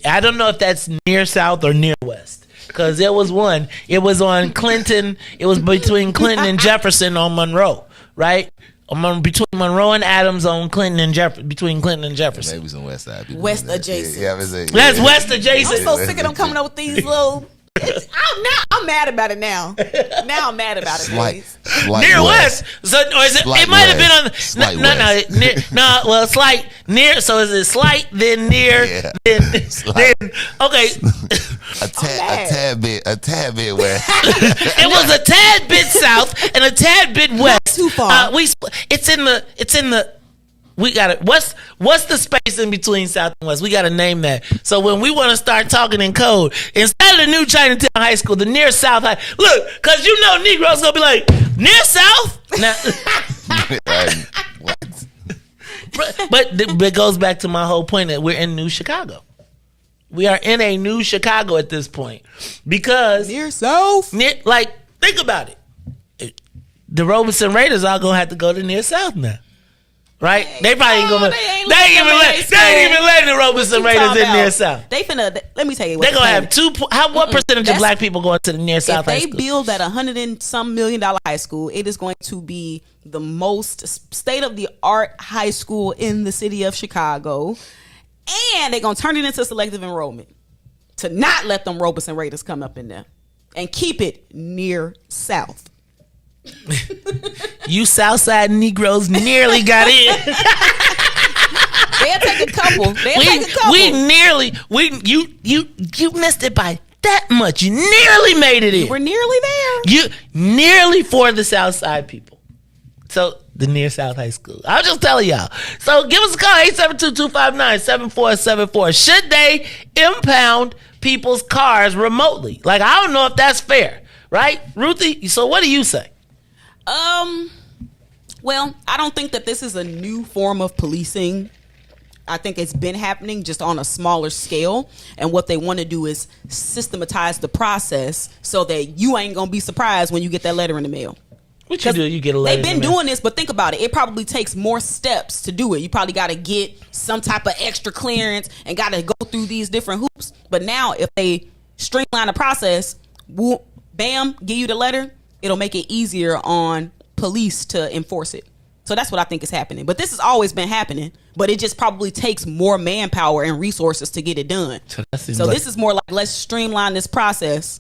Speaker 4: I don't know if that's near south or near west. Because there was one. It was on Clinton. It was between Clinton and Jefferson on Monroe, right? Between Monroe and Adams on Clinton and between Clinton and Jefferson.
Speaker 9: Maybe some west side.
Speaker 10: West adjacent.
Speaker 4: That's west adjacent.
Speaker 10: I'm so sick of them coming up with these little. I'm mad about it now. Now I'm mad about it.
Speaker 4: Near west. So, or is it? It might have been on. Slight near. So is it slight then near then okay?
Speaker 9: A tad bit west.
Speaker 4: It was a tad bit south and a tad bit west.
Speaker 10: Not too far.
Speaker 4: It's in the. We got it. What's the space in between South and West? We got to name that. So when we want to start talking in code, instead of the new Chinatown High School, the near South High. Look, because you know Negroes gonna be like, near South. Now, but it goes back to my whole point that we're in New Chicago. We are in a new Chicago at this point because
Speaker 10: near South.
Speaker 4: Think about it. The Robeson Raiders are gonna have to go to near South now. Right? They probably ain't gonna. They ain't even letting the Robeson Raiders in near South.
Speaker 10: Let me tell you.
Speaker 4: They're gonna have what percentage of black people going to the near South high school?
Speaker 10: If they build that $100 and some million high school, it is going to be the most state of the art high school in the city of Chicago, and they're gonna turn it into selective enrollment to not let them Robeson Raiders come up in there and keep it near South.
Speaker 4: You Southside Negroes nearly got in.
Speaker 10: They'll take a couple.
Speaker 4: You missed it by that much. You nearly made it in.
Speaker 10: We're nearly there.
Speaker 4: You nearly for the Southside people. So the near South High School. I'll just tell y'all. So give us a call, 872-259-7474. Should they impound people's cars remotely? Like, I don't know if that's fair, right? Ruthie, so what do you say?
Speaker 10: Well, I don't think that this is a new form of policing. I think it's been happening just on a smaller scale. And what they want to do is systematize the process so that you ain't going to be surprised when you get that letter in the mail.
Speaker 4: What you do? You get a letter.
Speaker 10: They've been doing this, but think about it. It probably takes more steps to do it. You probably got to get some type of extra clearance and got to go through these different hoops. But now if they streamline the process, whoop, bam, give you the letter, it'll make it easier on police to enforce it. So that's what I think is happening. But this has always been happening, but it just probably takes more manpower and resources to get it done. So this is more like, let's streamline this process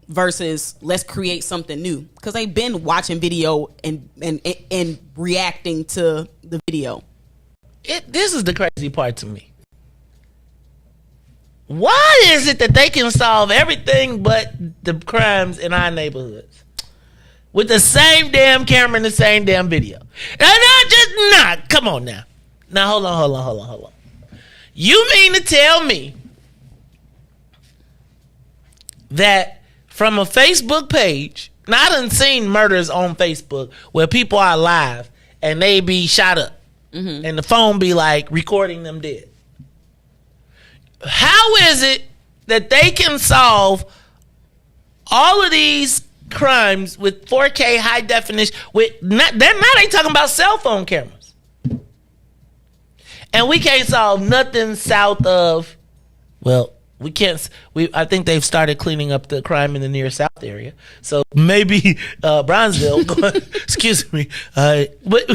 Speaker 10: versus let's create something new. Because they've been watching video and reacting to the video.
Speaker 4: This is the crazy part to me. Why is it that they can solve everything but the crimes in our neighborhoods with the same damn camera and the same damn video? Come on now. Now hold on. You mean to tell me that from a Facebook page, now I done seen murders on Facebook where people are live and they be shot up and the phone be like recording them dead. How is it that they can solve all of these crimes with 4K high definition? Now they talking about cell phone cameras, and we can't solve nothing south of. Well, we can't. I think they've started cleaning up the crime in the near south area, so maybe Bronzeville. Excuse me, but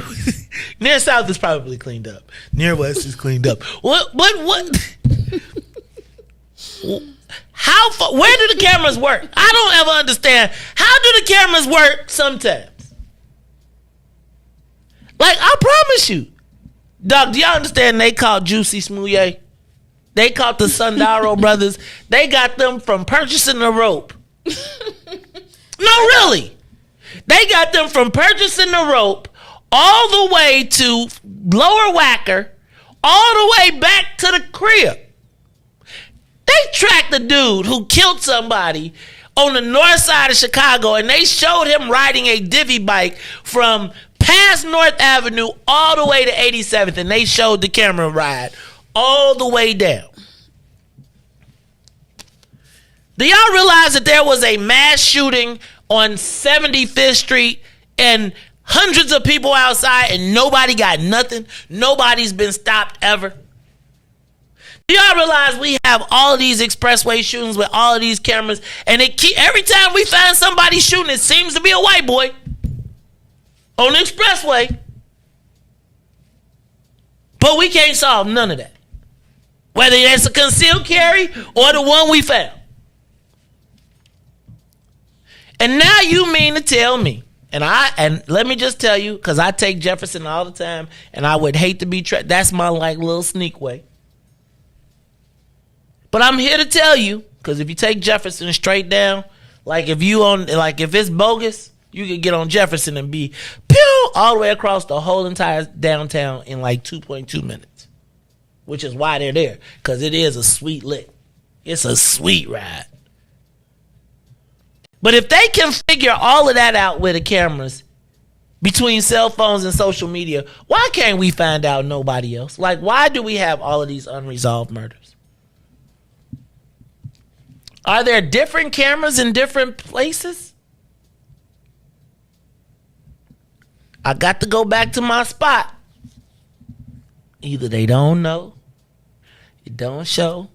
Speaker 4: near south is probably cleaned up. Near west is cleaned up. What? How far? Where do the cameras work? I don't ever understand. How do the cameras work sometimes? Like, I promise you. Doc, do y'all understand they caught Juicy Smouye? They caught the Sundaro brothers. They got them from purchasing the rope. No, really. They got them from purchasing the rope all the way to Lower Wacker, all the way back to the crib. They tracked the dude who killed somebody on the north side of Chicago, and they showed him riding a divvy bike from past North Avenue all the way to 87th, and they showed the camera ride all the way down. Do y'all realize that there was a mass shooting on 75th Street and hundreds of people outside and nobody got nothing? Nobody's been stopped ever. Do y'all realize we have all of these expressway shootings with all of these cameras, and every time we find somebody shooting, it seems to be a white boy on the expressway. But we can't solve none of that, whether it's a concealed carry or the one we found. And now you mean to tell me, and let me just tell you, because I take Jefferson all the time, and I would hate to be that's my like little sneak way. But I'm here to tell you, because if you take Jefferson straight down, like if it's bogus, you could get on Jefferson and be pew all the way across the whole entire downtown in like 2.2 minutes, which is why they're there, because it is a sweet lick. It's a sweet ride. But if they can figure all of that out with the cameras between cell phones and social media, why can't we find out nobody else? Like, why do we have all of these unresolved murders? Are there different cameras in different places? I got to go back to my spot. Either they don't know, it don't show,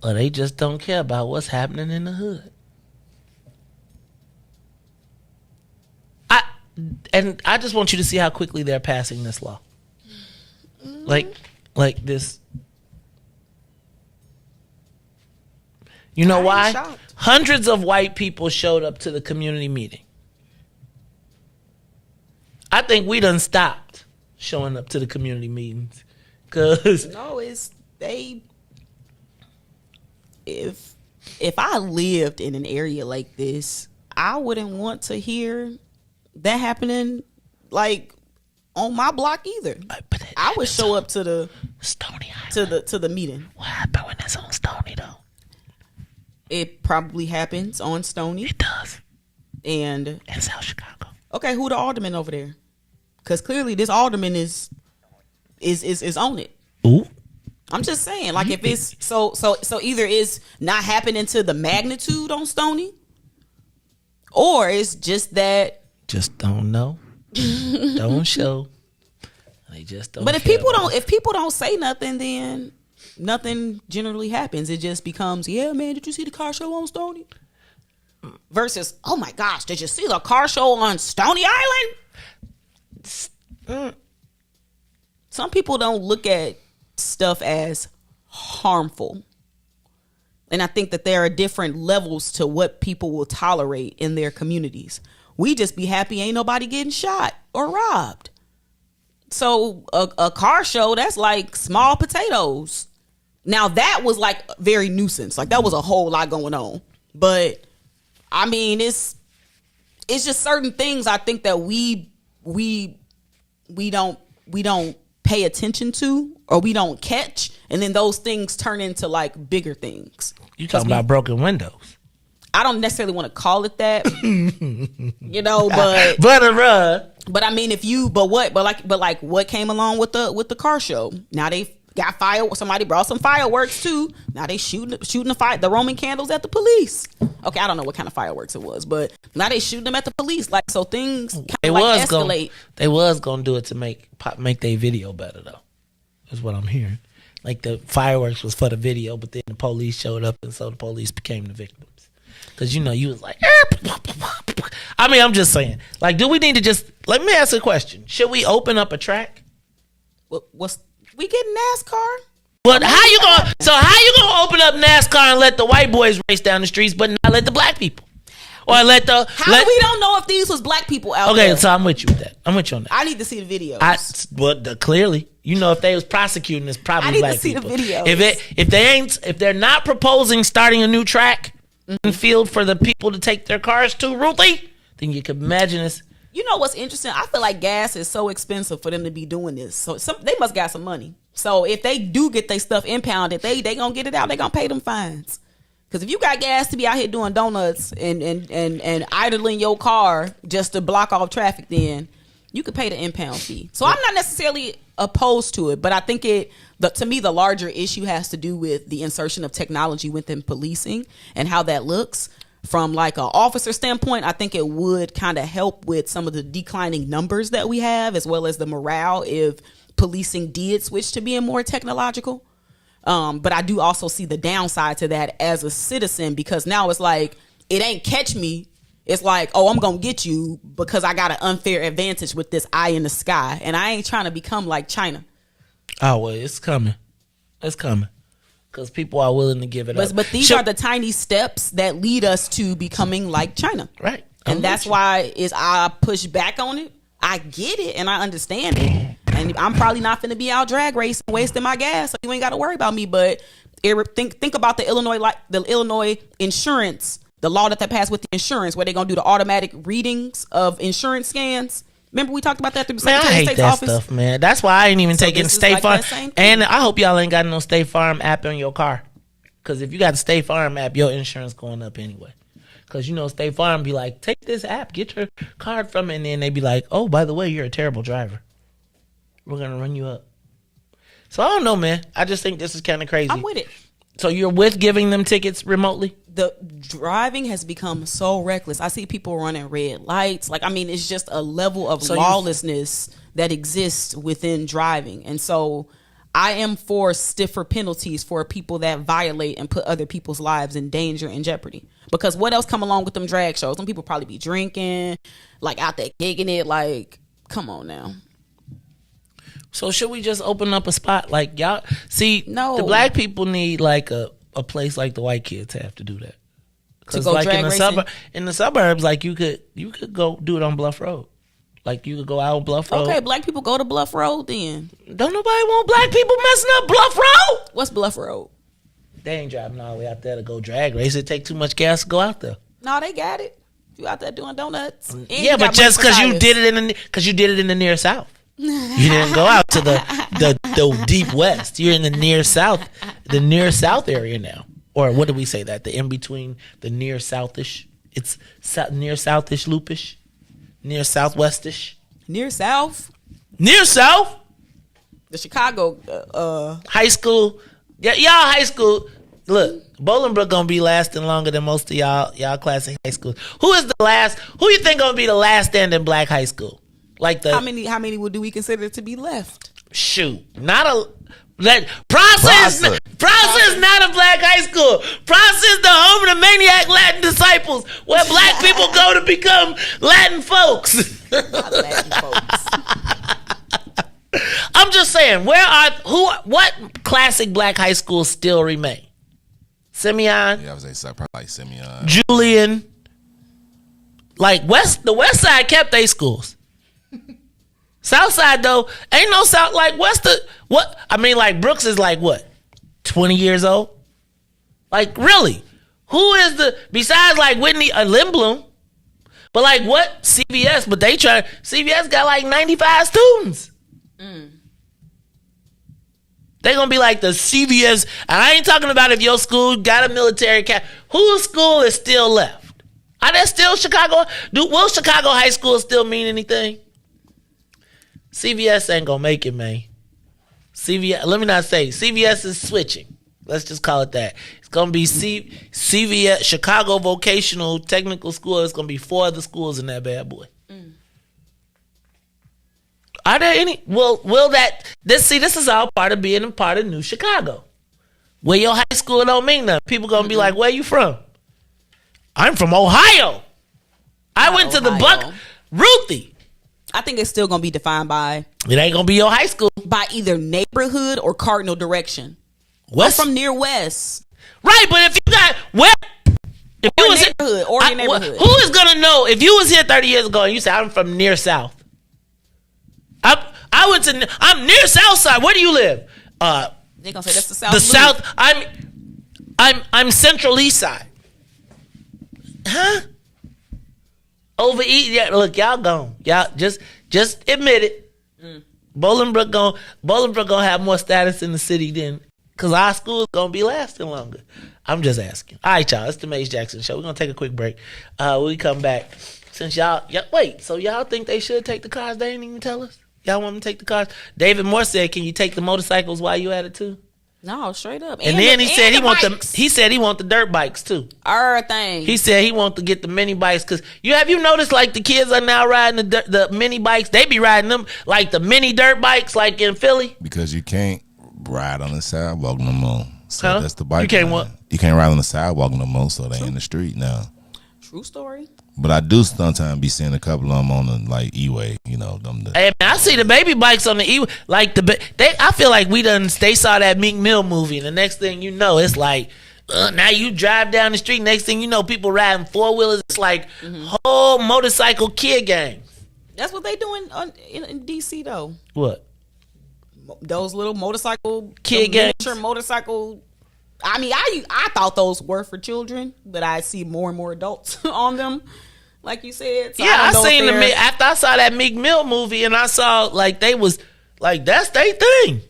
Speaker 4: or they just don't care about what's happening in the hood. I just want you to see how quickly they're passing this law. Like this. You know why? Hundreds of white people showed up to the community meeting. I think we done stopped showing up to the community meetings. Cause
Speaker 10: no, it's they. If I lived in an area like this, I wouldn't want to hear that happening like on my block either. I would show up to the
Speaker 4: Stony Island.
Speaker 10: to the meeting.
Speaker 4: What happened when it's on Stony though?
Speaker 10: It probably happens on Stony.
Speaker 4: It does.
Speaker 10: And
Speaker 4: in South Chicago.
Speaker 10: Okay, who the alderman over there? Because clearly this alderman is on it.
Speaker 4: Ooh.
Speaker 10: I'm just saying, like, if it's so either it's not happening to the magnitude on Stony, or it's just that
Speaker 4: just don't know, don't show. They just don't.
Speaker 10: But if people don't say nothing, then nothing generally happens. It just becomes, yeah, man, did you see the car show on Stony? Versus, oh my gosh, did you see the car show on Stony Island? Some people don't look at stuff as harmful. And I think that there are different levels to what people will tolerate in their communities. We just be happy ain't nobody getting shot or robbed. So a car show, that's like small potatoes. Now that was like very nuisance. Like that was a whole lot going on. But I mean, it's just certain things I think that we don't pay attention to, or we don't catch, and then those things turn into like bigger things.
Speaker 4: You talking about broken windows?
Speaker 10: I don't necessarily want to call it that, you know, but I mean, what came along with the car show? Now they got somebody brought some fireworks too. Now they shooting the Roman candles at the police. Okay, I don't know what kind of fireworks it was, but now they shooting them at the police. Like, so things kind of like escalate.
Speaker 4: They was gonna do it to make their video better though. Is what I'm hearing. Like the fireworks was for the video, but then the police showed up, and so the police became the victims. Because you was like, I mean, I'm just saying. Like, do we need to just? Let me ask a question. Should we open up a track?
Speaker 10: We getting NASCAR?
Speaker 4: But how you gonna open up NASCAR and let the white boys race down the streets, but not let the black people? Or we
Speaker 10: don't know if these was black people out there?
Speaker 4: Okay, so I'm with you with that. I'm with you on that.
Speaker 10: I need to see the videos.
Speaker 4: Clearly, if they was prosecuting, it's probably black people.
Speaker 10: I need to see the videos.
Speaker 4: If they're not proposing starting a new track and field for the people to take their cars to, Ruthie, then you can imagine this.
Speaker 10: You know what's interesting? I feel like gas is so expensive for them to be doing this. So they must got some money. So if they do get their stuff impounded, they gonna get it out. They gonna pay them fines. Because if you got gas to be out here doing donuts and idling your car just to block off traffic, then you could pay the impound fee. So I'm not necessarily opposed to it, but I think to me the larger issue has to do with the insertion of technology within policing and how that looks. From like an officer standpoint, I think it would kind of help with some of the declining numbers that we have, as well as the morale if policing did switch to being more technological. But I do also see the downside to that as a citizen, because now it's like, it ain't catch me. It's like, oh, I'm going to get you because I got an unfair advantage with this eye in the sky. And I ain't trying to become like China.
Speaker 4: Oh, well, it's coming. It's coming. Because people are willing to give it up.
Speaker 10: But these are the tiny steps that lead us to becoming like China.
Speaker 4: Right.
Speaker 10: And that's why I push back on it. I get it and I understand it. And I'm probably not finna be out drag racing, wasting my gas. So you ain't got to worry about me. But think about the Illinois insurance, the law that passed with the insurance, where they're going to do the automatic readings of insurance scans. Remember we talked about that through the Secretary of State's office?
Speaker 4: Stuff, man. That's why I ain't even taking State Farm. And I hope y'all ain't got no State Farm app on your car. Because if you got the State Farm app, your insurance going up anyway. Because State Farm be like, take this app, get your card from it, and then they be like, oh, by the way, you're a terrible driver. We're gonna run you up. So I don't know, man. I just think this is kind of crazy.
Speaker 10: I'm with it.
Speaker 4: So you're with giving them tickets remotely?
Speaker 10: The driving has become so reckless. I see people running red lights. Like, I mean, it's just a level of lawlessness that exists within driving. And so I am for stiffer penalties for people that violate and put other people's lives in danger and jeopardy. Because what else come along with them drag shows? Some people probably be drinking, like out there gigging it. Like, come on now.
Speaker 4: So should we just open up a spot? Like, y'all see,
Speaker 10: no.
Speaker 4: The black people need like a place like the white kids have to do that. Because like in the suburbs, like you could go do it on Bluff Road. Like you could go out on Bluff Road.
Speaker 10: Okay, black people go to Bluff Road then.
Speaker 4: Don't nobody want black people messing up Bluff Road.
Speaker 10: What's Bluff Road?
Speaker 4: They ain't driving all the way out there to go drag race. It take too much gas to go out there.
Speaker 10: No, they got it. You out there doing donuts. And
Speaker 4: Yeah, but just because you did it in the near south. You didn't go out to the deep west. You're in the near south area now. Or what do we say that? The in between, the near southish. It's near southish, loopish, near southwestish.
Speaker 10: Near south.
Speaker 4: Near south.
Speaker 10: The Chicago
Speaker 4: high school. Yeah, y'all high school. Look, Bolingbrook gonna be lasting longer than most of y'all classic high schools. Who you think gonna be the last standing black high school? Like
Speaker 10: how many do we consider to be left?
Speaker 4: Shoot, Process not a black high school. Process the home of the maniac Latin disciples, where black people go to become Latin folks.
Speaker 10: Latin folks.
Speaker 4: I'm just saying, what classic black high schools still remain? Simeon.
Speaker 9: Yeah, I was saying probably like Simeon.
Speaker 4: Julian. Like the West Side kept their schools. South Side though, ain't no South like what? I mean, like Brooks is like what? 20 years old? Like really? Who is besides like Whitney Lindblom? But like what? CVS, but CVS got like 95 students. They're gonna be like the CVS, and I ain't talking about if your school got a military cap. Whose school is still left? Are there still Chicago? Will Chicago high school still mean anything? CVS ain't gonna make it, man. Let me not say CVS is switching. Let's just call it that. It's gonna be CVS, Chicago Vocational Technical School. It's gonna be 4 other schools in that bad boy. Are there any? Will that? This is all part of being a part of New Chicago, where your high school don't mean nothing. People gonna be like, "Where you from?" I'm from Ohio. I went to the Ruthie.
Speaker 10: I think it's still gonna be defined by.
Speaker 4: It ain't gonna be your high school
Speaker 10: by either neighborhood or cardinal direction. West. I'm from near west.
Speaker 4: Right, but if you got if
Speaker 10: or you was neighborhood or your neighborhood,
Speaker 4: who is gonna know if you was here 30 years ago and you said I'm from near south? I'm near South Side. Where do you live?
Speaker 10: They gonna say that's the South.
Speaker 4: The South. I'm Central East Side. Huh? Over east. Yeah. Look, y'all gone. Y'all just admit it. Bolingbrook gonna have more status in the city than because our school's gonna be lasting longer. I'm just asking. All right, y'all. It's the Maze Jackson Show. We're gonna take a quick break. When we come back, since wait. So y'all think they should take the cars? They didn't even tell us. Y'all want them to take the cars? David Moore said, "Can you take the motorcycles while you at it too?"
Speaker 10: No, straight up.
Speaker 4: And then he said he want the dirt bikes too.
Speaker 10: Everything.
Speaker 4: He said he want to get the mini bikes because have you noticed like the kids are now riding the mini bikes? They be riding them like the mini dirt bikes like in Philly.
Speaker 9: Because you can't ride on the sidewalk no more. So that's the bike.
Speaker 4: You can't what?
Speaker 9: You can't ride on the sidewalk no more. So they in the street now.
Speaker 10: True story.
Speaker 9: But I do sometimes be seeing a couple of them on the like E-way, Hey
Speaker 4: man, I see the baby bikes on the E-way. Like I feel like they saw that Meek Mill movie, and the next thing you know, it's like now you drive down the street. Next thing you know, people riding 4-wheelers. It's like whole motorcycle kid gangs.
Speaker 10: That's what they doing in DC though.
Speaker 4: What?
Speaker 10: Those little motorcycle
Speaker 4: kid gangs,
Speaker 10: motorcycle. I mean, I thought those were for children, but I see more and more adults on them, like you said. So
Speaker 4: I seen them after I saw that Meek Mill movie, and I saw like they was like that's their thing.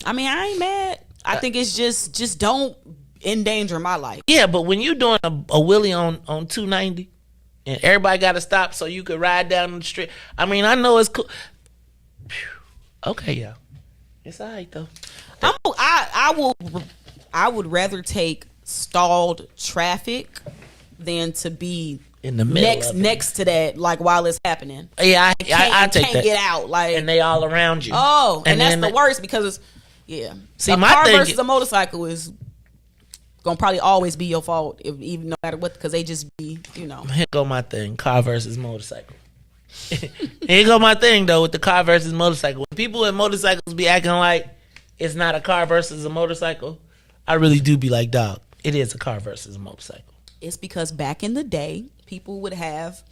Speaker 10: I mean, I ain't mad. I think it's just don't endanger my life.
Speaker 4: Yeah, but when you doing a wheelie on 290, and everybody got to stop so you could ride down the street. I mean, I know it's cool. Okay, yeah, it's all right though.
Speaker 10: I would rather take stalled traffic than to be
Speaker 4: in the middle
Speaker 10: next to that, like while it's happening.
Speaker 4: Yeah, I take that.
Speaker 10: Get out, like,
Speaker 4: and they all around you.
Speaker 10: Oh, and that's the worst because it's
Speaker 4: See,
Speaker 10: a
Speaker 4: my
Speaker 10: car
Speaker 4: thing
Speaker 10: versus a motorcycle is gonna probably always be your fault, even no matter what, because they just be,
Speaker 4: Here go my thing: car versus motorcycle. Here go my thing though with the car versus motorcycle. When people in motorcycles be acting like it's not a car versus a motorcycle, I really do be like, dog, it is a car versus a motorcycle.
Speaker 10: It's because back in the day, people would have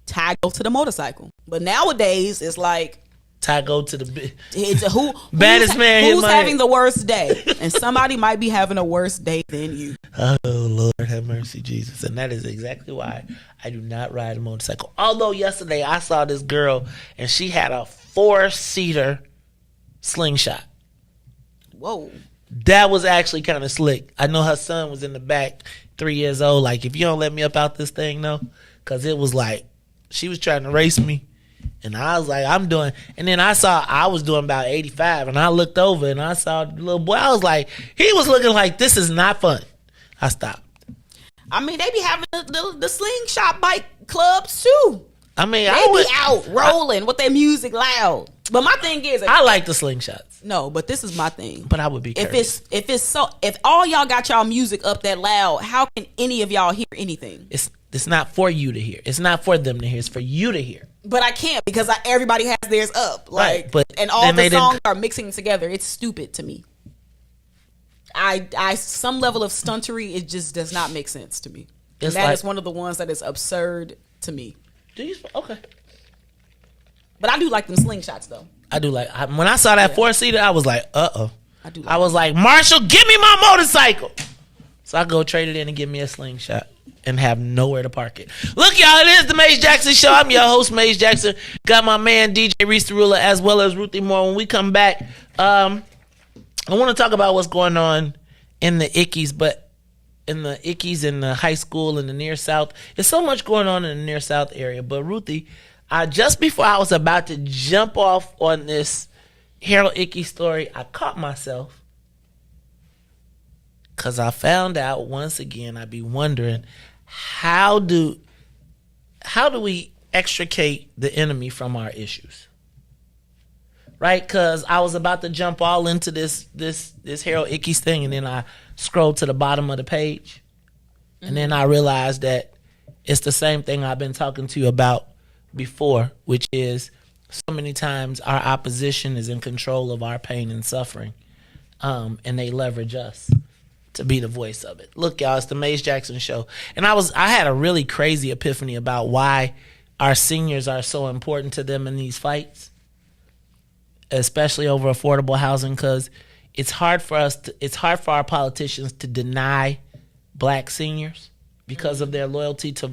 Speaker 10: tag to the motorcycle. But nowadays, it's like,
Speaker 4: Go to the
Speaker 10: baddest
Speaker 4: man.
Speaker 10: Who's having the worst day? And somebody might be having a worse day than you.
Speaker 4: Oh Lord, have mercy, Jesus! And that is exactly why I do not ride a motorcycle. Although yesterday I saw this girl and she had a 4-seater slingshot.
Speaker 10: Whoa,
Speaker 4: that was actually kind of slick. I know her son was in the back, 3 years old. Like, if you don't let me up out this thing, no, because it was like she was trying to race me. And I was like, I'm doing, and then I was doing about 85, and I looked over and I saw the little boy. I was like, he was looking like, this is not fun. I stopped.
Speaker 10: I mean, they be having the slingshot bike clubs too.
Speaker 4: I mean,
Speaker 10: they be out rolling with their music loud. But my thing is,
Speaker 4: I like the slingshots.
Speaker 10: No, but this is my thing.
Speaker 4: But I would be
Speaker 10: if all y'all got y'all music up that loud, how can any of y'all hear anything?
Speaker 4: It's not for you to hear. It's not for them to hear. It's for you to hear.
Speaker 10: But I can't because everybody has theirs up. Like, right, and all the songs are mixing together. It's stupid to me. Some level of stuntery, it just does not make sense to me. And that is one of the ones that is absurd to me.
Speaker 4: Do you? Okay.
Speaker 10: But I do like them slingshots though.
Speaker 4: I do like when I saw that 4-seater, I was like, I was like, Marshall, give me my motorcycle. So I go trade it in and give me a slingshot and have nowhere to park it. Look, y'all, it is the Maze Jackson Show. I'm your host, Maze Jackson. Got my man, DJ Reese the Ruler, as well as Ruthie Moore. When we come back, I want to talk about what's going on in the Ickies, but in the Ickies in the high school in the near South. There's so much going on in the near South area. But Ruthie, just before I was about to jump off on this Harold Icky story, I caught myself because I found out once again, I'd be wondering, how do we extricate the enemy from our issues? Right? Because I was about to jump all into this Harold Ickes thing, and then I scrolled to the bottom of the page, and then I realized that it's the same thing I've been talking to you about before, which is so many times our opposition is in control of our pain and suffering, and they leverage us to be the voice of it. Look, y'all, it's the Maze Jackson Show. And I had a really crazy epiphany about why our seniors are so important to them in these fights, especially over affordable housing, because it's hard for our politicians to deny black seniors because of their loyalty to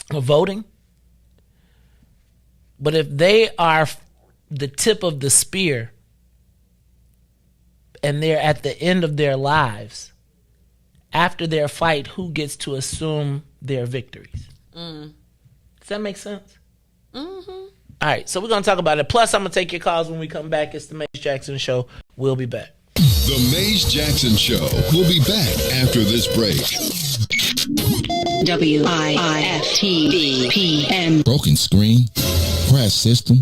Speaker 4: voting. But if they are the tip of the spear and they're at the end of their lives, after their fight, who gets to assume their victories? Does that make sense? Mm-hmm. All right, so we're going to talk about it. Plus, I'm going to take your calls when we come back. It's the Maze Jackson Show. We'll be back.
Speaker 7: The Maze Jackson Show. We'll be back after this break.
Speaker 3: WIIFTBPM.
Speaker 14: Broken screen? Crash system?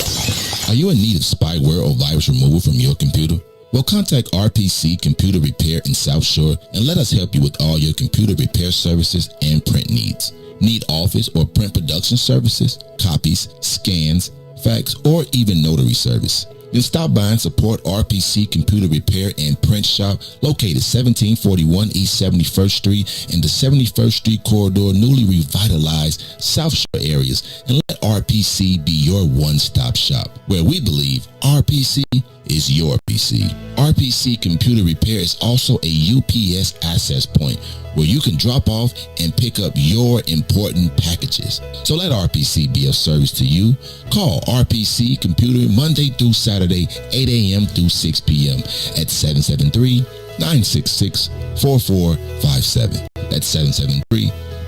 Speaker 14: Are you in need of spyware or virus removal from your computer? Well, contact RPC Computer Repair in South Shore and let us help you with all your computer repair services and print needs. Need office or print production services, copies, scans, fax, or even notary service? Then stop by and support RPC Computer Repair and Print Shop located 1741 East 71st Street in the 71st Street corridor, newly revitalized South Shore areas, and let RPC be your one-stop shop, where we believe RPC is your PC. RPC Computer Repair is also a UPS access point where you can drop off and pick up your important packages. So let RPC be of service to you. Call RPC Computer Monday through Saturday, 8 a.m. through 6 p.m. at 773-966-4457. That's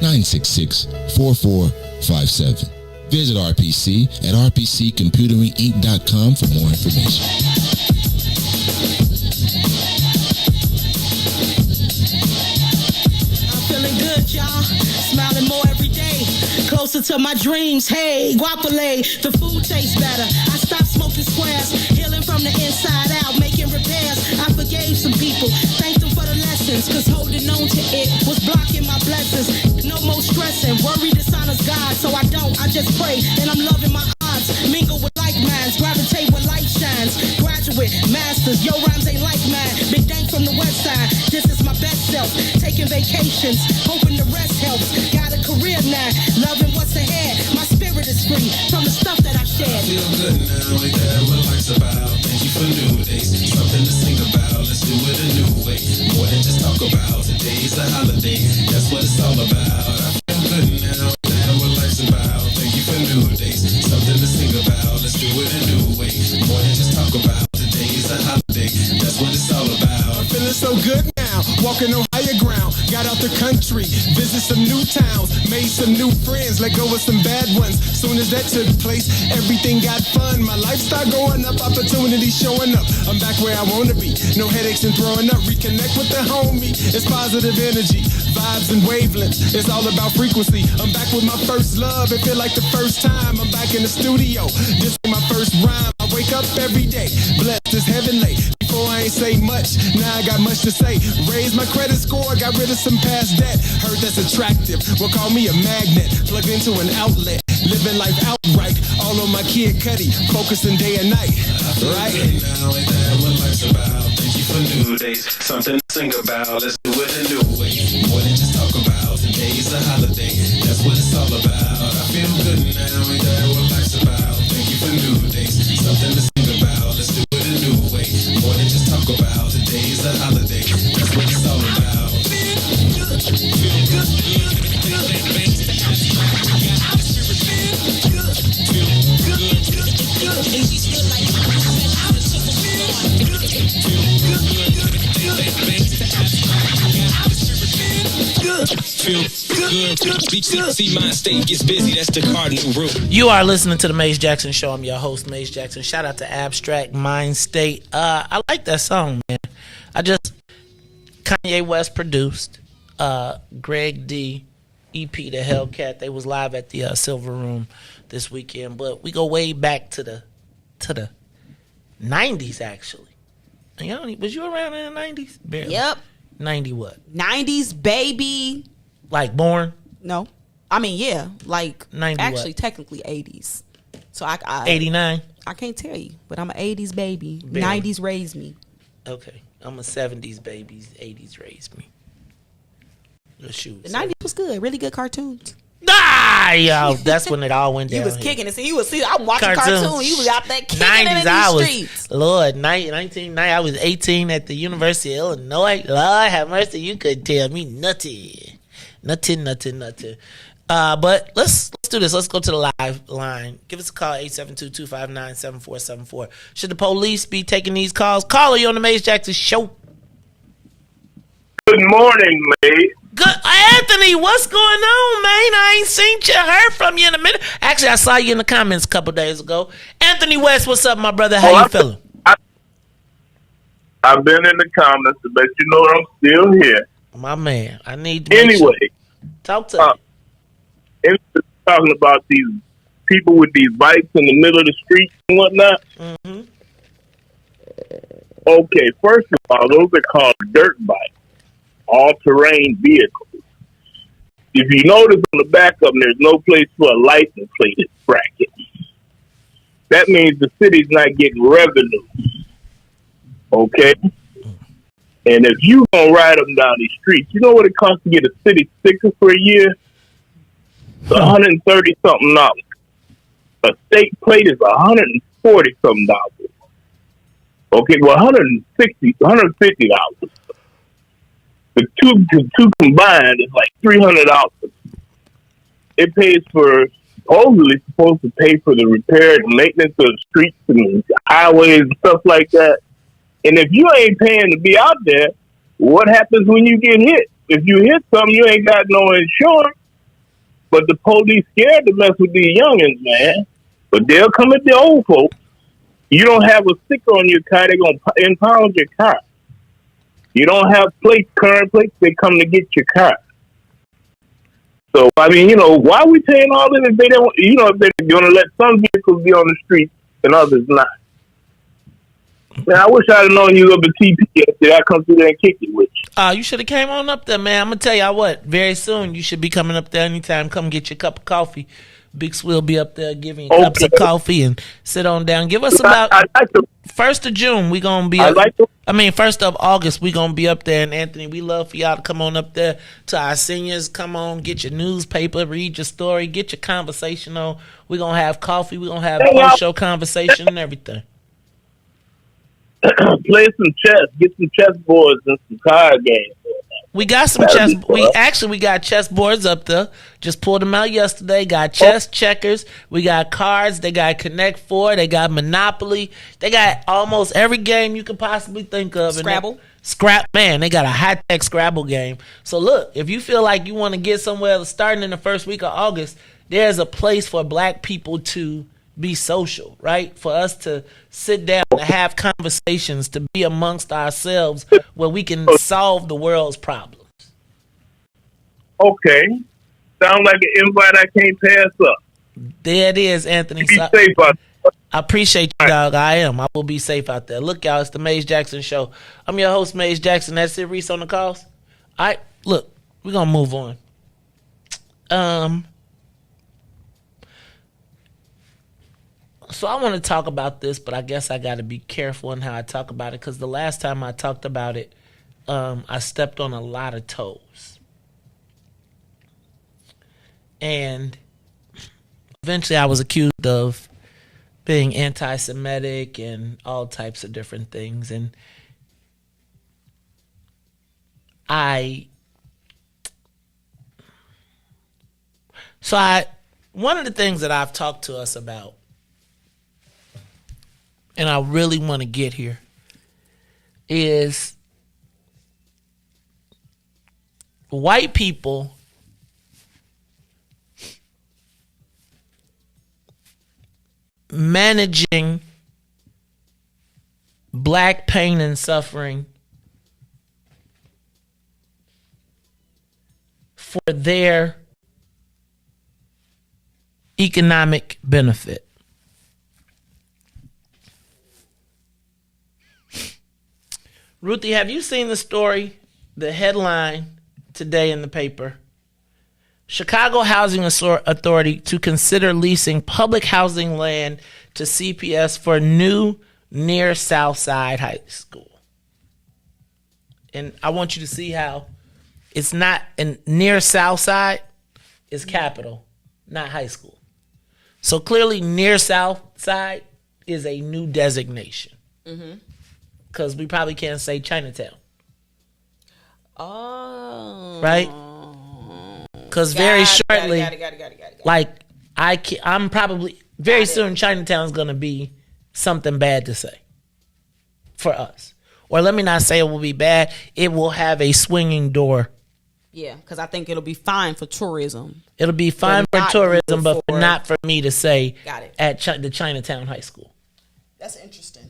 Speaker 14: 773-966-4457. Visit RPC at rpccomputeringinc.com for more information.
Speaker 15: I'm feeling good, y'all. Smiling more every day. Closer to my dreams. Hey, guapole, the food tastes better. I stopped smoking squares. Healing from the inside out, making repairs. I forgave some people. Thanked them for the lessons, cause holding on to it was blocking my blessings. No more stressing. Worry dishonors God, so I just pray, and I'm loving my odds. Mingle with like minds, gravitate where light shines. Graduate, masters, your rhymes ain't like is mine. Big Dank from the west side. This is my best self. Taking vacations, hoping the rest helps. Got a career now, loving what's ahead. My spirit is free from the stuff that I shared.
Speaker 16: I feel good now, ain't that what life's about? Thank you for new days, something to sing about. Let's do it a new way, more than just talk about. Today's a holiday, that's what it's all about. I feel good now, ain't that what life's about? Thank you for new days, something to sing about. Let's do it a new way, more than just talk about. Today's a holiday, that's what it's all about.
Speaker 17: I'm feeling so good now, walking on higher ground. Got out the country, visit some new towns, made some new friends, let go of some bad ones. Soon as that took place, everything got fun. My lifestyle going up, opportunities showing up. I'm back where I wanna be, no headaches and throwing up. Reconnect with the homie, it's positive energy, vibes and wavelengths. It's all about frequency. I'm back with my first love, it feel like the first time. I'm back in the studio, this is my first rhyme. I wake up every day, blessed is heavenly. Before I ain't say much, now I got much to say. Raise my credit score, got rid of some past debt. Heard that's attractive, well call me a magnet. Plug into an outlet, living life outright. All on my kid Cudi, focusing day and night. Right?
Speaker 16: Now ain't that what life's about? Thank you for new days, something to sing about. Let's do it a new way, more than just talk about. Today's a holiday, that's what it's all about. I feel good now, ain't that what life's about? Thank you for new days, something to sing about. Let's do it a new way, more than just talk about. Today's a holiday, that's what it's all about.
Speaker 8: See, my state gets busy. That's the cardinal rule.
Speaker 4: You are listening to the Maze Jackson Show. I'm your host, Maze Jackson. Shout out to Abstract Mind State. I like that song, man. Kanye West produced. Greg D, EP, the Hellcat. They was live at the Silver Room this weekend. But we go way back to the 90s, actually. Was you around in the 90s? Barely.
Speaker 10: Yep.
Speaker 4: 90 what?
Speaker 10: 90s, baby.
Speaker 4: Like born?
Speaker 10: No. I mean, yeah. Like,
Speaker 4: 90
Speaker 10: actually,
Speaker 4: what?
Speaker 10: technically 80s. So I
Speaker 4: 89?
Speaker 10: I can't tell you, but I'm an 80s baby.
Speaker 4: Barely.
Speaker 10: 90s raised me.
Speaker 4: Okay. I'm a 70s baby. 80s raised me. Shoot,
Speaker 10: the 90s was good. Really good cartoons.
Speaker 4: Yo, that's when it all went down.
Speaker 10: You was kicking it. I'm watching cartoons. You was out there kicking 90s, it in these streets.
Speaker 4: Lord, 1990, I was 18 at the University of Illinois. Lord have mercy, you couldn't tell me nothing. Nothing. But let's do this. Let's go to the live line. Give us a call, 872-259-7474. Should the police be taking these calls? Caller, you on the Maze Jackson Show.
Speaker 18: Good morning, Maze.
Speaker 4: Good, Anthony. What's going on, man? I ain't seen you, heard from you in a minute. Actually, I saw you in the comments a couple days ago. Anthony West, what's up, my brother? How you feeling?
Speaker 18: I've been in the comments, but you know I'm still here.
Speaker 4: My man, I need to
Speaker 18: anyway.
Speaker 4: Talk to me.
Speaker 18: Talking about these people with these bikes in the middle of the street and whatnot.
Speaker 4: Mm-hmm.
Speaker 18: Okay, first of all, those are called dirt bikes. All-terrain vehicles. If you notice on the back of them, there's no place for a license plate bracket. That means the city's not getting revenue. Okay? And if you gonna ride them down these streets, you know what it costs to get a city sticker for a year? It's $130-something. A state plate is $140-something. Okay, well, $150. The two combined is like $300. It pays for, supposed to pay for the repair and maintenance of the streets and highways and stuff like that. And if you ain't paying to be out there, what happens when you get hit? If you hit something, you ain't got no insurance. But the police scared to mess with these youngins, man. But they'll come at the old folks. You don't have a sticker on your car, they're going to impound your car. You don't have current plates, they come to get your car. So, I mean, why are we paying all this if they don't, if they're going to let some vehicles be on the street and others not? Man, I wish I'd have known you were up at TP yesterday. I'd come through there and kick it with you.
Speaker 4: You should have came on up there, man. I'm going to tell you what, very soon you should be coming up there anytime. Come get your cup of coffee Big Swill be up there giving you cups of coffee and sit on down. Give us about 1st of June. We gonna be. First of August. We gonna be up there. And Anthony, we love for y'all to come on up there to our seniors. Come on, get your newspaper, read your story, get your conversation on. We gonna have coffee. We gonna have post-show conversation and everything.
Speaker 18: Play some chess. Get some chess boards and some card games.
Speaker 4: We got some chess. We got chess boards up there. Just pulled them out yesterday. Got chess, checkers. We got cards. They got Connect Four. They got Monopoly. They got almost every game you could possibly think of.
Speaker 10: Scrabble.
Speaker 4: They got a high-tech Scrabble game. So look, if you feel like you want to get somewhere starting in the first week of August, there's a place for black people to be social, right? For us to sit down and have conversations, to be amongst ourselves where we can solve the world's problems.
Speaker 18: Okay. Sound like an invite I can't pass up.
Speaker 4: There it is, Anthony.
Speaker 18: Be safe out there.
Speaker 4: I appreciate you, dog. I will be safe out there. Look, y'all, it's the Maze Jackson Show. I'm your host, Maze Jackson. That's it, Reese on the calls. All right, look, we're going to move on. So I want to talk about this, but I guess I got to be careful in how I talk about it, because the last time I talked about it, I stepped on a lot of toes. And eventually I was accused of being anti-Semitic and all types of different things. And one of the things that I've talked to us about, and I really want to get here, is white people managing black pain and suffering for their economic benefit. Ruthie, have you seen the story, the headline today in the paper? Chicago Housing Authority to consider leasing public housing land to CPS for new near Southside High School. And I want you to see how it's not near Southside, it's capital, not high school. So clearly near Southside is a new designation. Mm-hmm. Because we probably can't say Chinatown.
Speaker 10: Oh.
Speaker 4: Right? Because very shortly, I'm probably, very soon Chinatown's going to be something bad to say for us. Or let me not say it will be bad. It will have a swinging door.
Speaker 10: Yeah, because I think it'll be fine for tourism.
Speaker 4: It'll be fine for tourism, but not for me to say at the Chinatown High School.
Speaker 10: That's interesting.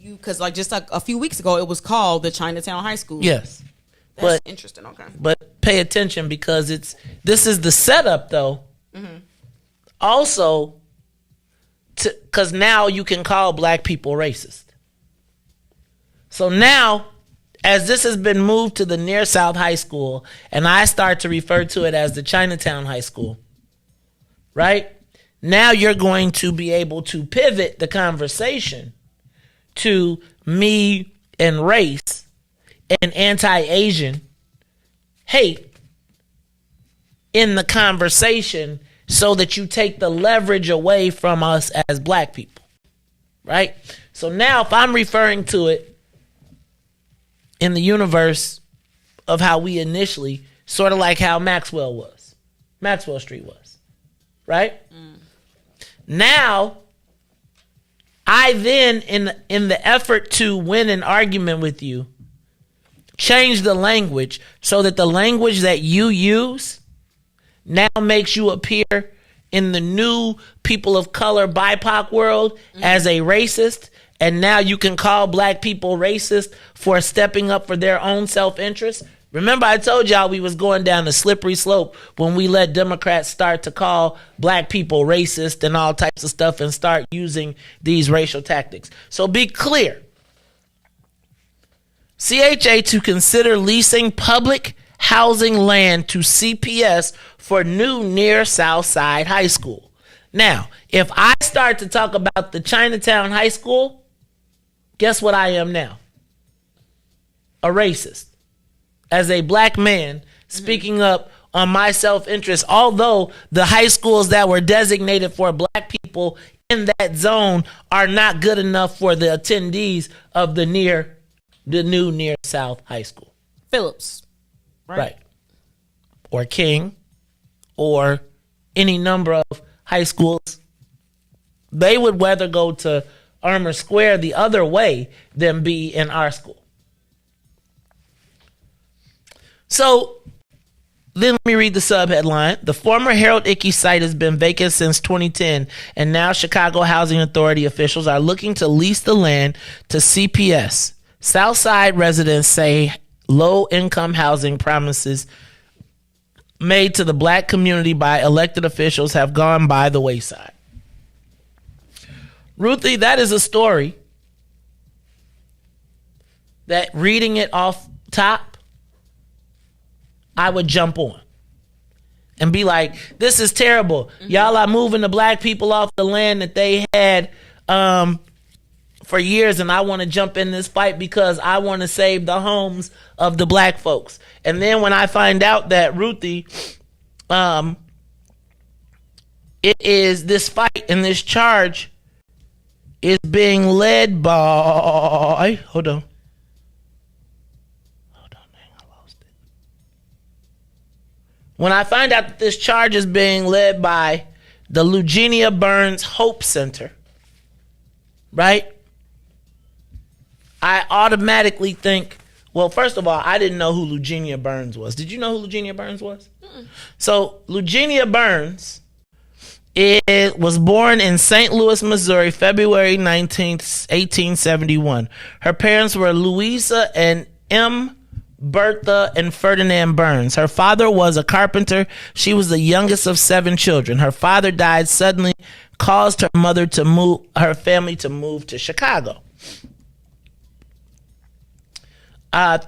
Speaker 10: Because like just like a few weeks ago, it was called the Chinatown High School.
Speaker 4: Yes.
Speaker 10: That's interesting. Okay.
Speaker 4: But pay attention, because this is the setup though. Mm-hmm. Also, because now you can call black people racist. So now, as this has been moved to the Near South High School, and I start to refer to it as the Chinatown High School, right? Now you're going to be able to pivot the conversation to me and race and anti-Asian hate in the conversation, so that you take the leverage away from us as black people, right? So now if I'm referring to it in the universe of how we initially, sort of like how Maxwell Street was, right? Mm. Now, I then, in the effort to win an argument with you, change the language so that the language that you use now makes you appear in the new people of color BIPOC world as a racist. And now you can call black people racist for stepping up for their own self-interest. Remember, I told y'all we was going down the slippery slope when we let Democrats start to call black people racist and all types of stuff and start using these racial tactics. So be clear. CHA to consider leasing public housing land to CPS for new near Southside High School. Now, if I start to talk about the Chinatown High School, guess what I am now? A racist. As a black man speaking up on my self-interest, although the high schools that were designated for black people in that zone are not good enough for the attendees of the new near South High School.
Speaker 10: Phillips.
Speaker 4: Right. Or King, or any number of high schools. They would rather go to Armour Square the other way than be in our school. So then let me read the subheadline. The former Harold Ickey site has been vacant since 2010, and now Chicago Housing Authority officials are looking to lease the land to CPS. Southside residents say low-income housing promises made to the black community by elected officials have gone by the wayside. Ruthie, that is a story that, reading it off top, I would jump on and be like, this is terrible. Y'all are moving the black people off the land that they had for years, and I want to jump in this fight because I want to save the homes of the black folks. And then when I find out that, Ruthie, it is this fight and this charge is being led by, hold on, when I find out that this charge is being led by the Eugenia Burns Hope Center, right? I automatically think, well, first of all, I didn't know who Eugenia Burns was. Did you know who Eugenia Burns was? Mm-mm. So Eugenia Burns was born in St. Louis, Missouri, February 19th, 1871. Her parents were Louisa and M. Bertha and Ferdinand Burns. Her father was a carpenter. She was the youngest of 7 children. Her father died suddenly, caused her family to move to Chicago.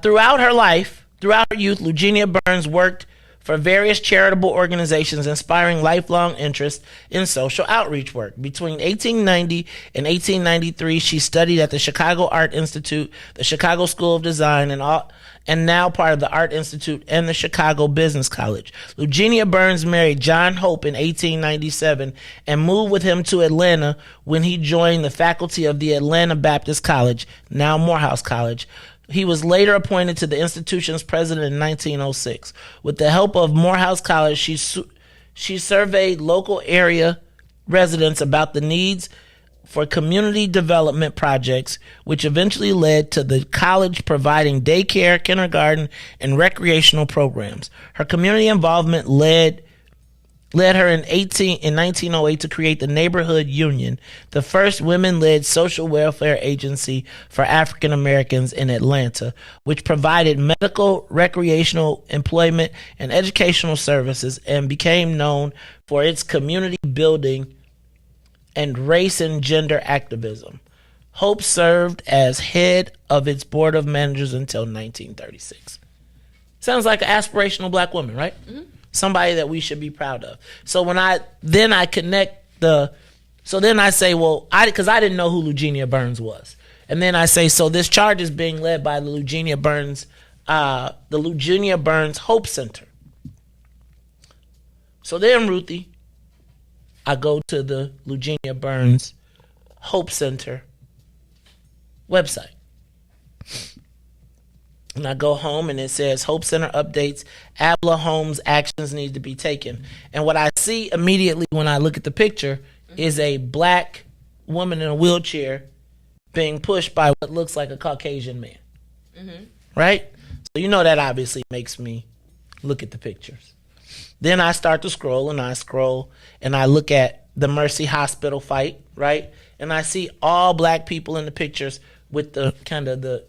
Speaker 4: Throughout her youth, Eugenia Burns worked for various charitable organizations, inspiring lifelong interest in social outreach work. Between 1890 and 1893, she studied at the Chicago Art Institute, the Chicago School of Design, and now part of the Art Institute and the Chicago Business College. Eugenia Burns married John Hope in 1897 and moved with him to Atlanta when he joined the faculty of the Atlanta Baptist College, now Morehouse College. He was later appointed to the institution's president in 1906. With the help of Morehouse College, she surveyed local area residents about the needs for community development projects, which eventually led to the college providing daycare, kindergarten, and recreational programs. Her community involvement led her in 1908 to create the Neighborhood Union, the first women-led social welfare agency for African Americans in Atlanta, which provided medical, recreational, employment, and educational services, and became known for its community building and race and gender activism. Hope served as head of its board of managers until 1936. Sounds like an aspirational black woman, right? Mm-hmm. Somebody that we should be proud of. So when I connect so then I say, well, because I didn't know who Eugenia Burns was. And then I say, so this charge is being led by the Eugenia Burns Hope Center. So then, Ruthie, I go to the Eugenia Burns Hope Center website. And I go home and it says Hope Center updates, Abla Homes actions need to be taken. And what I see immediately when I look at the picture is a black woman in a wheelchair being pushed by what looks like a Caucasian man. Mm-hmm. Right? So you know that obviously makes me look at the pictures. Then I start to scroll and I look at the Mercy Hospital fight, right? And I see all black people in the pictures with the kind of the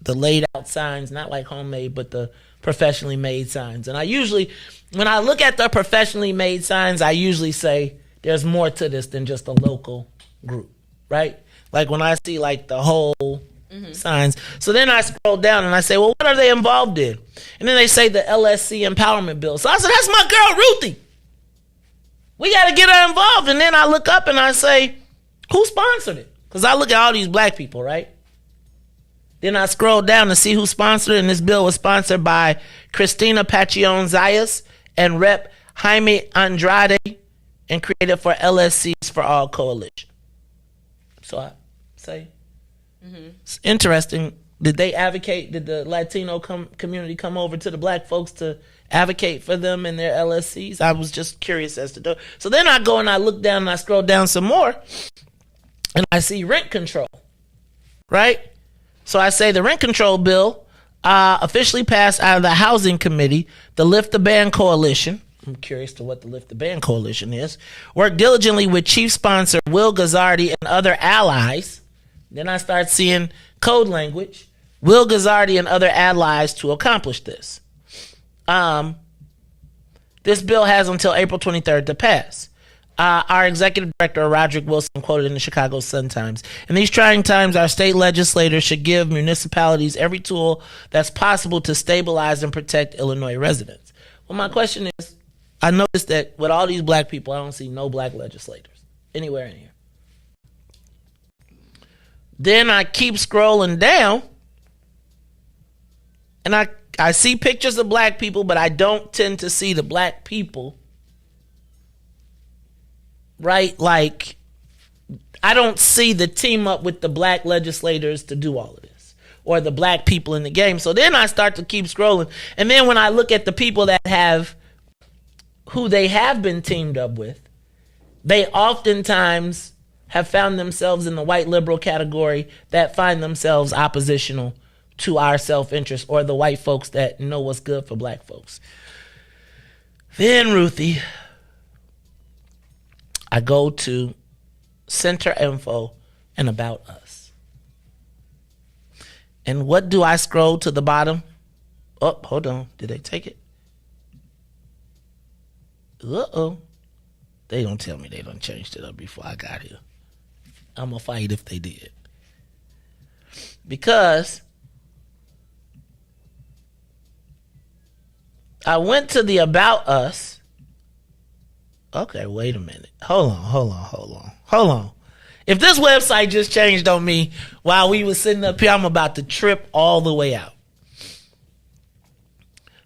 Speaker 4: laid out signs, not like homemade, but the professionally made signs. And I usually, when I look at the professionally made signs, I usually say there's more to this than just a local group, right? Like when I see like the whole signs. So then I scroll down and I say, well, what are they involved in? And then they say the LSC empowerment bill. So I said, that's my girl, Ruthie. We got to get her involved. And then I look up and I say, who sponsored it? Because I look at all these black people, right? Then I scroll down to see who sponsored it. And this bill was sponsored by Cristina Pachion Zayas and Rep. Jaime Andrade and created for LSCs for All Coalition. So I say, it's interesting. Did they advocate? Did the Latino community come over to the black folks to advocate for them and their LSCs? I was just curious as to do. So then I go and I look down and I scroll down some more and I see rent control, right? So I say the rent control bill officially passed out of the Housing Committee, the Lift the Ban Coalition. I'm curious to what the Lift the Ban Coalition is. Worked diligently with chief sponsor Will Gazzardi and other allies. Then I start seeing code language. Will Gazzardi and other allies to accomplish this. This bill has until April 23rd to pass. Our executive director, Roderick Wilson, quoted in the Chicago Sun-Times, in these trying times, our state legislators should give municipalities every tool that's possible to stabilize and protect Illinois residents. Well, my question is, I noticed that with all these black people, I don't see no black legislators anywhere in here. Then I keep scrolling down, and I see pictures of black people, but I don't tend to see the black people, right? Like, I don't see the team up with the black legislators to do all of this, or the black people in the game. So then I start to keep scrolling, and then when I look at the people that have, who they have been teamed up with, they oftentimes have found themselves in the white liberal category that find themselves oppositional to our self-interest, or the white folks that know what's good for black folks. Then, Ruthie, I go to Center Info and About Us. And what do I scroll to the bottom? Oh, hold on. Did they take it? Uh-oh. They don't tell me they done changed it up before I got here. I'm going to fight if they did. Because I went to the About Us. Okay, wait a minute. Hold on. If this website just changed on me while we were sitting up here, I'm about to trip all the way out.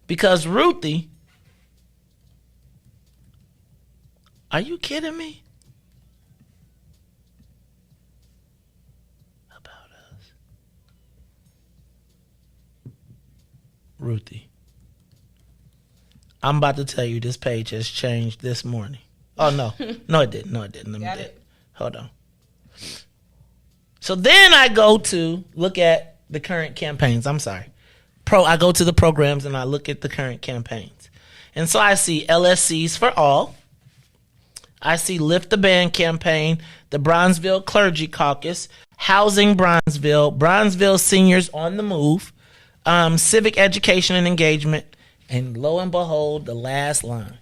Speaker 4: Because Ruthie, are you kidding me? About Us. Ruthie, I'm about to tell you this page has changed this morning. Oh, no. No, it didn't. Let me get it. Hold on. So then I go to look at the current campaigns. I'm sorry. I go to the programs and I look at the current campaigns. And so I see LSCs for All. I see Lift the Ban campaign, the Bronzeville Clergy Caucus, Housing Bronzeville Seniors on the Move, Civic Education and Engagement, and lo and behold, the last line,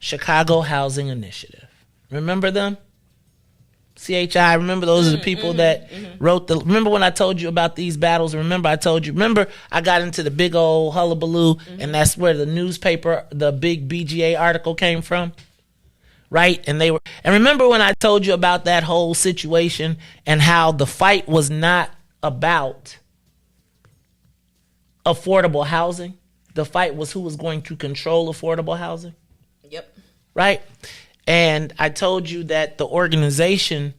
Speaker 4: Chicago Housing Initiative. Remember them? CHI, remember those are the people that wrote remember when I told you about these battles? Remember I got into the big old hullabaloo, and that's where the newspaper, the big BGA article came from, right? And remember when I told you about that whole situation and how the fight was not about affordable housing. The fight was who was going to control affordable housing.
Speaker 10: Yep.
Speaker 4: Right? And I told you that the organization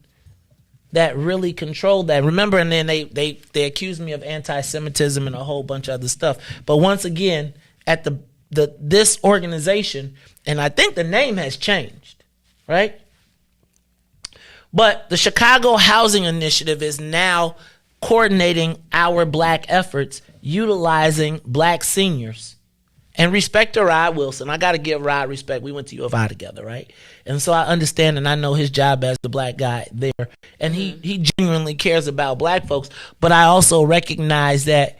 Speaker 4: that really controlled that, remember, and then they accused me of anti-Semitism and a whole bunch of other stuff. But once again, at this organization, and I think the name has changed, right? But the Chicago Housing Initiative is now coordinating our black efforts, utilizing black seniors. And respect to Rod Wilson. I got to give Rod respect. We went to U of I together, right? And so I understand and I know his job as the black guy there. And he genuinely cares about black folks. But I also recognize that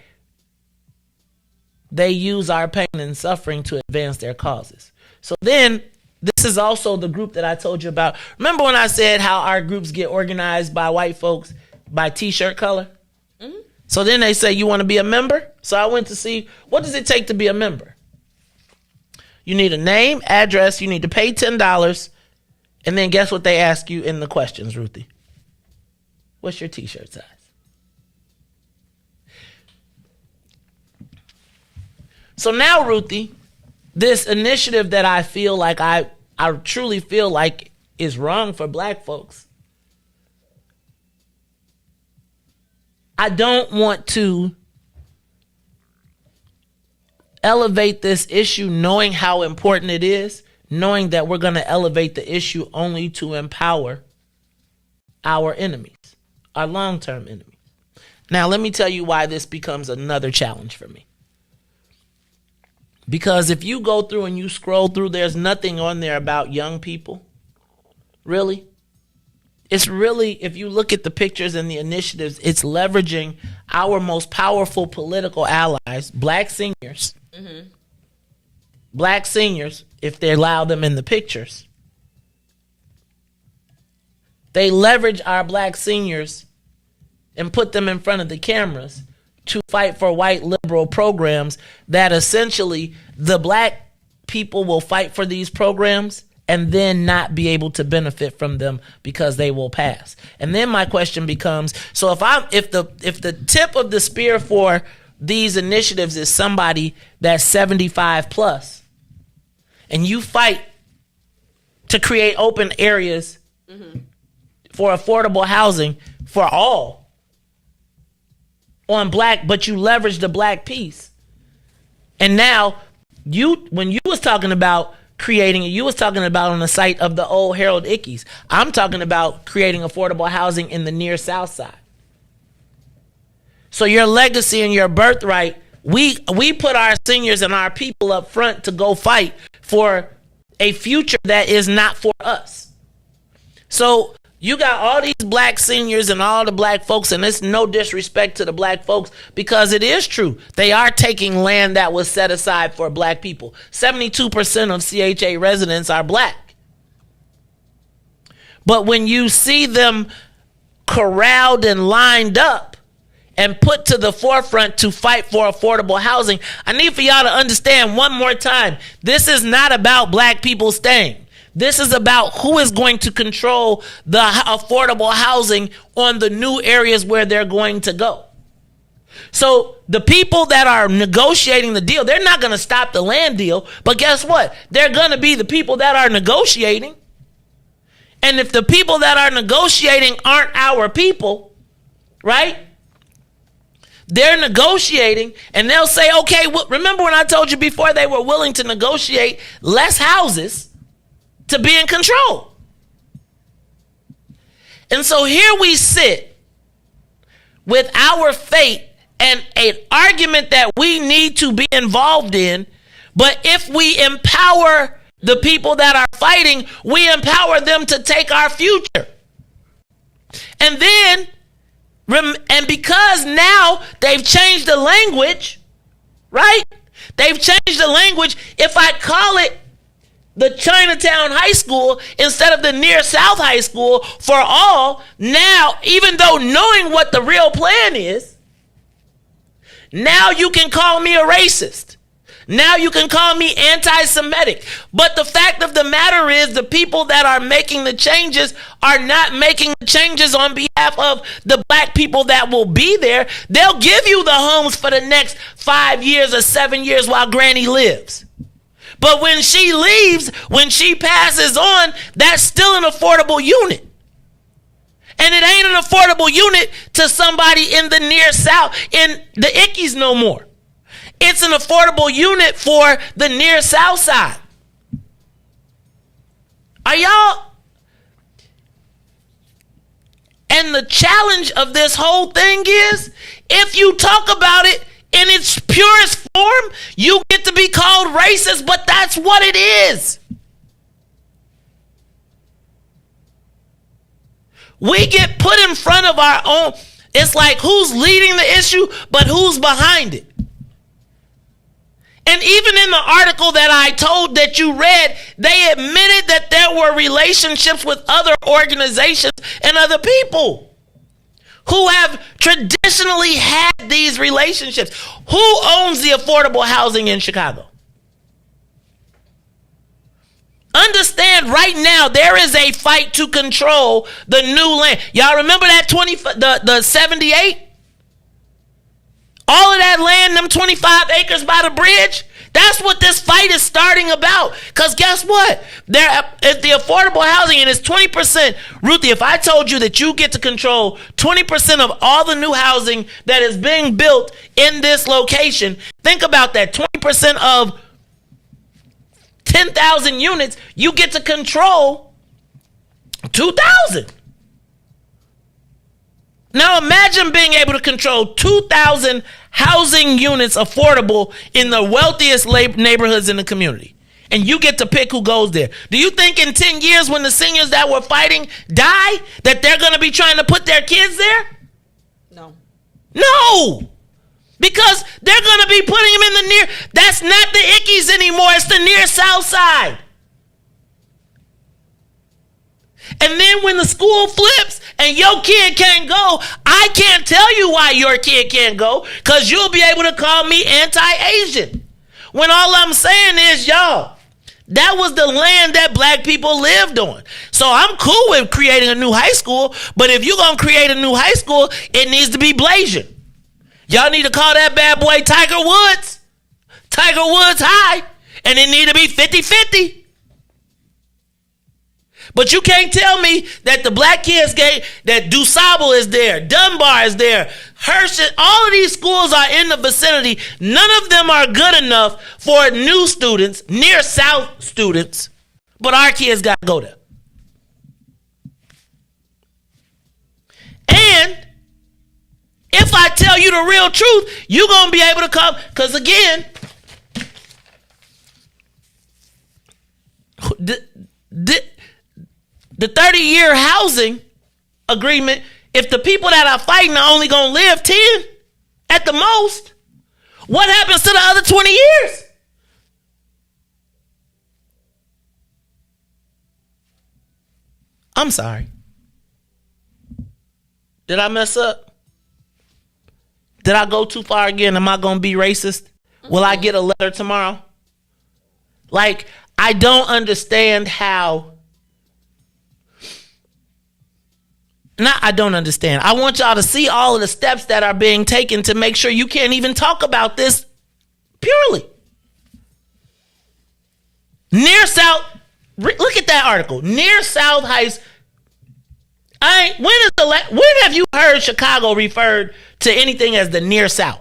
Speaker 4: they use our pain and suffering to advance their causes. So then this is also the group that I told you about. Remember when I said how our groups get organized by white folks? by t-shirt color. So then they say, you want to be a member? So I went to see, what does it take to be a member? You need a name, address, you need to pay $10, and then guess what they ask you in the questions, Ruthie? What's your t-shirt size? So now, Ruthie, this initiative that I feel like I truly feel like is wrong for black folks, I don't want to elevate this issue knowing how important it is, knowing that we're going to elevate the issue only to empower our enemies, our long-term enemies. Now, let me tell you why this becomes another challenge for me. Because if you go through and you scroll through, there's nothing on there about young people. Really? It's really, if you look at the pictures and the initiatives, it's leveraging our most powerful political allies, black seniors. Mm-hmm. Black seniors, if they allow them in the pictures. They leverage our black seniors and put them in front of the cameras to fight for white liberal programs that essentially the black people will fight for these programs and then not be able to benefit from them because they will pass. And then my question becomes, so if the tip of the spear for these initiatives is somebody that's 75 plus, and you fight to create open areas for affordable housing for all on black, but you leverage the black piece. And now when you was talking about creating it, you was talking about on the site of the old Harold Ickes. I'm talking about creating affordable housing in the near South Side. So your legacy and your birthright, we put our seniors and our people up front to go fight for a future that is not for us. So you got all these black seniors and all the black folks, and it's no disrespect to the black folks because it is true. They are taking land that was set aside for black people. 72% of CHA residents are black. But when you see them corralled and lined up and put to the forefront to fight for affordable housing, I need for y'all to understand one more time, this is not about black people staying. This is about who is going to control the affordable housing on the new areas where they're going to go. So the people that are negotiating the deal, they're not going to stop the land deal, but guess what? They're going to be the people that are negotiating. And if the people that are negotiating aren't our people, right? They're negotiating and they'll say, okay, well, remember when I told you before they were willing to negotiate less houses to be in control. And so here we sit with our fate and an argument that we need to be involved in. But if we empower the people that are fighting, we empower them to take our future. And then, and because now they've changed the language, right? They've changed the language. If I call it the Chinatown High School instead of the Near South High School for all, now, even though knowing what the real plan is, now you can call me a racist. Now you can call me anti-Semitic. But the fact of the matter is the people that are making the changes are not making the changes on behalf of the black people that will be there. They'll give you the homes for the next 5 years or 7 years while Granny lives. But when she leaves, when she passes on, that's still an affordable unit. And it ain't an affordable unit to somebody in the Near South, in the Ickes no more. It's an affordable unit for the Near South Side. Are y'all? And the challenge of this whole thing is, if you talk about it in its purest form, you get to be called racist, but that's what it is. We get put in front of our own. It's like who's leading the issue, but who's behind it. And even in the article that I told that you read, they admitted that there were relationships with other organizations and other people. who have traditionally had these relationships. Who owns the affordable housing in Chicago? Understand right now there is a fight to control the new land. Y'all remember that the 78? All of that land, them 25 acres by the bridge? That's what this fight is starting about. Because guess what? If the affordable housing, and it's 20%, Ruthie, if I told you that you get to control 20% of all the new housing that is being built in this location, think about that. 20% of 10,000 units, you get to control 2,000. Now imagine being able to control 2,000 housing units affordable in the wealthiest neighborhoods in the community. And you get to pick who goes there. Do you think in 10 years when the seniors that were fighting die that they're going to be trying to put their kids there? No. Because they're going to be putting them in the near, that's not the Ickies anymore. It's the near South Side. And then when the school flips and your kid can't go, I can't tell you why your kid can't go, because you'll be able to call me anti-Asian. When all I'm saying is, y'all, that was the land that black people lived on. So I'm cool with creating a new high school, but if you're going to create a new high school, it needs to be Blasian. Y'all need to call that bad boy Tiger Woods High, and it need to be 50-50. But you can't tell me that the Black Kids Gate, that DuSable is there, Dunbar is there, Hershey, all of these schools are in the vicinity. None of them are good enough for new students, near South students, but our kids got to go there. And if I tell you the real truth, you're going to be able to come, because again, the 30-year housing agreement, if the people that are fighting are only going to live 10 at the most, what happens to the other 20 years? I'm sorry. Did I mess up? Did I go too far again? Am I going to be racist? Will I get a letter tomorrow? Like, I don't understand how. I don't understand. I want y'all to see all of the steps that are being taken to make sure you can't even talk about this purely. Near South, look at that article. Near South Heights. When have you heard Chicago referred to anything as the near South?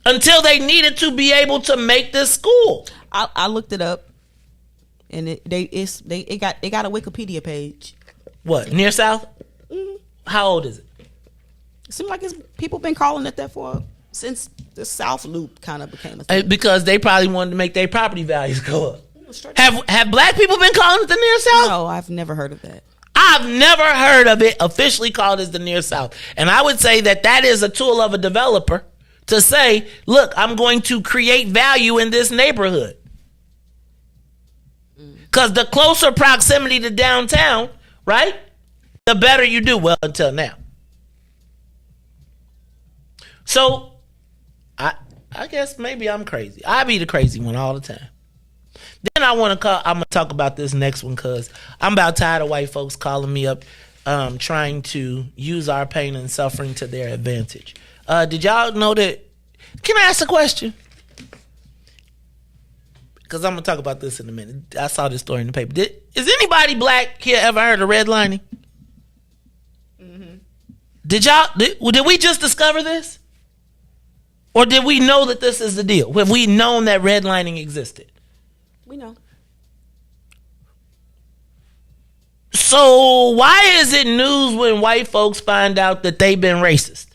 Speaker 4: Until they needed to be able to make this school.
Speaker 10: I looked it up, and it got a Wikipedia page.
Speaker 4: What, near South? Mm-hmm. How old is it?
Speaker 10: It seems like people been calling it that since the South Loop kind of became a thing.
Speaker 4: Because they probably wanted to make their property values go up. Have black people been calling it the near South?
Speaker 10: No, I've never heard of that.
Speaker 4: I've never heard of it officially called as the near South. And I would say that is a tool of a developer to say, look, I'm going to create value in this neighborhood. Because the closer proximity to downtown, right, the better you do. Well, until now. So, I guess maybe I'm crazy. I be the crazy one all the time. Then I'm going to talk about this next one because I'm about tired of white folks calling me up trying to use our pain and suffering to their advantage. Did y'all know that? Can I ask a question? Because I'm going to talk about this in a minute. I saw this story in the paper. Is anybody black here ever heard of redlining? Mm-hmm. Did we just discover this? Or did we know that this is the deal? Have we known that redlining existed?
Speaker 10: We know.
Speaker 4: So why is it news when white folks find out that they've been racist?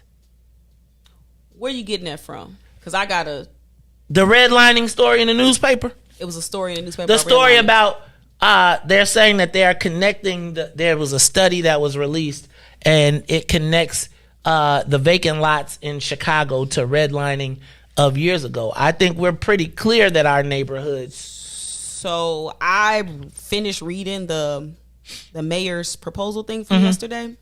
Speaker 10: Where you getting that from? Because I got the
Speaker 4: redlining story in the newspaper.
Speaker 10: It was a story in the newspaper.
Speaker 4: The story about they're saying that they are connecting. There was a study that was released, and it connects the vacant lots in Chicago to redlining of years ago. I think we're pretty clear that our neighborhoods.
Speaker 10: So I finished reading the mayor's proposal thing from yesterday.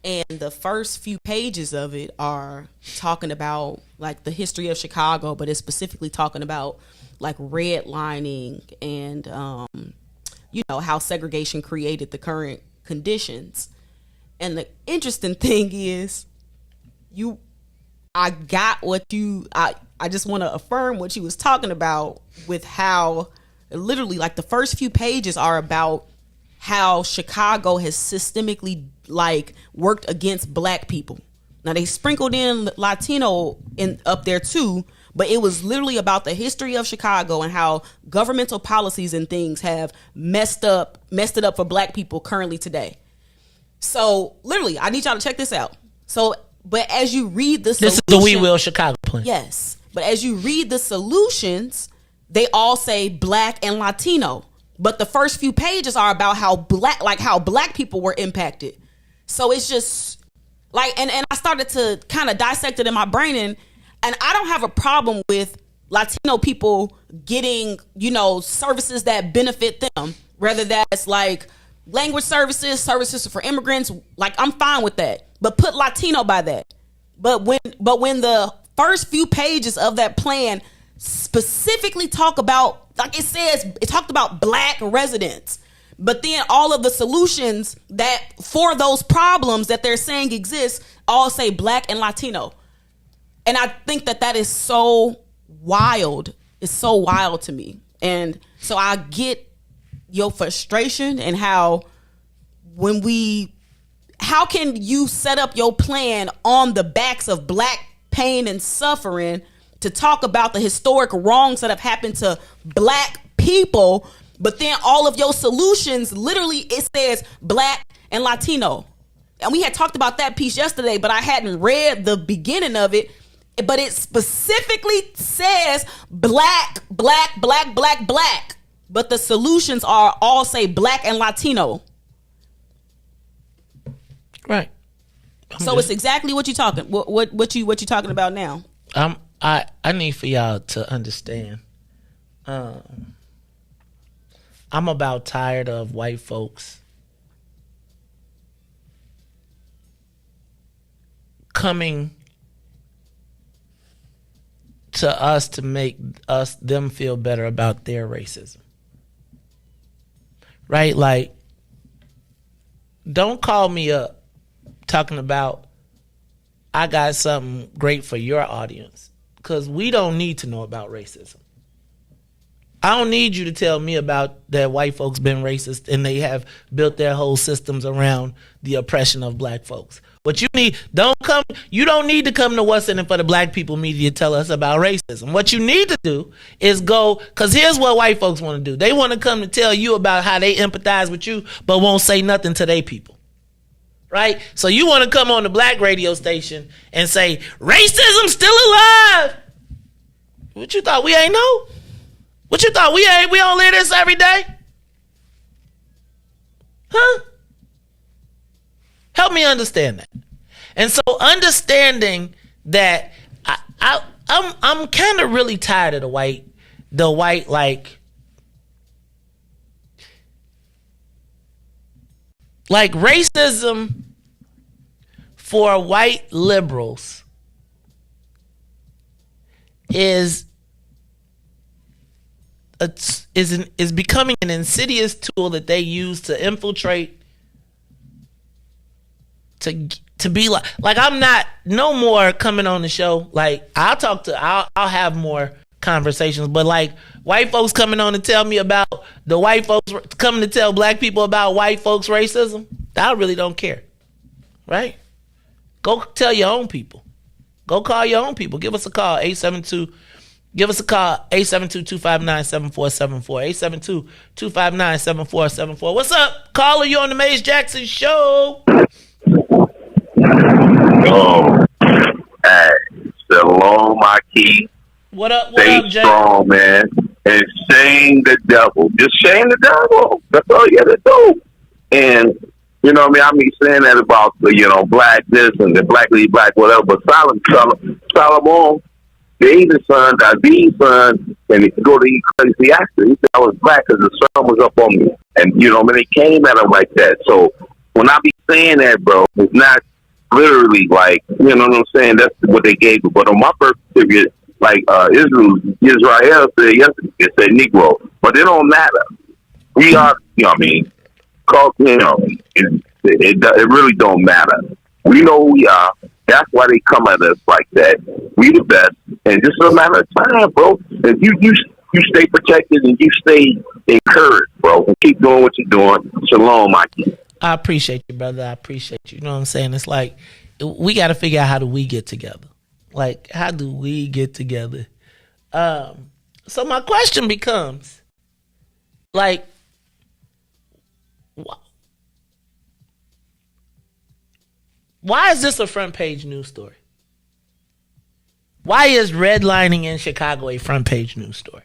Speaker 10: And the first few pages of it are talking about like the history of Chicago, but it's specifically talking about like redlining and, how segregation created the current conditions. And the interesting thing is I just want to affirm what you was talking about with how literally like the first few pages are about how Chicago has systemically like worked against black people. Now they sprinkled in Latino up there too, but it was literally about the history of Chicago and how governmental policies and things have messed it up for black people currently today. So literally, I need y'all to check this out. So, but as you read this is
Speaker 4: the We Will Chicago plan.
Speaker 10: Yes, but as you read the solutions, they all say black and Latino. But the first few pages are about how black people were impacted. So it's just like, and I started to kind of dissect it in my brain, and I don't have a problem with Latino people getting, services that benefit them, whether that's like language services for immigrants. Like, I'm fine with that, but put Latino by that. But when the first few pages of that plan specifically talk about, like it talked about black residents, but then all of the solutions that for those problems that they're saying exist all say black and Latino. And I think that is so wild. It's so wild to me. And so I get your frustration and how can you set up your plan on the backs of black pain and suffering to talk about the historic wrongs that have happened to black people, but then all of your solutions, literally it says black and Latino. And we had talked about that piece yesterday, but I hadn't read the beginning of it, but it specifically says black, black, black, black, black, but the solutions are all say black and Latino.
Speaker 4: Right.
Speaker 10: So it's exactly what you talking, what you talking about now.
Speaker 4: I need for y'all to understand. I'm about tired of white folks coming to us to make them feel better about their racism. Right? Like, don't call me up talking about I got something great for your audience, because we don't need to know about racism. I don't need you to tell me about that white folks been racist and they have built their whole systems around the oppression of black folks. What you need, you don't need to come to What's In It for the Black People Media to tell us about racism. What you need to do is go, because here's what white folks want to do. They want to come to tell you about how they empathize with you, but won't say nothing to their people. Right? So you want to come on the black radio station and say, racism's still alive. What you thought we ain't know? What you thought we don't live this every day? Huh? Help me understand that. And so understanding that I'm kind of really tired of the white like racism for white liberals is becoming an insidious tool that they use to infiltrate, to be like I'm not no more coming on the show. Like I'll have more conversations, but like white folks coming on to tell me about the white folks coming to tell black people about white folks racism, I really don't care. Right? Go tell your own people. Go call your own people. Give us a call, 872. Give us a call, 872-259-7474. 872-259-7474. What's up, caller? You on the Maze Jackson Show?
Speaker 18: Oh, hey, shalom, my key.
Speaker 4: What up,
Speaker 18: Jay? Stay strong, man. And shame the devil. Just shame the devil. That's all you got to do. And, you know what I mean? saying that about, black this and the black lead, black whatever. But Solomon, David's son, David's son, and if you go to Ecclesiastes, he said I was black because the sun was up on me. And, they came at him like that. So when I be saying that, bro, it's not literally like, you know what I'm saying? That's what they gave me. But on my birth certificate, like Israel said yesterday, it said Negro, but it don't matter. We are, you know what I mean? It really don't matter. We know who we are. That's why they come at us like that. We the best, and just a matter of time, bro. If you stay protected and you stay encouraged, bro, and keep doing what you're doing. Shalom, Mikey.
Speaker 4: I appreciate you, brother. I appreciate you. You know what I'm saying? It's like we got to figure out how do we get together. Like, how do we get together? So my question becomes, like, why is this a front page news story? Why is redlining in Chicago a front page news story?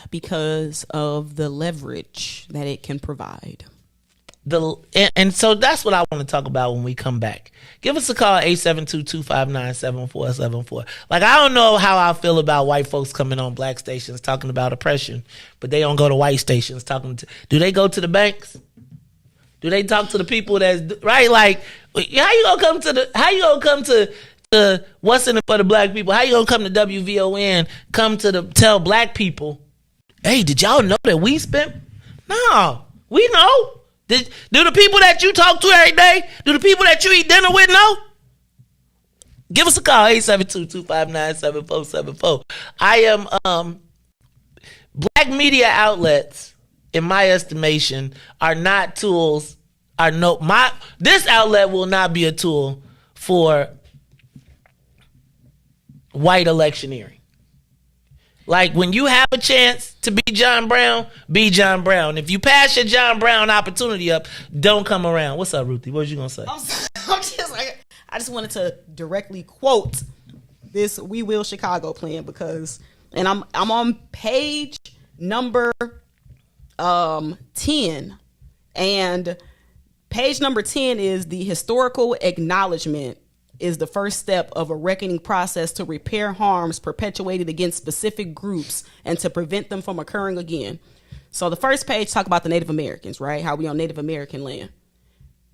Speaker 10: Because of the leverage that it can provide.
Speaker 4: And so that's what I want to talk about when we come back. Give us a call, 872-259-7474. Like, I don't know how I feel about white folks coming on black stations talking about oppression, but they don't go to white stations talking to. Do they go to the banks? Do they talk to the people that's right? Like, how you gonna come to what's in it for the black people? How you gonna come to WVON? Come to tell black people, hey, did y'all know that we spent? No, we know. Do the people that you talk to every day, do the people that you eat dinner with know? Give us a call, 872-259-7474. I am black media outlets, in my estimation, are not tools. This outlet will not be a tool for white electioneering. Like, when you have a chance to be John Brown, be John Brown. If you pass your John Brown opportunity up, don't come around. What's up, Ruthie? What was you gonna say?
Speaker 10: I just wanted to directly quote this "We Will Chicago" plan and I'm on page number 10, and page number 10 is the historical acknowledgement is the first step of a reckoning process to repair harms perpetuated against specific groups and to prevent them from occurring again. So the first page talk about the Native Americans, right? How we on Native American land.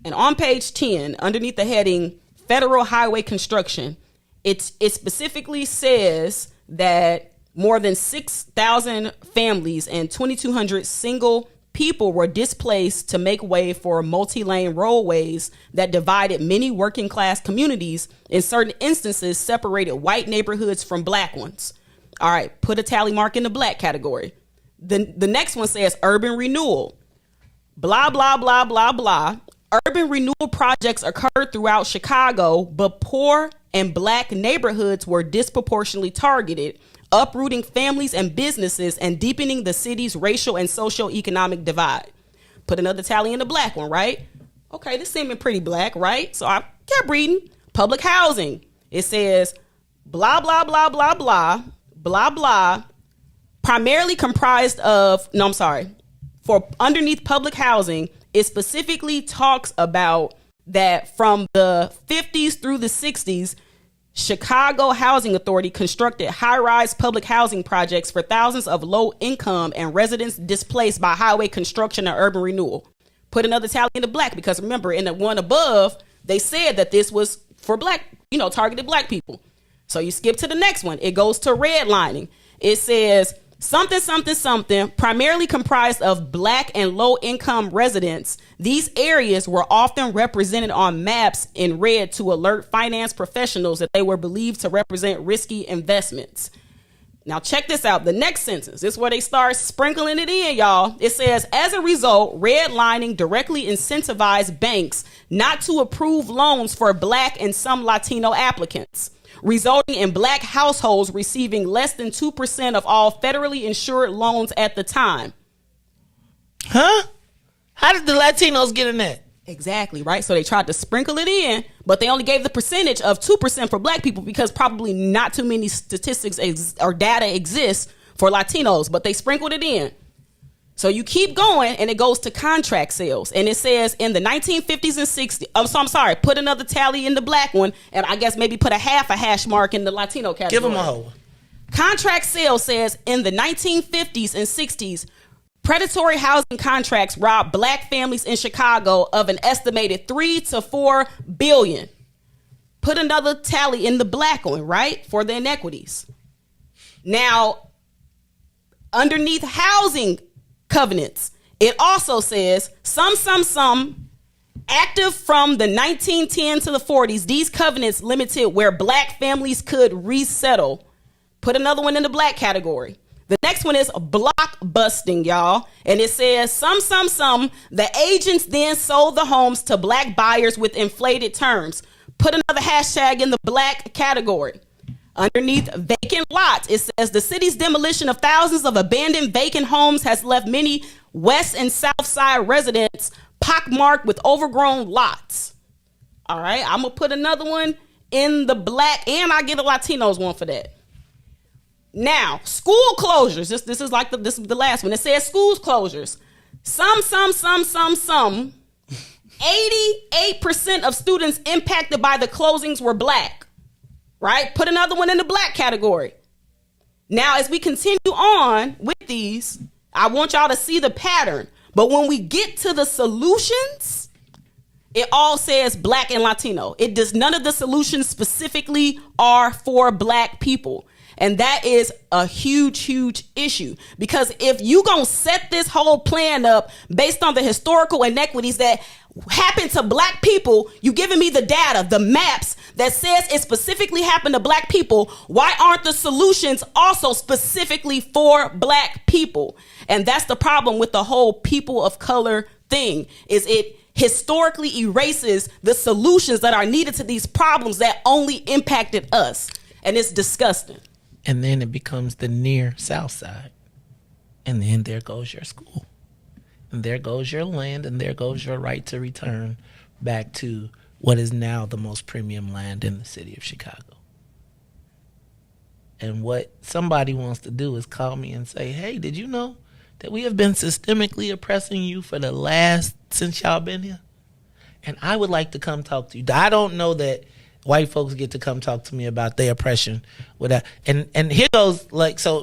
Speaker 10: And on page 10, underneath the heading Federal Highway Construction, it specifically says that more than 6,000 families and 2,200 single people were displaced to make way for multi-lane roadways that divided many working class communities, in certain instances separated white neighborhoods from black ones. All right, put a tally mark in the black category. The next one says urban renewal. Blah, blah, blah, blah, blah. Urban renewal projects occurred throughout Chicago, but poor and black neighborhoods were disproportionately targeted, uprooting families and businesses and deepening the city's racial and socioeconomic divide. Put another tally in the black one, right? Okay, this seeming pretty black, right? So I kept reading. Public housing. It says blah, blah, blah, blah, blah, blah, blah, primarily comprised of, for underneath public housing, it specifically talks about that from the 50s through the 60s, Chicago Housing Authority constructed high-rise public housing projects for thousands of low-income and residents displaced by highway construction and urban renewal. Put another tally in the black, because remember, in the one above, they said that this was for black, targeted black people. So you skip to the next one. It goes to redlining. It says something, something, something, primarily comprised of black and low-income residents. These areas were often represented on maps in red to alert finance professionals that they were believed to represent risky investments. Now check this out. The next sentence, this is where they start sprinkling it in, y'all. It says, as a result, redlining directly incentivized banks not to approve loans for black and some Latino applicants, resulting in black households receiving less than 2% of all federally insured loans at the time.
Speaker 4: Huh? How did the Latinos get in that?
Speaker 10: Exactly, right? So they tried to sprinkle it in, but they only gave the percentage of 2% for black people because probably not too many statistics or data exists for Latinos, but they sprinkled it in. So you keep going, and it goes to contract sales. And it says in the 1950s and 60s, put another tally in the black one, and I guess maybe put a half a hash mark in the Latino category.
Speaker 4: Give them a whole.
Speaker 10: Contract sales says in the 1950s and 60s, Predatory housing contracts rob black families in Chicago of an estimated $3 to $4 billion. Put another tally in the black one, right? For the inequities. Now, underneath housing covenants, it also says some active from the 1910 to the 40s. These covenants limited where black families could resettle. Put another one in the black category. The next one is block busting, y'all. And it says the agents then sold the homes to black buyers with inflated terms. Put another hashtag in the black category. Underneath vacant lots, it says the city's demolition of thousands of abandoned vacant homes has left many West and South Side residents pockmarked with overgrown lots. All right, I'm going to put another one in the black, and I get a Latinos one for that. Now, school closures. This is like this is the last one. It says schools closures. 88% of students impacted by the closings were black. Right? Put another one in the black category. Now, as we continue on with these, I want y'all to see the pattern. But when we get to the solutions, it all says black and Latino. It does, none of the solutions specifically are for black people. And that is a huge, huge issue. Because if you gonna set this whole plan up based on the historical inequities that happen to black people, you giving me the data, the maps that says it specifically happened to black people. Why aren't the solutions also specifically for black people? And that's the problem with the whole people of color thing, is it historically erases the solutions that are needed to these problems that only impacted us. And it's disgusting.
Speaker 4: And then it becomes the near South Side. And then there goes your school. And there goes your land, and there goes your right to return back to what is now the most premium land in the city of Chicago. And what somebody wants to do is call me and say, hey, did you know that we have been systemically oppressing you for the last, since y'all been here? And I would like to come talk to you. I don't know that white folks get to come talk to me about their oppression with that. And here goes, like, so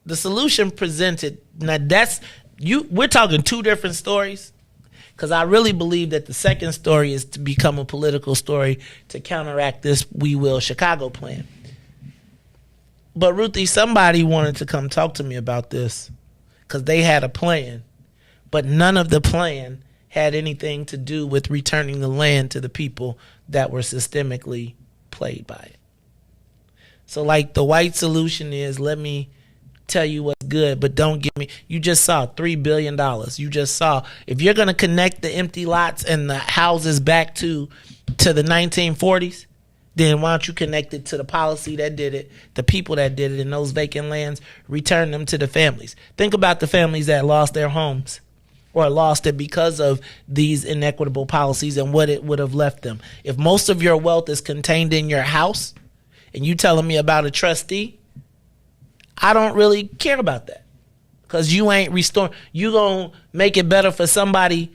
Speaker 4: the solution presented, now that's, we're talking two different stories, because I really believe that the second story is to become a political story to counteract this We Will Chicago plan. But Ruthie, somebody wanted to come talk to me about this because they had a plan, but none of the plan had anything to do with returning the land to the people that were systemically played by it. So like the white solution is, let me tell you what's good, but don't give me, you just saw $3 billion. You just saw, if you're going to connect the empty lots and the houses back to the 1940s, then why don't you connect it to the policy that did it, the people that did it, and those vacant lands, return them to the families. Think about the families that lost their homes or lost it because of these inequitable policies and what it would have left them. If most of your wealth is contained in your house and you telling me about a trustee, I don't really care about that, because you ain't restoring. You gonna make it better for somebody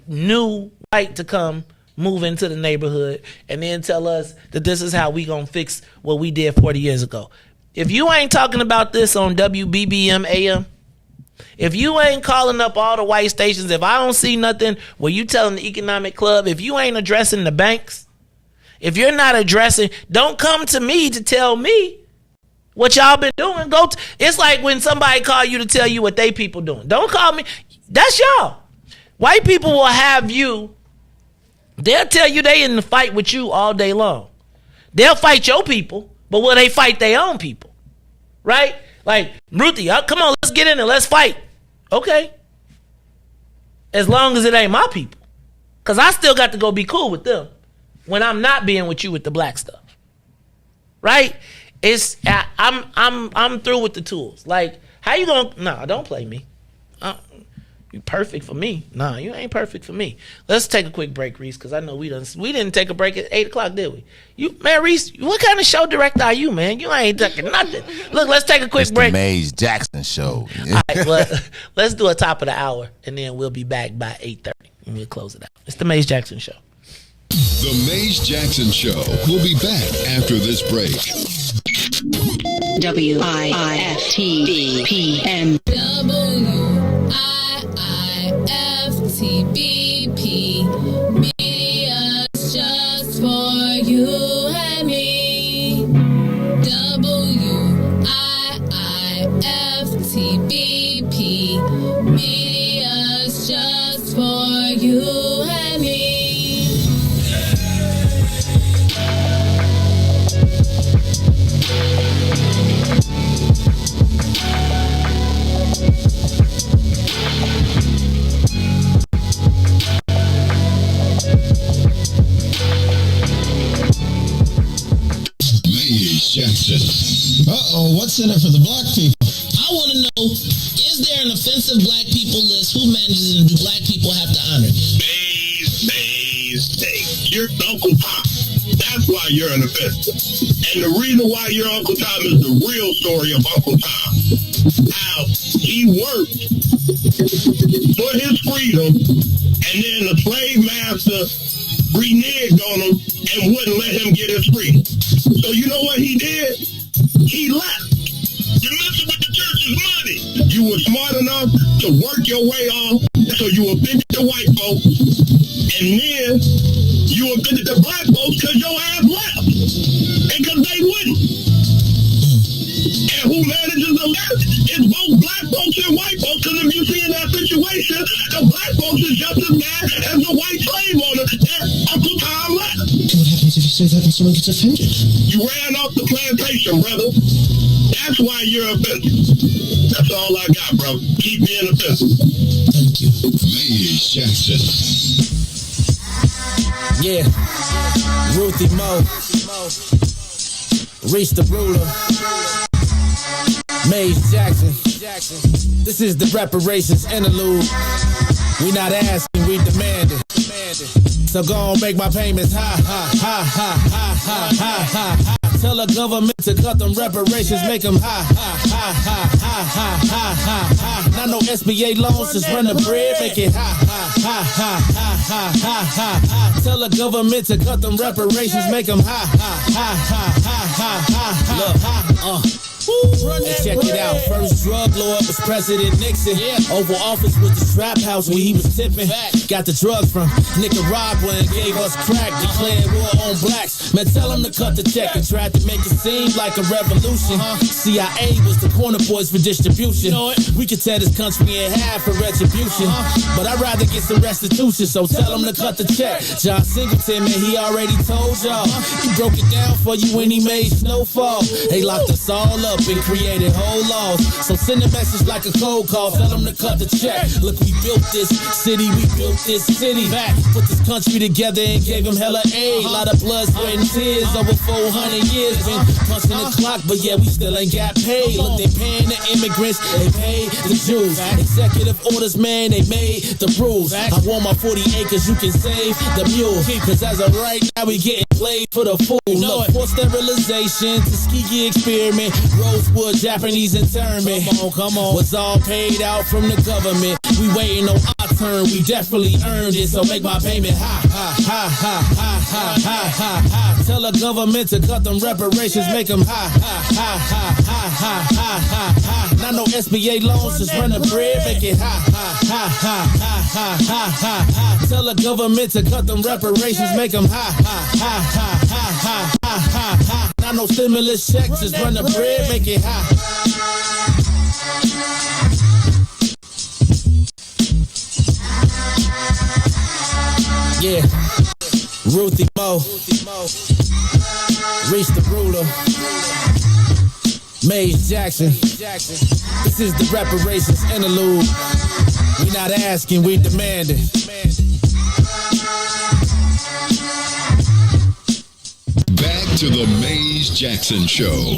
Speaker 4: new white to come move into the neighborhood and then tell us that this is how we gonna fix what we did 40 years ago. If you ain't talking about this on WBBM AM, if you ain't calling up all the white stations, if I don't see nothing where you telling the economic club, if you ain't addressing the banks, if you're not addressing, don't come to me to tell me what y'all been doing. It's like when somebody call you to tell you what they people doing. Don't call me. That's y'all. White people will have you. They'll tell you they in the fight with you all day long. They'll fight your people, but will they fight their own people? Right? Like, Ruthie, come on, let's get in and let's fight. Okay. As long as it ain't my people. Because I still got to go be cool with them when I'm not being with you with the black stuff. Right? I'm through with the tools. Like, how you gonna? No, don't play me. You perfect for me. No, you ain't perfect for me. Let's take a quick break, Reese, because I know we didn't take a break at 8:00, did we? Man, Reese, what kind of show director are you, man? You ain't taking nothing. Look, let's take a quick break.
Speaker 9: The Maze Jackson show.
Speaker 4: All right, well, let's do a top of the hour, and then we'll be back by 8:30, and we'll close it out. It's the Maze Jackson show.
Speaker 7: The Maze Jackson show. We'll be back after this break.
Speaker 3: WIFTBPM.
Speaker 7: Jackson.
Speaker 6: What's in it for the black people?
Speaker 4: I want to know, is there an offensive black people list? Who manages and do black people have to honor?
Speaker 18: You're Uncle Tom. That's why you're an offensive. And the reason why you're Uncle Tom is the real story of Uncle Tom. How he worked for his freedom, and then the slave master reneged on him and wouldn't let him get his freedom. So you know what he did? He left. You're messing with the church's money. You were smart enough to work your way off, so you offended the white folks, and then you offended the black folks because your ass left, and because they wouldn't. And who manages the left is both black folks and white folks, because if you see in that situation, the black folks is just as bad as the white slave owner that Uncle Tom left.
Speaker 4: What happens if you say that and someone gets offended?
Speaker 18: You ran off the plantation, brother. That's why you're offensive. That's all I got, bro. Keep being offensive.
Speaker 4: Thank you.
Speaker 7: Maze Jackson.
Speaker 8: Yeah. Ruthie Mo. Reese the ruler. Maze Jackson. This is the reparations interlude. We not asking, we demanding. So go on, make my payments high, high, high, high, high, high, high, high, high. Tell the government to cut them reparations, make them high, high, high, high, high, high, high, high, high. Not no SBA loans, just run the bread, make it high, high, high, high, high, high, high, high, high. Tell the government to cut them reparations, make them high, high, high, high, high, high, high, high. Look, Hey, check it out. First drug lord was President Nixon. Oval Office was the trap house where he was tipping. Got the drugs from Nicaragua and gave us crack. Declared war on blacks. Man, tell him to cut the check and tried to make it seem like a revolution. CIA was the corner boys for distribution. We could tear this country in half for retribution. But I'd rather get some restitution, so tell him to cut the check. John Singleton, man, he already told y'all. He broke it down for you when he made Snowfall. They locked us all up and created whole laws. So send a message like a cold call. Tell them to cut the check. Look, we built this city. We built this city. Back, put this country together and gave them hella aid. A lot of blood, sweat, and tears. Over 400 years. Been punching the clock, but yeah, we still ain't got paid. Look, they paying the immigrants. They paid the Jews. Executive orders, man, they made the rules. I want my 40 acres. You can save the mule. Cause as of right now, we getting played for the fool. Look, for sterilization, Tuskegee experiment. Rosewood, Japanese internment. Come on, was all paid out from the government. We waiting on our turn, we definitely earned it. So make my payment high, high, high, high, high, high, high, high, high. Tell the government to cut them reparations, make them high, high, high, high, high, high, high, high, high. Not no SBA loans, just run the bread, make it high, high, high, high, high, high, high, high, high. Tell the government to cut them reparations, make them high, high, high, high, high, high, high, high, high. Not no stimulus checks, just run the bread, make it high. Yeah, Ruthie Mo, Reese the ruler, Maze Jackson. This is the reparations interlude. We not asking, we demanding.
Speaker 7: Back to the Maze Jackson Show.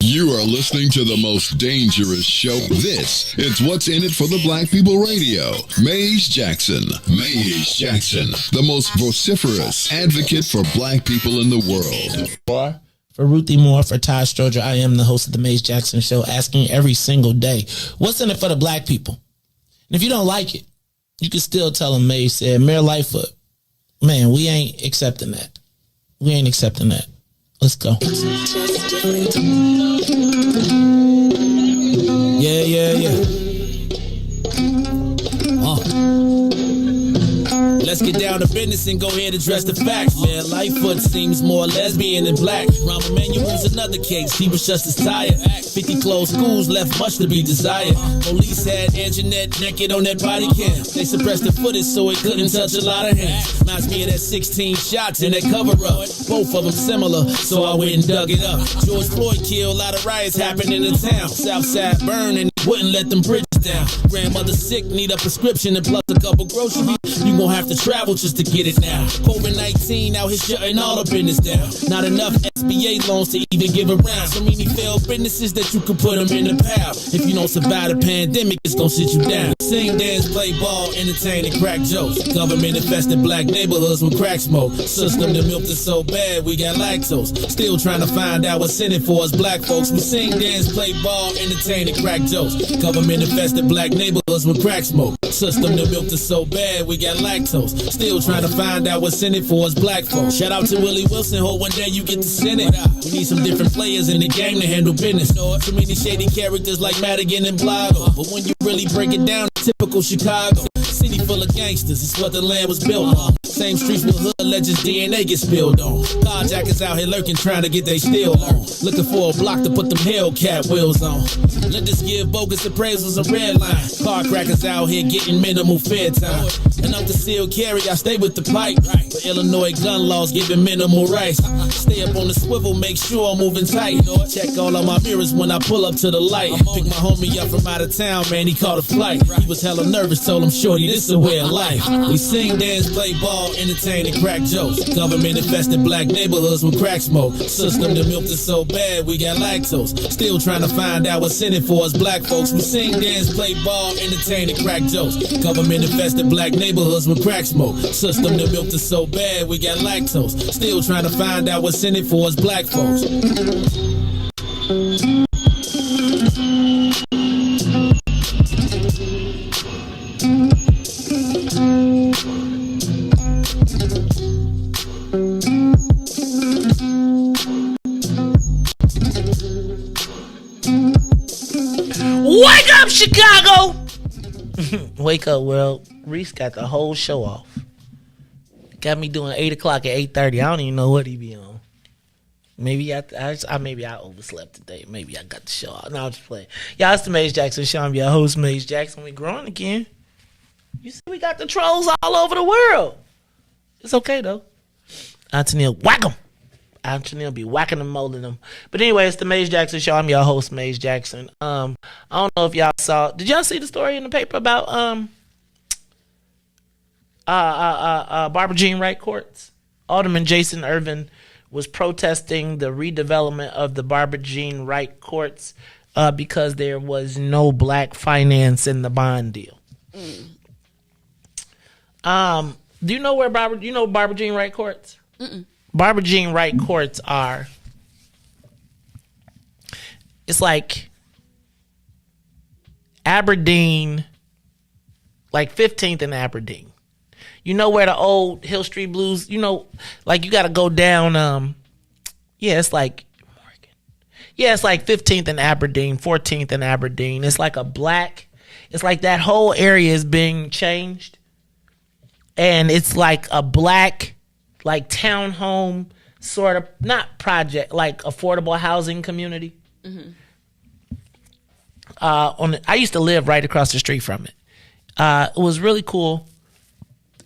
Speaker 7: You are listening to the most dangerous show. This is What's in It for the Black People Radio. Maze Jackson. Maze Jackson, the most vociferous advocate for black people in the world.
Speaker 4: For Ruthie Moore, for Todd Stroger, I am the host of the Maze Jackson Show, asking every single day, what's in it for the black people? And if you don't like it, you can still tell them Maze said, Mayor Lightfoot, man, we ain't accepting that. We ain't accepting that. Let's go.
Speaker 8: Yeah. Let's get down to business and go ahead and address the facts, man. Lightfoot seems more lesbian than black. Rahm Emanuel's another case. He was just as tired. 50 closed schools left much to be desired. Police had Anjanette naked on that body cam. They suppressed the footage so it couldn't touch a lot of hands. Reminds me of that 16 shots in that cover-up. Both of them similar, so I went and dug it up. George Floyd killed, a lot of riots happened in the town. Southside burned and wouldn't let them bridges down. Grandmother sick, need a prescription and plus a couple groceries. You gon' have to travel just to get it now. COVID-19 out here shutting all the business down. Not enough SBA loans to even give around. So many failed businesses that you can put them in the pile. If you don't survive the pandemic, it's gon' sit you down. Sing, dance, play ball, entertain, and crack jokes. Government infested black neighborhoods with crack smoke. System that milked us so bad, we got lactose. Still trying to find out what's in it for us black folks. We sing, dance, play ball, entertain, and crack jokes. Government infested black neighborhoods with crack smoke. System that milked us so bad, we got lactose. Still trying to find out what's in it for us black folks. Shout out to Willie Wilson, hope one day you get to send it. We need some different players in the game to handle business. Too many shady characters like Madigan and Blago. But when you really break it down, typical Chicago. City full of gangsters, it's what the land was built on. Same streets with hood legends, DNA get spilled on. Carjackers out here lurking, trying to get they steel on. Looking for a block to put them Hellcat wheels on. Let us give bogus appraisals a red line. Car crackers out here getting minimal fair time. And up the seal carry, I stay with the pipe. But Illinois gun laws giving minimal rights. Stay up on the swivel, make sure I'm moving tight. Check all of my mirrors when I pull up to the light. Pick my homie up from out of town, man, he caught a flight. He was hella nervous, told him, shorty, this is a way of life. We sing, dance, play ball, entertain, and crack jokes. Government infested black neighborhoods with crack smoke. System that milked us so bad, we got lactose. Still trying to find out what's in it for us black folks. We sing, dance, play ball, entertain, and crack jokes. Government infested black neighborhoods with crack smoke. System that milked us so bad, we got lactose. Still trying to find out what's in it for us black folks.
Speaker 4: Wake up, Chicago! Wake up, world. Reese got the whole show off. Got me doing 8 o'clock at 8:30. I don't even know what he be on. Maybe I overslept today. Maybe I got the show off. No, I'm just playing. Y'all, it's the Maze Jackson show. I'm your host, Maze Jackson. We growing again. You see, we got the trolls all over the world. It's okay, though. Auntie Neil, whack them. Auntie Neil be whacking them, molding them. But anyway, it's the Maze Jackson show. I'm your host, Maze Jackson. I don't know if y'all saw. Did y'all see the story in the paper about Barbara Jean Wright courts? Alderman Jason Irvin was protesting the redevelopment of the Barbara Jean Wright courts because there was no black finance in the bond deal. Do you know where Barbara Jean Wright courts? Mm-mm. Barbara Jean Wright courts are, it's like Aberdeen, like 15th and Aberdeen. You know where the old Hill Street Blues, like you got to go down, it's like Morgan. Yeah, it's like 15th and Aberdeen, 14th and Aberdeen. It's like it's like that whole area is being changed. And it's like a black, like townhome sort of, not project, like affordable housing community. Mm-hmm. I used to live right across the street from it. It was really cool.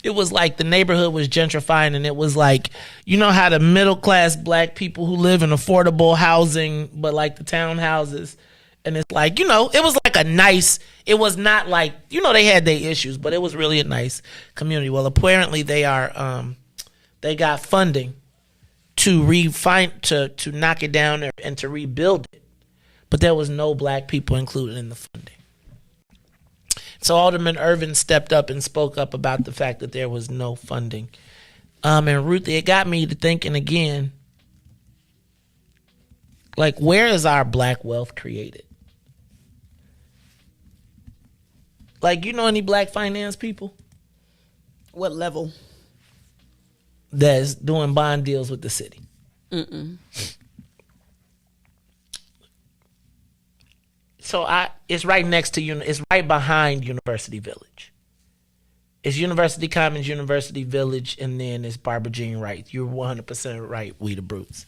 Speaker 4: It was like the neighborhood was gentrifying, and it was like, you know how the middle class black people who live in affordable housing, but like the townhouses, and it's like, it was like a nice, it was not like, they had their issues, but it was really a nice community. Well, apparently they got funding to to knock it down and to rebuild it, but there was no black people included in the funding. So Alderman Irvin stepped up and spoke up about the fact that there was no funding. And Ruthie, it got me to thinking again, like, where is our black wealth created? Like, any black finance people?
Speaker 10: What level?
Speaker 4: That's doing bond deals with the city.
Speaker 10: Mm-mm.
Speaker 4: So it's right next to it's right behind University Village. It's University Commons, University Village, and then it's Barbara Jean Wright. You're 100% right, we the brutes.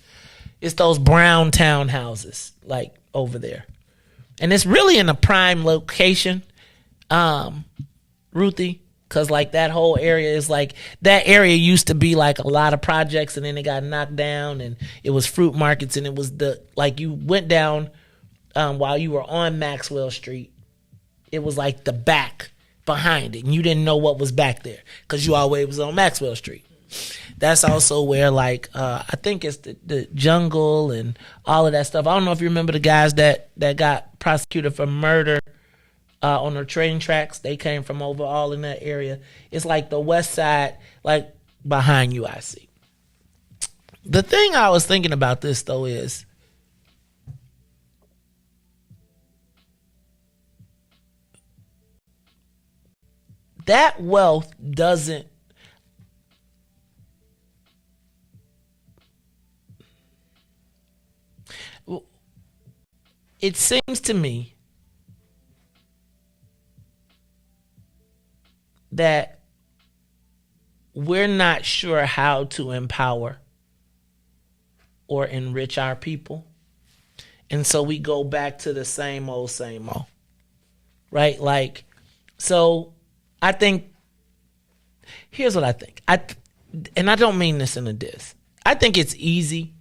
Speaker 4: It's those brown townhouses, like over there. And it's really in a prime location, Ruthie, because like that whole area is like, that area used to be like a lot of projects, and then it got knocked down, and it was fruit markets, and it was you went down while you were on Maxwell Street, it was like the back behind it, and you didn't know what was back there because you always was on Maxwell Street. That's also where, like, I think it's the jungle and all of that stuff. I don't know if you remember the guys that got prosecuted for murder on the train tracks. They came from over all in that area. It's like the west side, like behind you, I see. The thing I was thinking about this, though, is that wealth doesn't it seems to me that we're not sure how to empower or enrich our people. And so we go back to the same old, right? Like, so I think, here's what I think. And I don't mean this in a diss. I think it's easy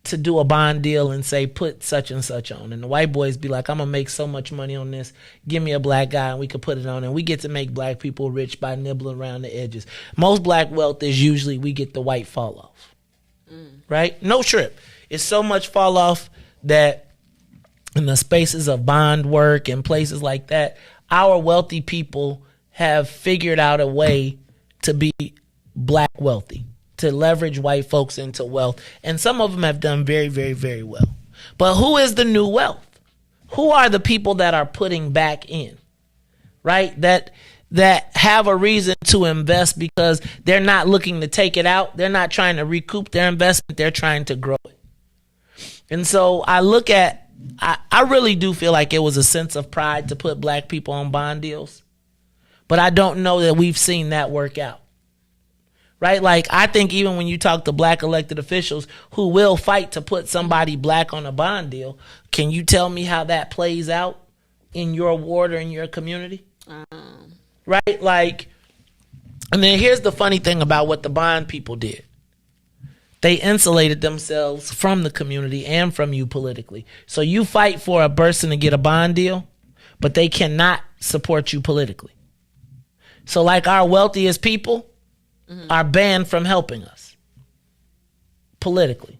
Speaker 4: to do a bond deal and say, put such and such on. And the white boys be like, I'm going to make so much money on this. Give me a black guy and we could put it on. And we get to make black people rich by nibbling around the edges. Most black wealth is usually we get the white fall off. Right? No trip. It's so much fall off that in the spaces of bond work and places like that, our wealthy people have figured out a way to be black wealthy, to leverage white folks into wealth. And some of them have done very, very, very well. But who is the new wealth? Who are the people that are putting back in, right? That have a reason to invest because they're not looking to take it out. They're not trying to recoup their investment. They're trying to grow it. And so I look at, I really do feel like it was a sense of pride to put black people on bond deals. But I don't know that we've seen that work out. Right? Like, I think even when you talk to black elected officials who will fight to put somebody black on a bond deal, can you tell me how that plays out in your ward or in your community? Right? Like, and then here's the funny thing about what the bond people did. They insulated themselves from the community and from you politically. So you fight for a person to get a bond deal, but they cannot support you politically. So like our wealthiest people are banned from helping us politically.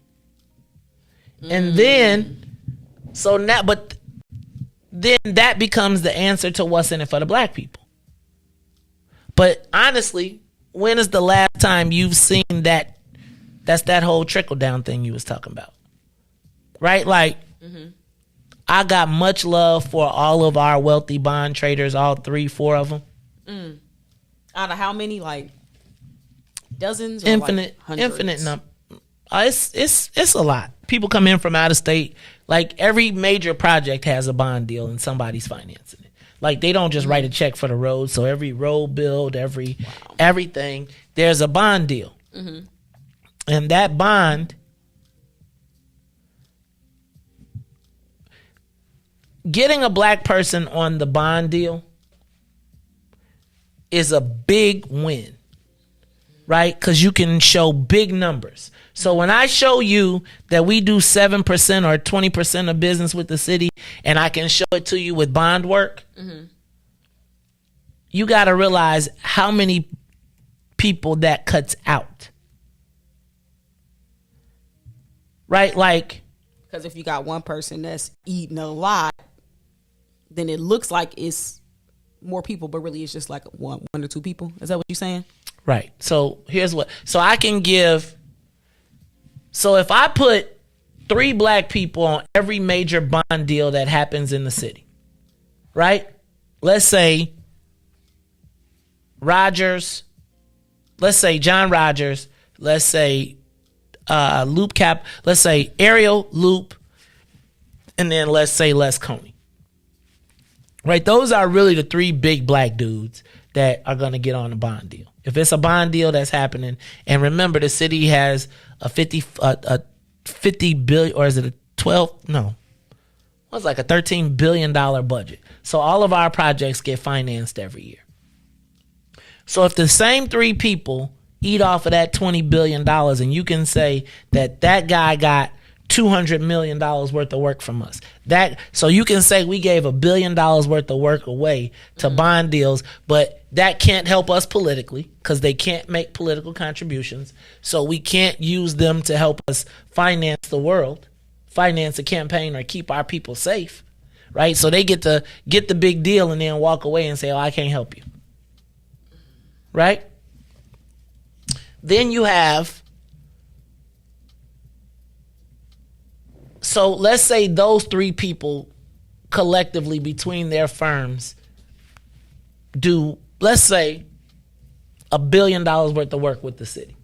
Speaker 4: And then, so now, but then that becomes the answer to what's in it for the black people. But honestly, when is the last time you've seen that? That's that whole trickle down thing you was talking about. Right? Like, I got much love for all of our wealthy bond traders, all 3-4 of them.
Speaker 10: Out of how many? Like dozens? Or
Speaker 4: infinite number. It's a lot. People come in from out of state. Like every major project has a bond deal and somebody's financing it. Like they don't just write a check for the road. So every road build, everything, there's a bond deal. And that bond, getting a black person on the bond deal is a big win, right? Because you can show big numbers. So when I show you that we do 7% or 20% of business with the city, and I can show it to you with bond work, you got to realize how many people that cuts out. Right? Like,
Speaker 10: because if you got one person that's eating a lot, then it looks like it's more people, but really it's just like one or two people. Is that what you're saying?
Speaker 4: Right. So here's what. So I can give. So if I put 3 black people on every major bond deal that happens in the city, right? Let's say Rogers. Let's say John Rogers. Let's say Loop Cap. Let's say Ariel Loop, and then let's say Les Coney. Right, those are really the 3 big black dudes that are going to get on a bond deal. If it's a bond deal that's happening, and remember the city has a 50 billion, or is it a 12? No, it's like a $13 billion budget. So all of our projects get financed every year. So if the same 3 people eat off of that $20 billion, and you can say that guy got $200 million worth of work from us. So you can say we gave $1 billion worth of work away to bond deals, but that can't help us politically because they can't make political contributions. So we can't use them to help us finance the world, finance a campaign, or keep our people safe, right? So they get to get the big deal and then walk away and say, oh, I can't help you, right? Then you have, so let's say those three people collectively between their firms do, let's say, $1 billion worth of work with the city.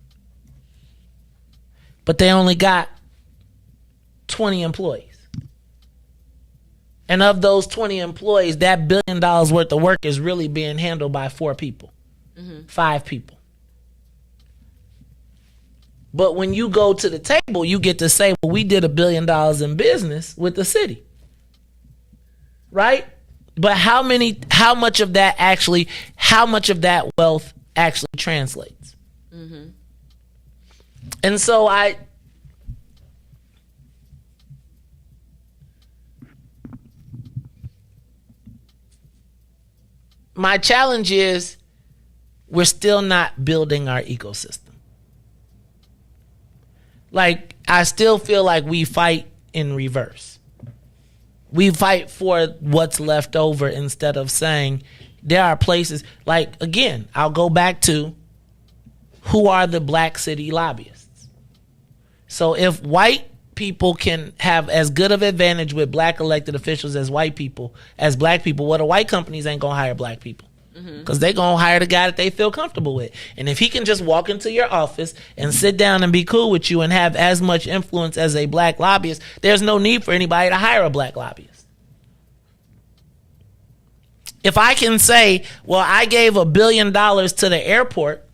Speaker 4: But they only got 20 employees. And of those 20 employees, that $1 billion worth of work is really being handled by 4 people, 5 people. But when you go to the table, you get to say, well, we did $1 billion in business with the city. Right? But how much of that wealth actually translates? And so my challenge is we're still not building our ecosystem. Like, I still feel like we fight in reverse. We fight for what's left over instead of saying there are places, like, again, I'll go back to who are the black city lobbyists. So if white people can have as good of advantage with black elected officials as black people, well, the white companies ain't gonna hire black people. Because they're going to hire the guy that they feel comfortable with. And if he can just walk into your office and sit down and be cool with you and have as much influence as a black lobbyist, there's no need for anybody to hire a black lobbyist. If I can say, well, I gave $1 billion to the airport,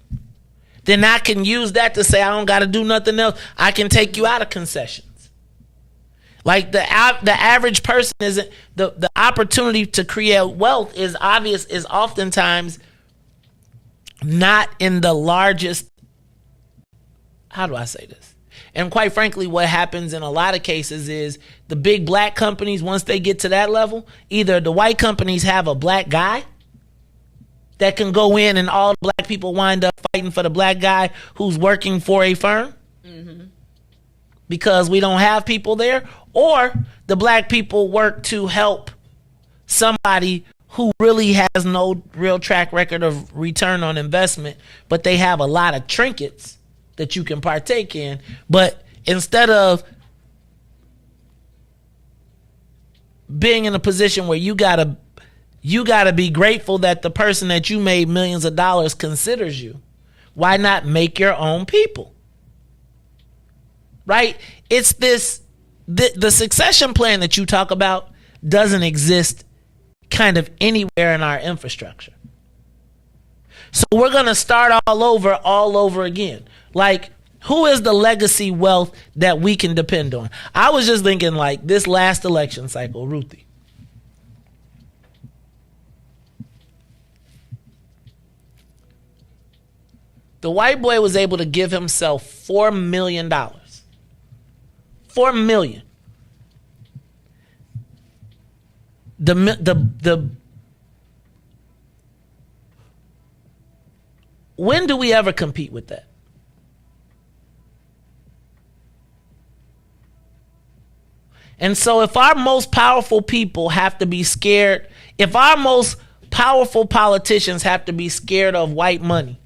Speaker 4: then I can use that to say I don't got to do nothing else. I can take you out of concessions. Like the average person isn't, the opportunity to create wealth is oftentimes not in the largest, how do I say this? And quite frankly, what happens in a lot of cases is the big black companies, once they get to that level, either the white companies have a black guy that can go in and all the black people wind up fighting for the black guy who's working for a firm because we don't have people there, or the black people work to help somebody who really has no real track record of return on investment, but they have a lot of trinkets that you can partake in. But instead of being in a position where you gotta be grateful that the person that you made millions of dollars considers you, why not make your own people? Right? It's this, the succession plan that you talk about doesn't exist kind of anywhere in our infrastructure. So we're going to start all over again. Like, who is the legacy wealth that we can depend on? I was just thinking, like, this last election cycle, Ruthie. The white boy was able to give himself $4 million. $4 million. When do we ever compete with that? And so if our most powerful people have to be scared, if our most powerful politicians have to be scared of white money,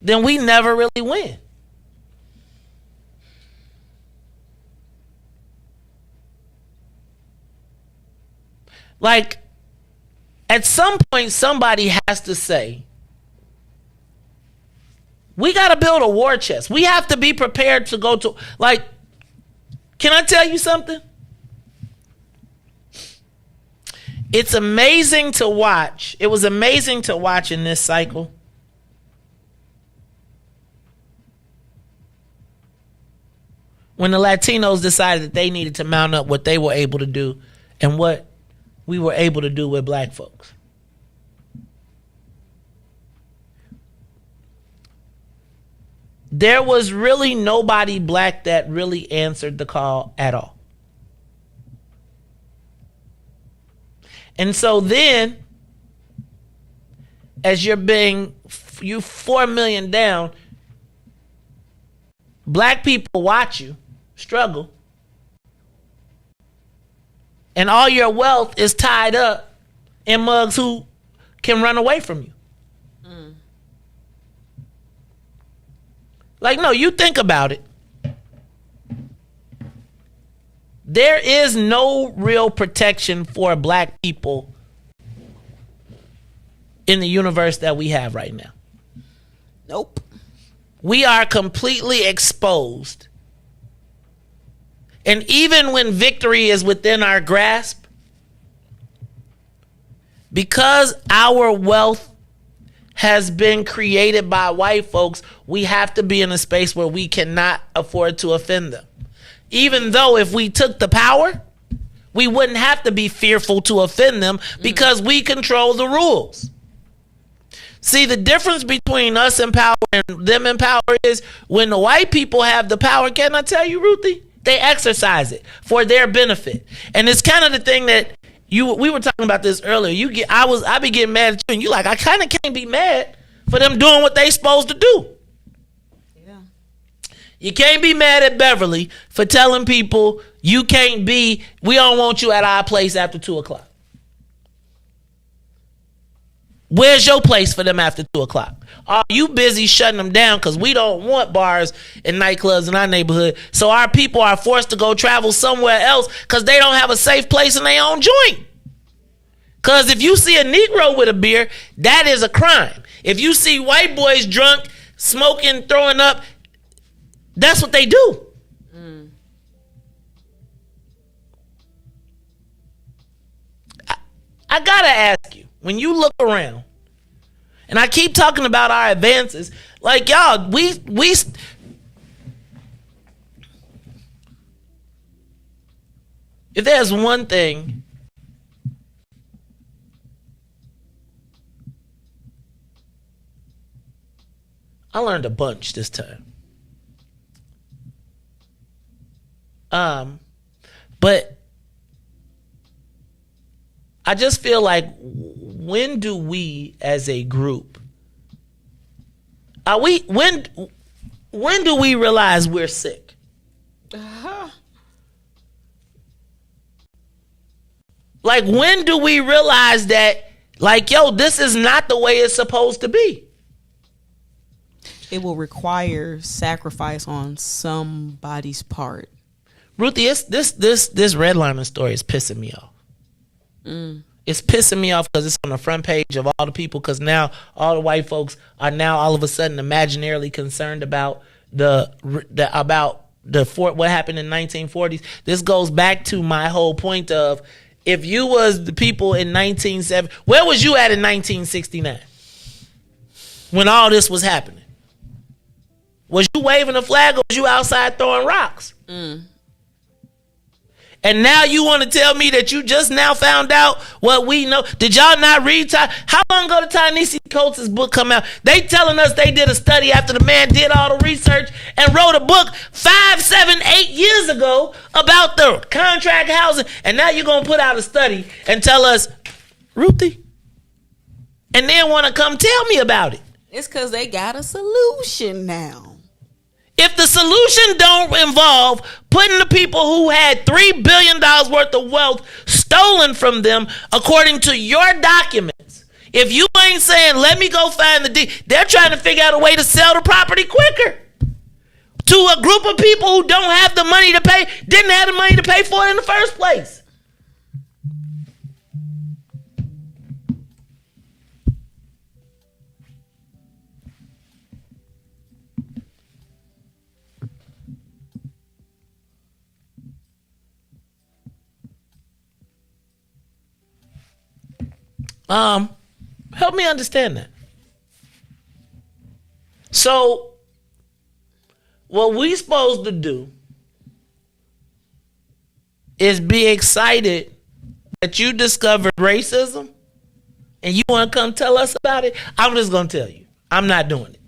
Speaker 4: then we never really win. Like, at some point, somebody has to say, we got to build a war chest. We have to be prepared to go to, like, can I tell you something? It's amazing to watch. It was amazing to watch in this cycle. When the Latinos decided that they needed to mount up what they were able to do and what we were able to do with black folks. there was really nobody black that really answered the call at all. And so then, as you 4 million down, black people watch you struggle, and all your wealth is tied up in mugs who can run away from you. Like, no, you think about it. There is no real protection for black people in the universe that we have right now.
Speaker 10: Nope.
Speaker 4: We are completely exposed. And even when victory is within our grasp, because our wealth has been created by white folks, we have to be in a space where we cannot afford to offend them. Even though if we took the power, we wouldn't have to be fearful to offend them because we control the rules. See, the difference between us in power and them in power is when the white people have the power, can I tell you, Ruthie? They exercise it for their benefit. And it's kind of the thing that we were talking about this earlier. I be getting mad at you, and you like, I kind of can't be mad for them doing what they supposed to do. Yeah. You can't be mad at Beverly for telling people we don't want you at our place after 2:00. Where's your place for them after 2:00? Are you busy shutting them down because we don't want bars and nightclubs in our neighborhood? So our people are forced to go travel somewhere else because they don't have a safe place in their own joint. Because if you see a Negro with a beer, that is a crime. If you see white boys drunk, smoking, throwing up, that's what they do. I gotta ask you, when you look around, and I keep talking about our advances, like y'all, we if there's one thing I learned a bunch this time. But I just feel like, when do we as a group, when do we realize we're sick? Like, when do we realize that, like, yo, this is not the way it's supposed to be?
Speaker 10: It will require sacrifice on somebody's part.
Speaker 4: Ruthie, this redlining story is pissing me off. It's pissing me off because it's on the front page of all the people, because now all the white folks are now all of a sudden imaginarily concerned about what happened in the 1940s. This goes back to my whole point of, if you was the people in 1970, where was you at in 1969 when all this was happening? Was you waving a flag or was you outside throwing rocks? And now you want to tell me that you just now found out what we know? Did y'all not read? How long ago did Ta-Nehisi Coates' book come out? They telling us they did a study after the man did all the research and wrote a book 5, 7, 8 years ago about the contract housing. And now you're going to put out a study and tell us, Ruthie, and then want to come tell me about it.
Speaker 10: It's because they got a solution now.
Speaker 4: If the solution don't involve putting the people who had $3 billion worth of wealth stolen from them according to your documents, if you ain't saying, let me go find the deed, they're trying to figure out a way to sell the property quicker to a group of people who don't have the money to pay, didn't have the money to pay for it in the first place. Help me understand that. So, what we supposed to do is be excited that you discovered racism and you want to come tell us about it. I'm just going to tell you, I'm not doing it.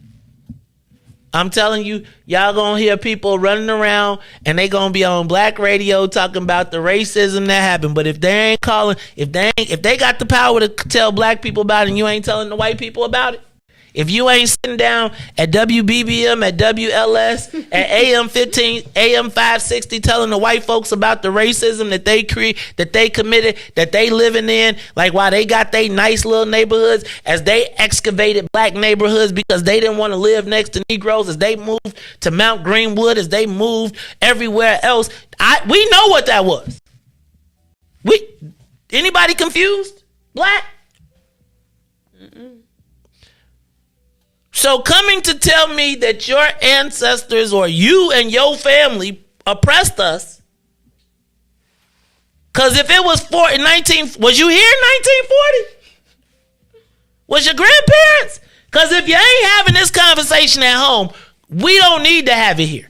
Speaker 4: I'm telling you, y'all gonna hear people running around and they gonna be on black radio talking about the racism that happened. But if they ain't calling, if they got the power to tell black people about it and you ain't telling the white people about it, if you ain't sitting down at WBBM, at WLS, at AM 560 telling the white folks about the racism that they committed, that they living in, like why they got they nice little neighborhoods, as they excavated black neighborhoods because they didn't want to live next to Negroes, as they moved to Mount Greenwood, as they moved everywhere else. We know what that was. Anybody confused? Black? So coming to tell me that your ancestors or you and your family oppressed us, because if it was was you here in 1940? Was your grandparents? Because if you ain't having this conversation at home, we don't need to have it here.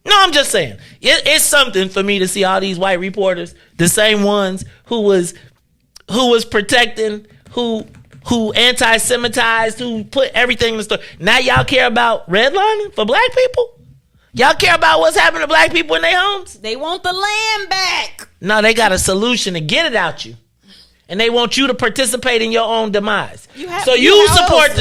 Speaker 4: No, I'm just saying. It's something for me to see all these white reporters, the same ones who was protecting, who anti-Semitized, who put everything in the story. Now y'all care about redlining for black people? Y'all care about what's happening to black people in their homes?
Speaker 10: They want the land back.
Speaker 4: No, they got a solution to get it out you. And they want you to participate in your own demise. You support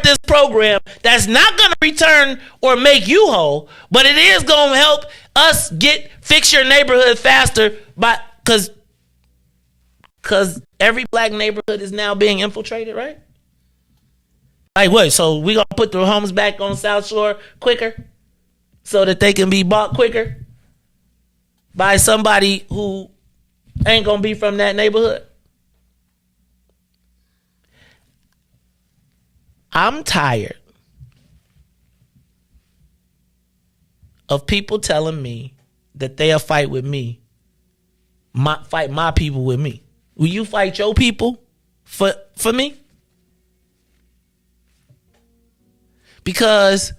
Speaker 4: this program that's not going to return or make you whole, but it is going to help us fix your neighborhood faster because every black neighborhood is now being infiltrated, right? Like what? So we gonna put the homes back on South Shore quicker so that they can be bought quicker by somebody who ain't gonna be from that neighborhood? I'm tired of people telling me that they'll fight with me, fight my people with me. Will you fight your people for me? Because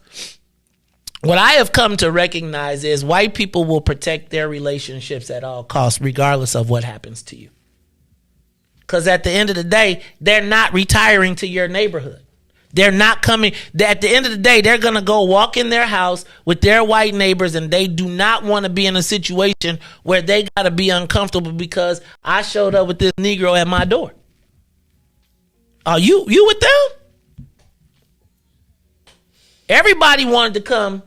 Speaker 4: what I have come to recognize is white people will protect their relationships at all costs, regardless of what happens to you. Because at the end of the day, they're not retiring to your neighborhood. They're not coming. At the end of the day, they're going to go walk in their house with their white neighbors, and they do not want to be in a situation where they got to be uncomfortable because I showed up with this Negro at my door. Are you with them? Everybody wanted to come.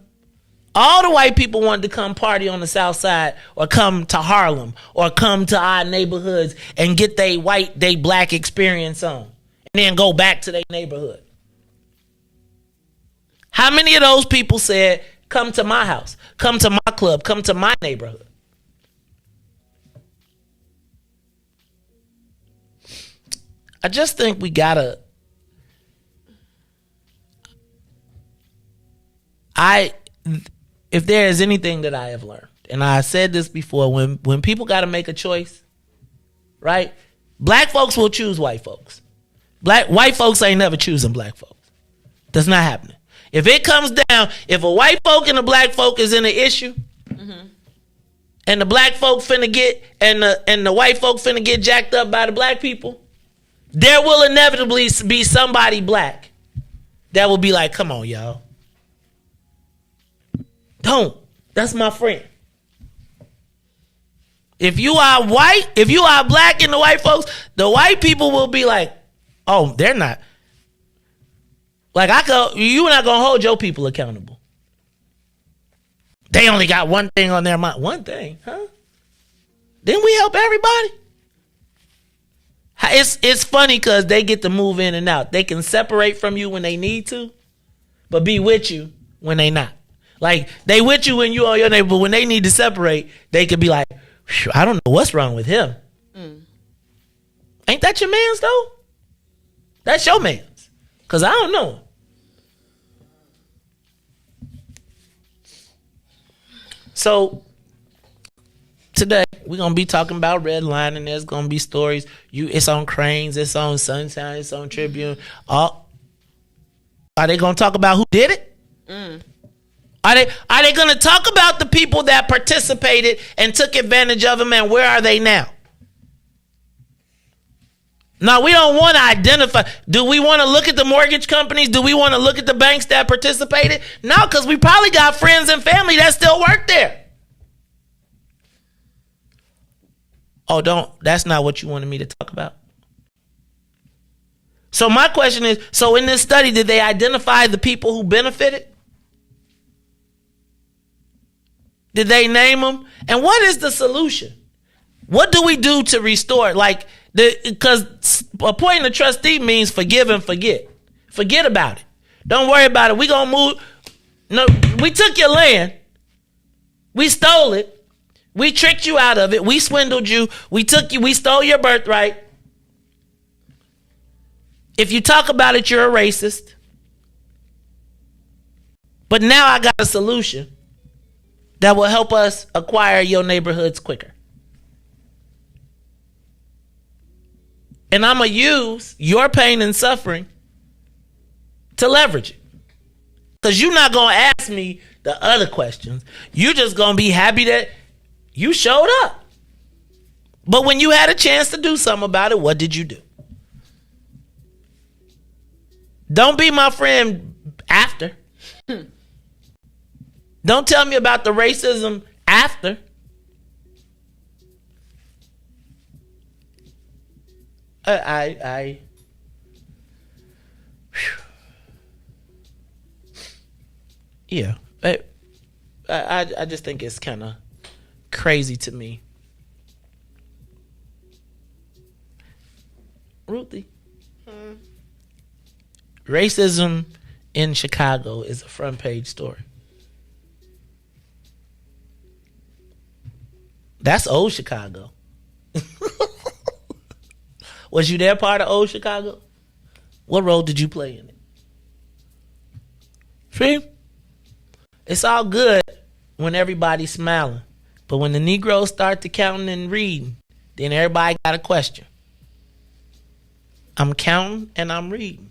Speaker 4: All the white people wanted to come party on the South Side or come to Harlem or come to our neighborhoods and get they black experience on and then go back to their neighborhood. How many of those people said, come to my house, come to my club, come to my neighborhood? I just think we gotta, if there is anything that I have learned, and I said this before, when people gotta make a choice, right? Black folks will choose white folks. White folks ain't never choosing black folks. That's not happening. If it comes down, if a white folk and a black folk is in an issue, and the black folk finna get and the white folk finna get jacked up by the black people, there will inevitably be somebody black that will be like, come on, y'all. Don't. That's my friend. If you are white, if you are black and the white folks, the white people will be like, oh, they're not. Like you not gonna hold your people accountable. They only got one thing on their mind. One thing, huh? Didn't we help everybody? It's funny because they get to move in and out. They can separate from you when they need to, but be with you when they not. Like they with you when you on your neighbor, but when they need to separate, they could be like, I don't know what's wrong with him. Ain't that your man's though? That's your man's. Because I don't know. So today we're gonna be talking about redlining. There's gonna be stories. It's on Cranes, it's on Sunshine, it's on Tribune. Are they gonna talk about who did it? Are they gonna talk about the people that participated and took advantage of them, and where are they now? No, we don't want to identify. Do we want to look at the mortgage companies? Do we want to look at the banks that participated? No, because we probably got friends and family that still work there. Oh, that's not what you wanted me to talk about. So my question is, so in this study, did they identify the people who benefited? Did they name them? And what is the solution? What do we do to restore? Like, because appointing a trustee means forgive and forget. Forget about it. Don't worry about it. We gonna move. No, we took your land. We stole it. We tricked you out of it. We swindled you. We took you. We stole your birthright. If you talk about it, you're a racist. But now I got a solution that will help us acquire your neighborhoods quicker. And I'm going to use your pain and suffering to leverage it. Because you're not going to ask me the other questions. You're just going to be happy that you showed up. But when you had a chance to do something about it, what did you do? Don't be my friend after. Don't tell me about the racism after. Yeah. I just think it's kind of crazy to me. Ruthie. Racism in Chicago is a front page story. That's old Chicago. Was you there part of old Chicago? What role did you play in it? See? It's all good when everybody's smiling. But when the Negroes start to counting and reading, then everybody got a question. I'm counting and I'm reading.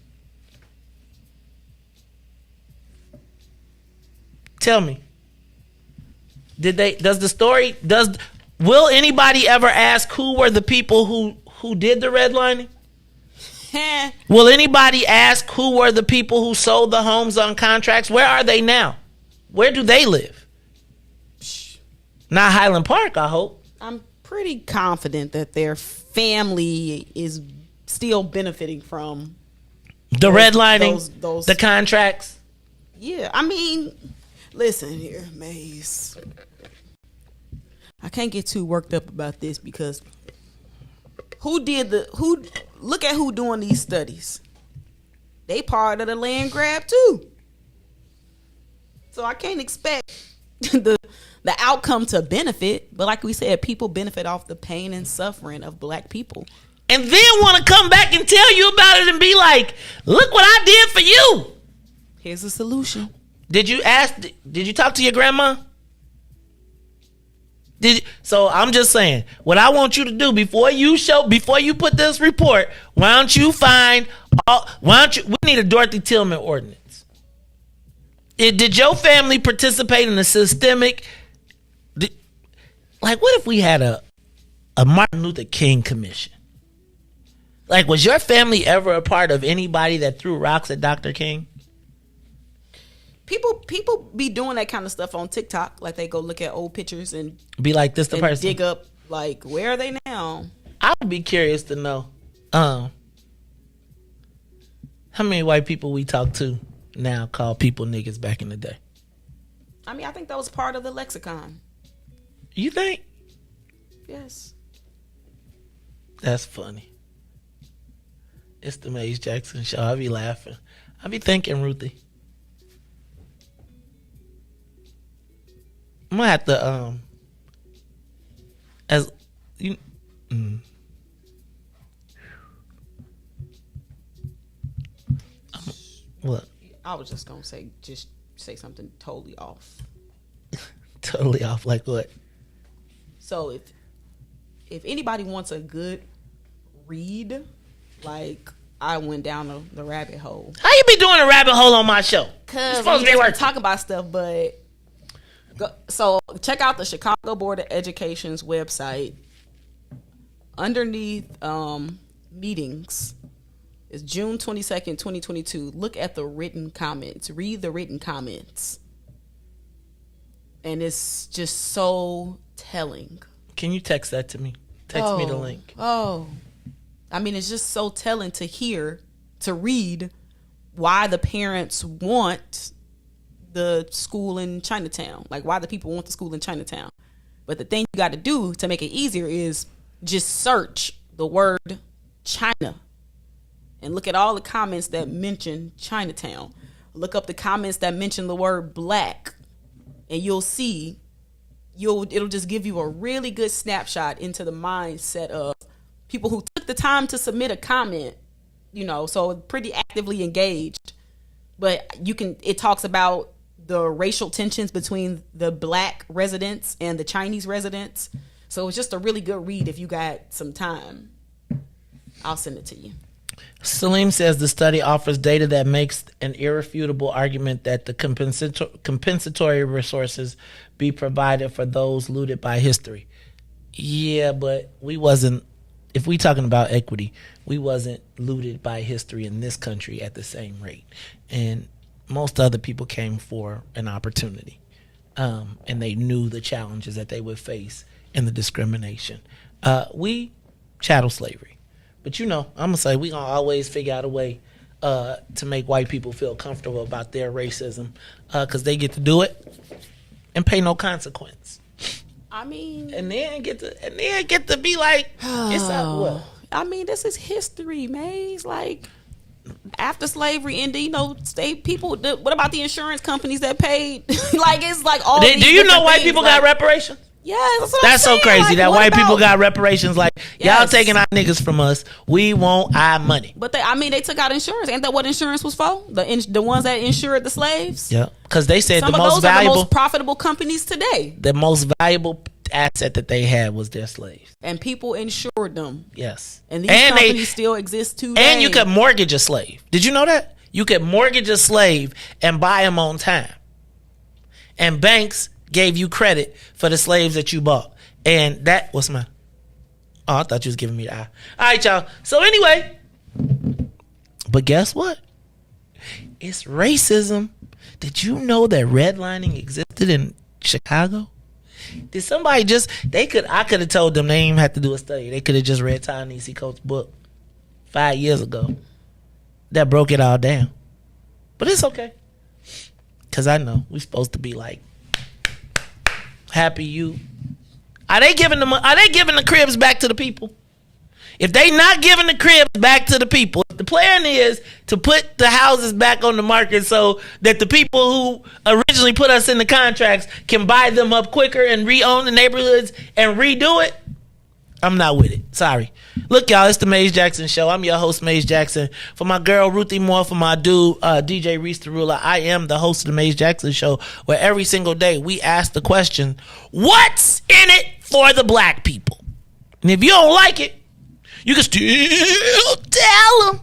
Speaker 4: Tell me. Will anybody ever ask who were the people who did the redlining? Will anybody ask who were the people who sold the homes on contracts? Where are they now? Where do they live? Not Highland Park, I hope.
Speaker 10: I'm pretty confident that their family is still benefiting from
Speaker 4: the redlining, the contracts.
Speaker 10: Yeah, I mean, listen here, Maze. I can't get too worked up about this because look at who doing these studies. They part of the land grab too. So I can't expect the outcome to benefit, but like we said, people benefit off the pain and suffering of black people.
Speaker 4: And then want to come back and tell you about it and be like, look what I did for you.
Speaker 10: Here's a solution.
Speaker 4: Did you talk to your grandma? So I'm just saying, what I want you to do before you put this report, we need a Dorothy Tillman ordinance. Did your family participate in a systemic, like what if we had a Martin Luther King commission? Like, was your family ever a part of anybody that threw rocks at Dr. King?
Speaker 10: People be doing that kind of stuff on TikTok. Like they go look at old pictures and
Speaker 4: be like, this the person.
Speaker 10: Dig up, like, where are they now?
Speaker 4: I would be curious to know how many white people we talk to now call people niggas back in the day.
Speaker 10: I mean, I think that was part of the lexicon.
Speaker 4: You think?
Speaker 10: Yes.
Speaker 4: That's funny. It's the Maze Jackson show. I be laughing. I be thinking, Ruthie. I'm gonna have to as you what?
Speaker 10: I was just gonna say something totally off.
Speaker 4: Totally off, like what?
Speaker 10: So if anybody wants a good read, like I went down the rabbit hole.
Speaker 4: How you be doing a rabbit hole on my show?
Speaker 10: Cause I'm just talking about stuff, but so check out the Chicago Board of Education's website. Underneath meetings. It's June 22nd, 2022. Look at the written comments. Read the written comments. And it's just so telling.
Speaker 4: Can you text that to me? Text me the link.
Speaker 10: Oh. I mean, it's just so telling to read why the parents want the school in Chinatown. Like, why the people want the school in Chinatown. But the thing you got to do to make it easier is just search the word China. And look at all the comments that mention Chinatown. Look up the comments that mention the word black. And you'll see, it'll just give you a really good snapshot into the mindset of people who took the time to submit a comment, so pretty actively engaged. But it talks about the racial tensions between the black residents and the Chinese residents. So it's just a really good read if you got some time. I'll send it to you.
Speaker 4: Salim says the study offers data that makes an irrefutable argument that the compensatory resources be provided for those looted by history. Yeah, but if we talking about equity, we wasn't looted by history in this country at the same rate. And most other people came for an opportunity. And they knew the challenges that they would face and the discrimination. We chattel slavery. But I'm going to say we're going to always figure out a way to make white people feel comfortable about their racism because they get to do it and pay no consequence.
Speaker 10: I mean...
Speaker 4: And then get to be like, it's not what?
Speaker 10: I mean, this is history, Maze. Like, after slavery ended, people... What about the insurance companies that paid? Like, it's like all these
Speaker 4: do you know white people got reparations?
Speaker 10: Yeah,
Speaker 4: that's so crazy that white people got reparations. Like, y'all taking our niggas from us, we want our money.
Speaker 10: But they took out insurance. Ain't that what insurance was for? The ones that insured the slaves.
Speaker 4: Yeah, because they said
Speaker 10: some
Speaker 4: the
Speaker 10: of
Speaker 4: most
Speaker 10: those
Speaker 4: valuable,
Speaker 10: are the most profitable companies today.
Speaker 4: The most valuable asset that they had was their slaves,
Speaker 10: and people insured them.
Speaker 4: Yes,
Speaker 10: and these companies still exist today.
Speaker 4: And you could mortgage a slave. Did you know that? You could mortgage a slave and buy him on time, and banks gave you credit for the slaves that you bought. And that was my... Oh, I thought you was giving me the eye. All right, y'all. So anyway, but guess what? It's racism. Did you know that redlining existed in Chicago? Did somebody I could have told them they didn't even have to do a study. They could have just read Ta-Nehisi Coates' book 5 years ago. That broke it all down. But it's okay. Because I know we're supposed to be like, happy you. Are they giving the cribs back to the people? If they not giving the cribs back to the people, if the plan is to put the houses back on the market so that the people who originally put us in the contracts can buy them up quicker and re-own the neighborhoods and redo it, I'm not with it. Sorry. Look, y'all, it's the Maze Jackson Show. I'm your host, Maze Jackson. For my girl, Ruthie Moore, for my dude, DJ Reese the Ruler, I am the host of the Maze Jackson Show, where every single day we ask the question, what's in it for the black people? And if you don't like it, you can still tell them.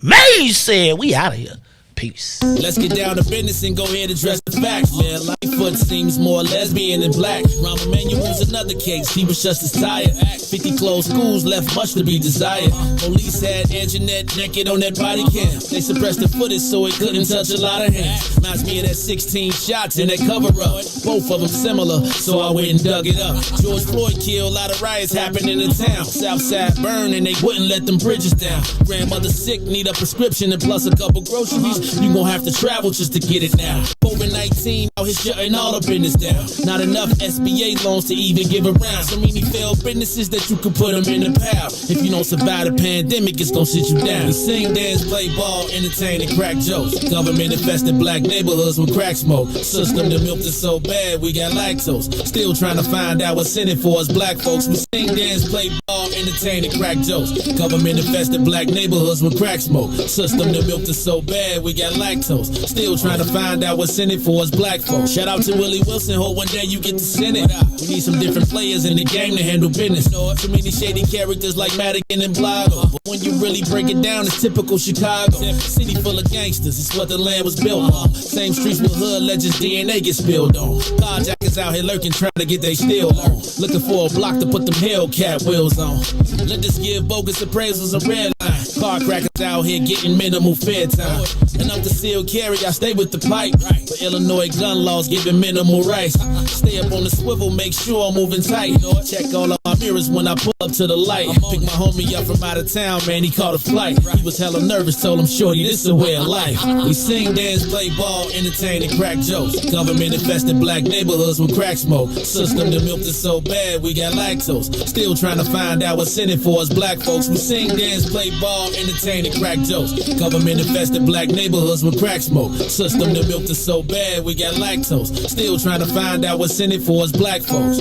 Speaker 4: Maze said, we out of here. Peace.
Speaker 8: Let's get down to business and go ahead and address the facts, man. Lightfoot seems more lesbian than black. Rahm Emanuel's another case. He was just as tired. 50 closed schools left much to be desired. Police had Anjanette naked on that body cam. They suppressed the footage so it couldn't touch a lot of hands. Reminds me of that 16 shots in that cover-up. Both of them similar, so I went and dug it up. George Floyd killed, a lot of riots happened in the town. Southside burned and they wouldn't let them bridges down. Grandmother sick, need a prescription and plus a couple groceries. You gon' have to travel just to get it now. COVID-19 out here shutting all the business down. Not enough SBA loans to even give around. So many failed businesses that you could put them in the pile. If you don't survive the pandemic, it's gon' sit you down. We sing, dance, play ball, entertain, and crack jokes. Government infested black neighborhoods with crack smoke. System that milked us so bad, we got lactose. Still trying to find out what's in it for us black folks. We sing, dance, play ball, entertain, and crack jokes. Government infested black neighborhoods with crack smoke. System that milked us so bad, we got lactose. Still trying to find out what's in it for us black folks. Shout out to Willie Wilson, hope one day you get to send it. We need some different players in the game to handle business. Too many shady characters like Madigan and Blago. But when you really break it down, it's typical Chicago. City full of gangsters, it's what the land was built on. Same streets with hood legends, DNA gets spilled on. Carjackers niggas out here lurking, trying to get they steel on. Looking for a block to put them Hellcat wheels on. Let this give bogus appraisals a red line. Car crackers out here getting minimal fair time. And up to seal carry, I stay with the pipe. But Illinois gun laws giving minimal rights. Stay up on the swivel, make sure I'm moving tight. Check all of my mirrors when I pull up to the light. Pick my homie up from out of town, man, he caught a flight. He was hella nervous, told him, shorty, this is a way of life. We sing, dance, play ball, entertain, and crack jokes. Government infested black neighborhoods with crack smoke. System that milked us so bad, we got lactose. Still trying to find out what's in it for us black folks. We sing, dance, play ball, entertain, and crack jokes. Government infested black neighborhoods with crack smoke. System that milked us so bad, we got lactose. Still trying to find out what's in it for us black folks.